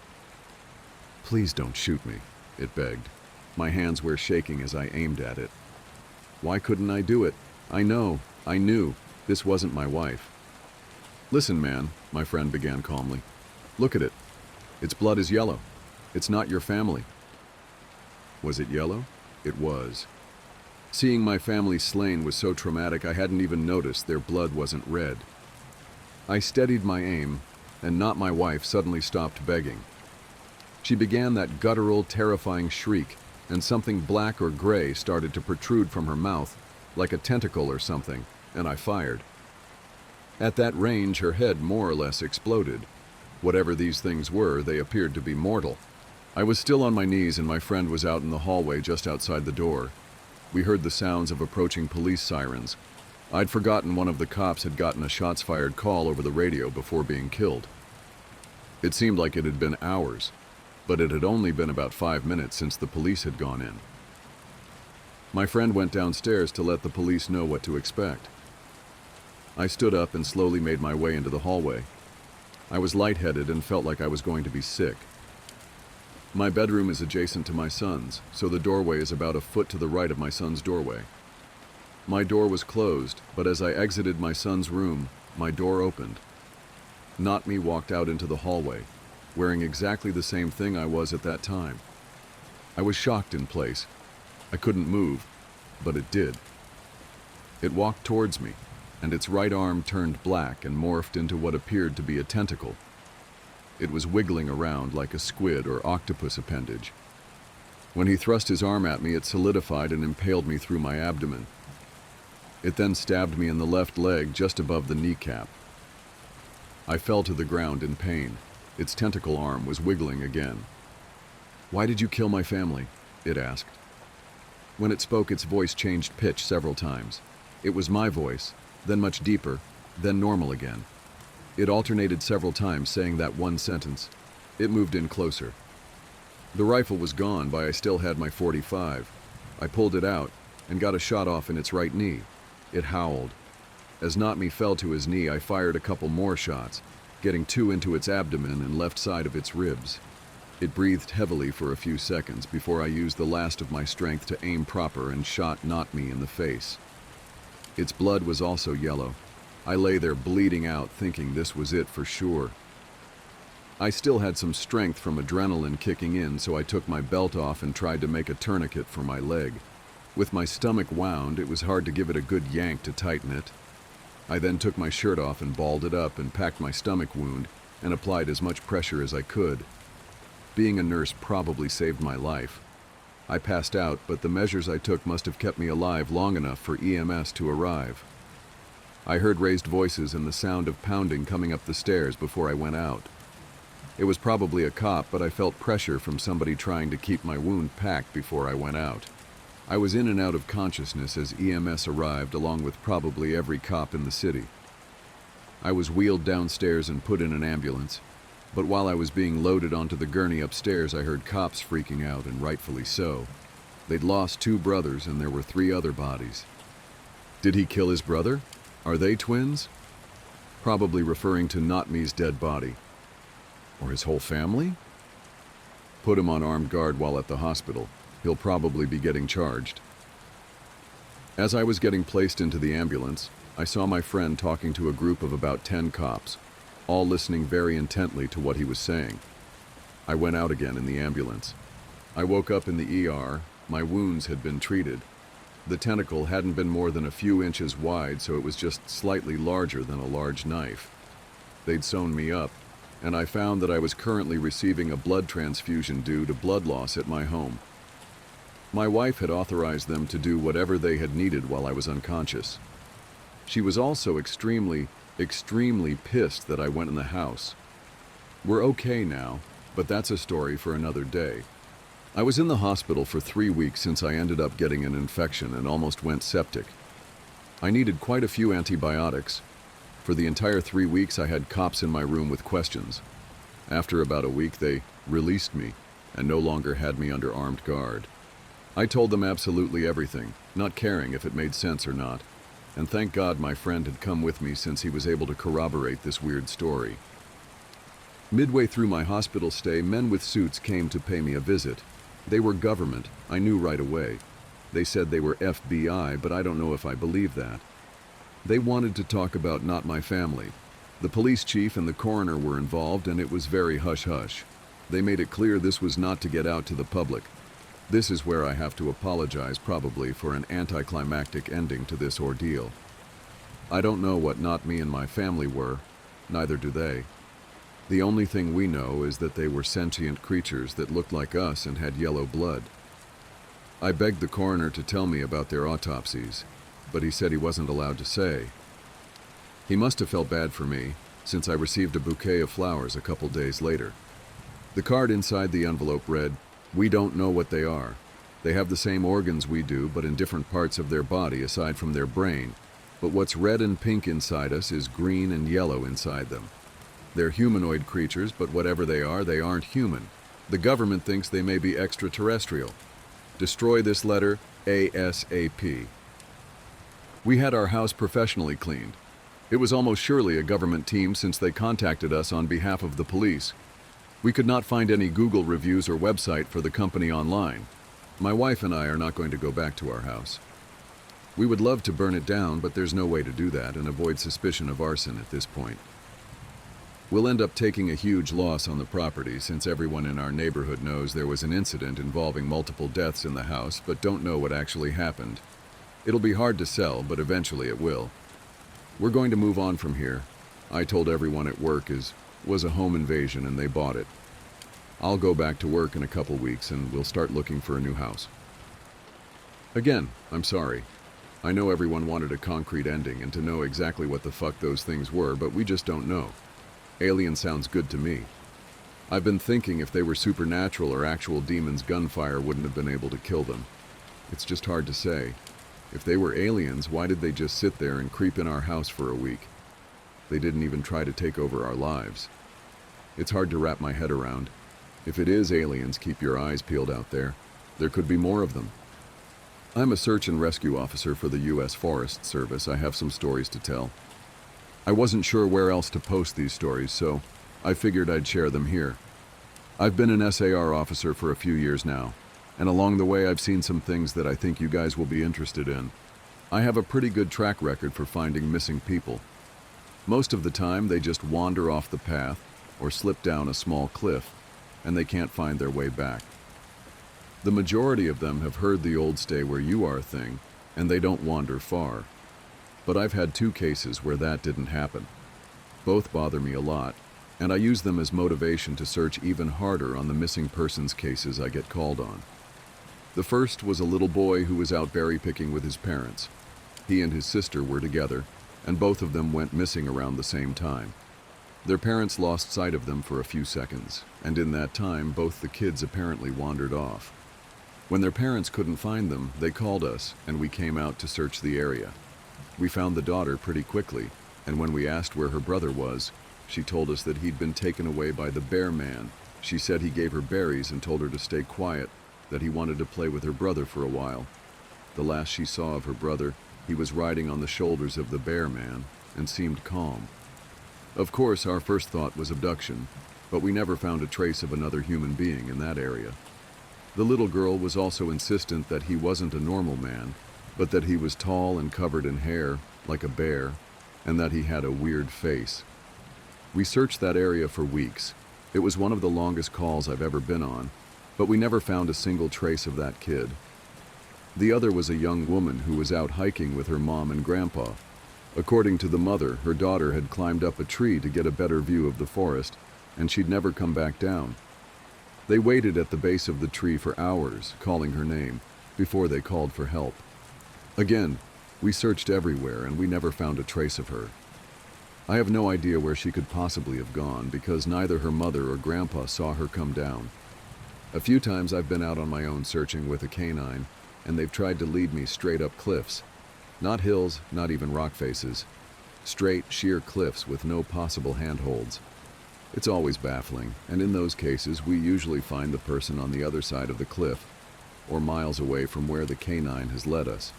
Please don't shoot me, it begged. My hands were shaking as I aimed at it. Why couldn't I do it? I knew, this wasn't my wife. Listen, man, my friend began calmly. Look at it. Its blood is yellow. It's not your family. Was it yellow? It was. Seeing my family slain was so traumatic I hadn't even noticed their blood wasn't red. I steadied my aim, and not my wife suddenly stopped begging. She began that guttural, terrifying shriek, and something black or gray started to protrude from her mouth, like a tentacle or something, and I fired. At that range, her head more or less exploded. Whatever these things were, they appeared to be mortal. I was still on my knees and my friend was out in the hallway just outside the door. We heard the sounds of approaching police sirens. I'd forgotten one of the cops had gotten a shots fired call over the radio before being killed. It seemed like it had been hours, but it had only been about 5 minutes since the police had gone in. My friend went downstairs to let the police know what to expect. I stood up and slowly made my way into the hallway. I was lightheaded and felt like I was going to be sick. My bedroom is adjacent to my son's, so the doorway is about a foot to the right of my son's doorway. My door was closed, but as I exited my son's room, my door opened. Not Me walked out into the hallway, wearing exactly the same thing I was at that time. I was shocked in place. I couldn't move, but it did. It walked towards me, and its right arm turned black and morphed into what appeared to be a tentacle. It was wiggling around like a squid or octopus appendage. When he thrust his arm at me, it solidified and impaled me through my abdomen. It then stabbed me in the left leg just above the kneecap. I fell to the ground in pain. Its tentacle arm was wiggling again. "Why did you kill my family?" it asked. When it spoke, its voice changed pitch several times. It was my voice, then much deeper, then normal again. It alternated several times, saying that one sentence. It moved in closer. The rifle was gone, but I still had my .45. I pulled it out and got a shot off in its right knee. It howled. As Not Me fell to his knee, I fired a couple more shots, getting 2 into its abdomen and left side of its ribs. It breathed heavily for a few seconds before I used the last of my strength to aim proper and shot Not Me in the face. Its blood was also yellow. I lay there bleeding out, thinking this was it for sure. I still had some strength from adrenaline kicking in, so I took my belt off and tried to make a tourniquet for my leg. With my stomach wound, it was hard to give it a good yank to tighten it. I then took my shirt off and balled it up and packed my stomach wound and applied as much pressure as I could. Being a nurse probably saved my life. I passed out, but the measures I took must have kept me alive long enough for EMS to arrive. I heard raised voices and the sound of pounding coming up the stairs before I went out. It was probably a cop, but I felt pressure from somebody trying to keep my wound packed before I went out. I was in and out of consciousness as EMS arrived, along with probably every cop in the city. I was wheeled downstairs and put in an ambulance, but while I was being loaded onto the gurney upstairs, I heard cops freaking out, and rightfully so. They'd lost 2 brothers and there were 3 other bodies. Did he kill his brother? Are they twins? Probably referring to Not Me's dead body. Or his whole family? Put him on armed guard while at the hospital. He'll probably be getting charged. As I was getting placed into the ambulance, I saw my friend talking to a group of about 10 cops, all listening very intently to what he was saying. I went out again in the ambulance. I woke up in the ER. My wounds had been treated. The tentacle hadn't been more than a few inches wide, so it was just slightly larger than a large knife. They'd sewn me up, and I found that I was currently receiving a blood transfusion due to blood loss at my home. My wife had authorized them to do whatever they had needed while I was unconscious. She was also extremely pissed that I went in the house. We're okay now, but that's a story for another day. I was in the hospital for 3 weeks since I ended up getting an infection and almost went septic. I needed quite a few antibiotics. For the entire 3 weeks, I had cops in my room with questions. After about a week, they released me and no longer had me under armed guard. I told them absolutely everything, not caring if it made sense or not. And thank God my friend had come with me, since he was able to corroborate this weird story. Midway through my hospital stay, men with suits came to pay me a visit. They were government, I knew right away. They said they were FBI, but I don't know if I believe that. They wanted to talk about Not My Family. The police chief and the coroner were involved, and it was very hush-hush. They made it clear this was not to get out to the public. This is where I have to apologize, probably, for an anticlimactic ending to this ordeal. I don't know what Not Me and my family were, neither do they. The only thing we know is that they were sentient creatures that looked like us and had yellow blood. I begged the coroner to tell me about their autopsies, but he said he wasn't allowed to say. He must have felt bad for me, since I received a bouquet of flowers a couple days later. The card inside the envelope read, "We don't know what they are. They have the same organs we do, but in different parts of their body aside from their brain. But what's red and pink inside us is green and yellow inside them. They're humanoid creatures, but whatever they aren't human. The government thinks they may be extraterrestrial. Destroy this letter ASAP." We had our house professionally cleaned. It was almost surely a government team since they contacted us on behalf of the police. We could not find any Google reviews or website for the company online. My wife and I are not going to go back to our house. We would love to burn it down, but there's no way to do that and avoid suspicion of arson at this point. We'll end up taking a huge loss on the property since everyone in our neighborhood knows there was an incident involving multiple deaths in the house but don't know what actually happened. It'll be hard to sell, but eventually it will. We're going to move on from here. I told everyone at work it was a home invasion and they bought it. I'll go back to work in a couple weeks and we'll start looking for a new house. Again, I'm sorry. I know everyone wanted a concrete ending and to know exactly what the fuck those things were, but we just don't know. Alien sounds good to me. I've been thinking if they were supernatural or actual demons, gunfire wouldn't have been able to kill them. It's just hard to say. If they were aliens, why did they just sit there and creep in our house for a week? They didn't even try to take over our lives. It's hard to wrap my head around. If it is aliens, keep your eyes peeled out there. There could be more of them. I'm a search and rescue officer for the U.S. Forest Service. I have some stories to tell. I wasn't sure where else to post these stories, so I figured I'd share them here. I've been an SAR officer for a few years now, and along the way I've seen some things that I think you guys will be interested in. I have a pretty good track record for finding missing people. Most of the time they just wander off the path or slip down a small cliff, and they can't find their way back. The majority of them have heard the old "stay where you are" thing, and they don't wander far. But I've had 2 cases where that didn't happen. Both bother me a lot, and I use them as motivation to search even harder on the missing persons cases I get called on. The first was a little boy who was out berry picking with his parents. He and his sister were together, and both of them went missing around the same time. Their parents lost sight of them for a few seconds, and in that time both the kids apparently wandered off. When their parents couldn't find them, they called us, and we came out to search the area. We found the daughter pretty quickly, and when we asked where her brother was, she told us that he'd been taken away by the bear man. She said he gave her berries and told her to stay quiet, that he wanted to play with her brother for a while. The last she saw of her brother, he was riding on the shoulders of the bear man and seemed calm. Of course, our first thought was abduction, but we never found a trace of another human being in that area. The little girl was also insistent that he wasn't a normal man, but that he was tall and covered in hair, like a bear, and that he had a weird face. We searched that area for weeks. It was one of the longest calls I've ever been on, but we never found a single trace of that kid. The other was a young woman who was out hiking with her mom and grandpa. According to the mother, her daughter had climbed up a tree to get a better view of the forest, and she'd never come back down. They waited at the base of the tree for hours, calling her name, before they called for help. Again, we searched everywhere and we never found a trace of her. I have no idea where she could possibly have gone because neither her mother or grandpa saw her come down. A few times I've been out on my own searching with a canine, and they've tried to lead me straight up cliffs. Not hills, not even rock faces. Straight, sheer cliffs with no possible handholds. It's always baffling, and in those cases we usually find the person on the other side of the cliff, or miles away from where the canine has led us.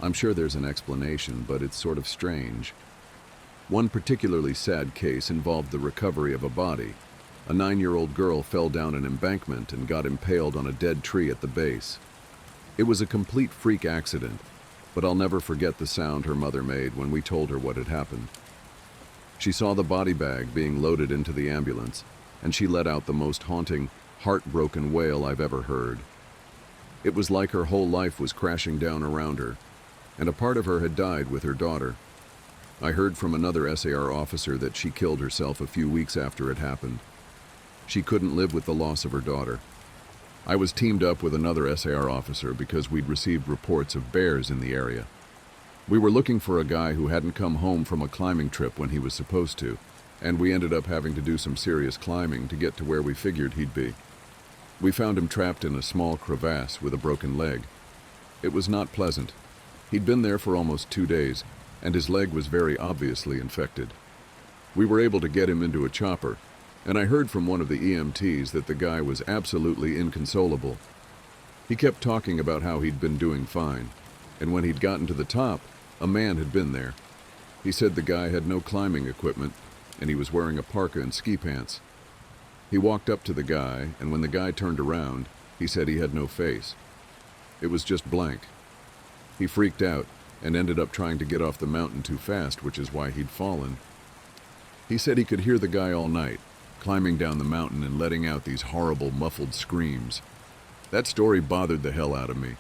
I'm sure there's an explanation, but it's sort of strange. One particularly sad case involved the recovery of a body. A 9-year-old girl fell down an embankment and got impaled on a dead tree at the base. It was a complete freak accident, but I'll never forget the sound her mother made when we told her what had happened. She saw the body bag being loaded into the ambulance, and she let out the most haunting, heartbroken wail I've ever heard. It was like her whole life was crashing down around her, and a part of her had died with her daughter. I heard from another SAR officer that she killed herself a few weeks after it happened. She couldn't live with the loss of her daughter. I was teamed up with another SAR officer because we'd received reports of bears in the area. We were looking for a guy who hadn't come home from a climbing trip when he was supposed to, and we ended up having to do some serious climbing to get to where we figured he'd be. We found him trapped in a small crevasse with a broken leg. It was not pleasant. He'd been there for almost 2 days, and his leg was very obviously infected. We were able to get him into a chopper, and I heard from one of the EMTs that the guy was absolutely inconsolable. He kept talking about how he'd been doing fine, and when he'd gotten to the top, a man had been there. He said the guy had no climbing equipment, and he was wearing a parka and ski pants. He walked up to the guy, and when the guy turned around, he said he had no face. It was just blank. He freaked out and ended up trying to get off the mountain too fast, which is why he'd fallen. He said he could hear the guy all night, climbing down the mountain and letting out these horrible muffled screams. That story bothered the hell out of me.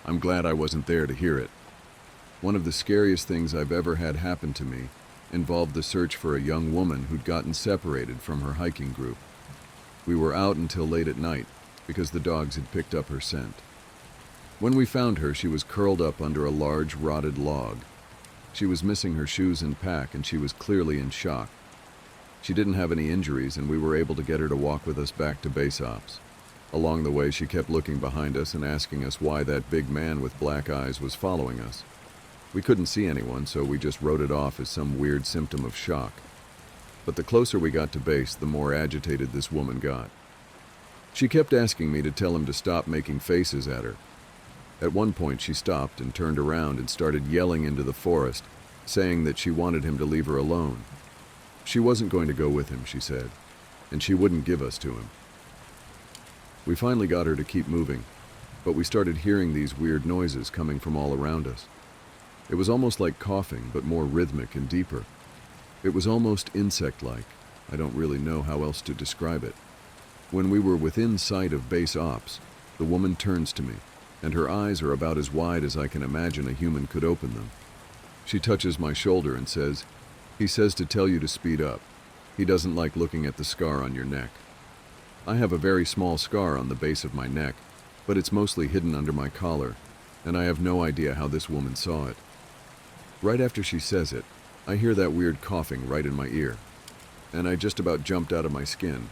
I'm glad I wasn't there to hear it. One of the scariest things I've ever had happen to me involved the search for a young woman who'd gotten separated from her hiking group. We were out until late at night because the dogs had picked up her scent. When we found her, she was curled up under a large rotted log. She was missing her shoes and pack, and she was clearly in shock. She didn't have any injuries, and we were able to get her to walk with us back to base ops. Along the way, she kept looking behind us and asking us why that big man with black eyes was following us. We couldn't see anyone, so we just wrote it off as some weird symptom of shock. But the closer we got to base, the more agitated this woman got. She kept asking me to tell him to stop making faces at her. At one point, she stopped and turned around and started yelling into the forest, saying that she wanted him to leave her alone. She wasn't going to go with him, she said, and she wouldn't give us to him. We finally got her to keep moving, but we started hearing these weird noises coming from all around us. It was almost like coughing, but more rhythmic and deeper. It was almost insect-like. I don't really know how else to describe it. When we were within sight of base ops, the woman turns to me, and her eyes are about as wide as I can imagine a human could open them. She touches my shoulder and says, "He says to tell you to speed up. He doesn't like looking at the scar on your neck." I have a very small scar on the base of my neck, but it's mostly hidden under my collar, and I have no idea how this woman saw it. Right after she says it, I hear that weird coughing right in my ear, and I just about jumped out of my skin.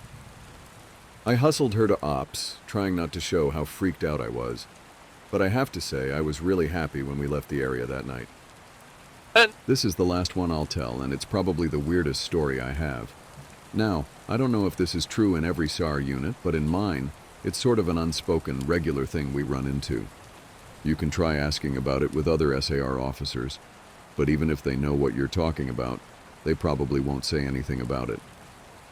I hustled her to ops, trying not to show how freaked out I was, but I have to say I was really happy when we left the area that night. This is the last one I'll tell, and it's probably the weirdest story I have. Now, I don't know if this is true in every SAR unit, but in mine, it's sort of an unspoken, regular thing we run into. You can try asking about it with other SAR officers, but even if they know what you're talking about, they probably won't say anything about it.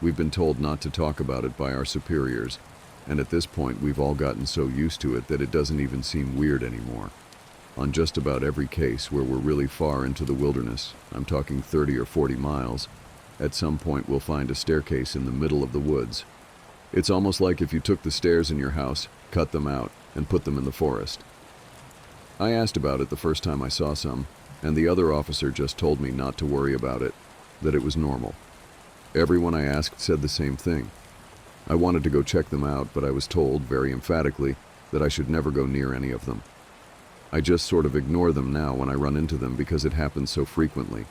We've been told not to talk about it by our superiors, and at this point we've all gotten so used to it that it doesn't even seem weird anymore. On just about every case where we're really far into the wilderness, I'm talking 30 or 40 miles, at some point we'll find a staircase in the middle of the woods. It's almost like if you took the stairs in your house, cut them out, and put them in the forest. I asked about it the first time I saw some, and the other officer just told me not to worry about it, that it was normal. Everyone I asked said the same thing. I wanted to go check them out, but I was told, very emphatically, that I should never go near any of them. I just sort of ignore them now when I run into them because it happens so frequently.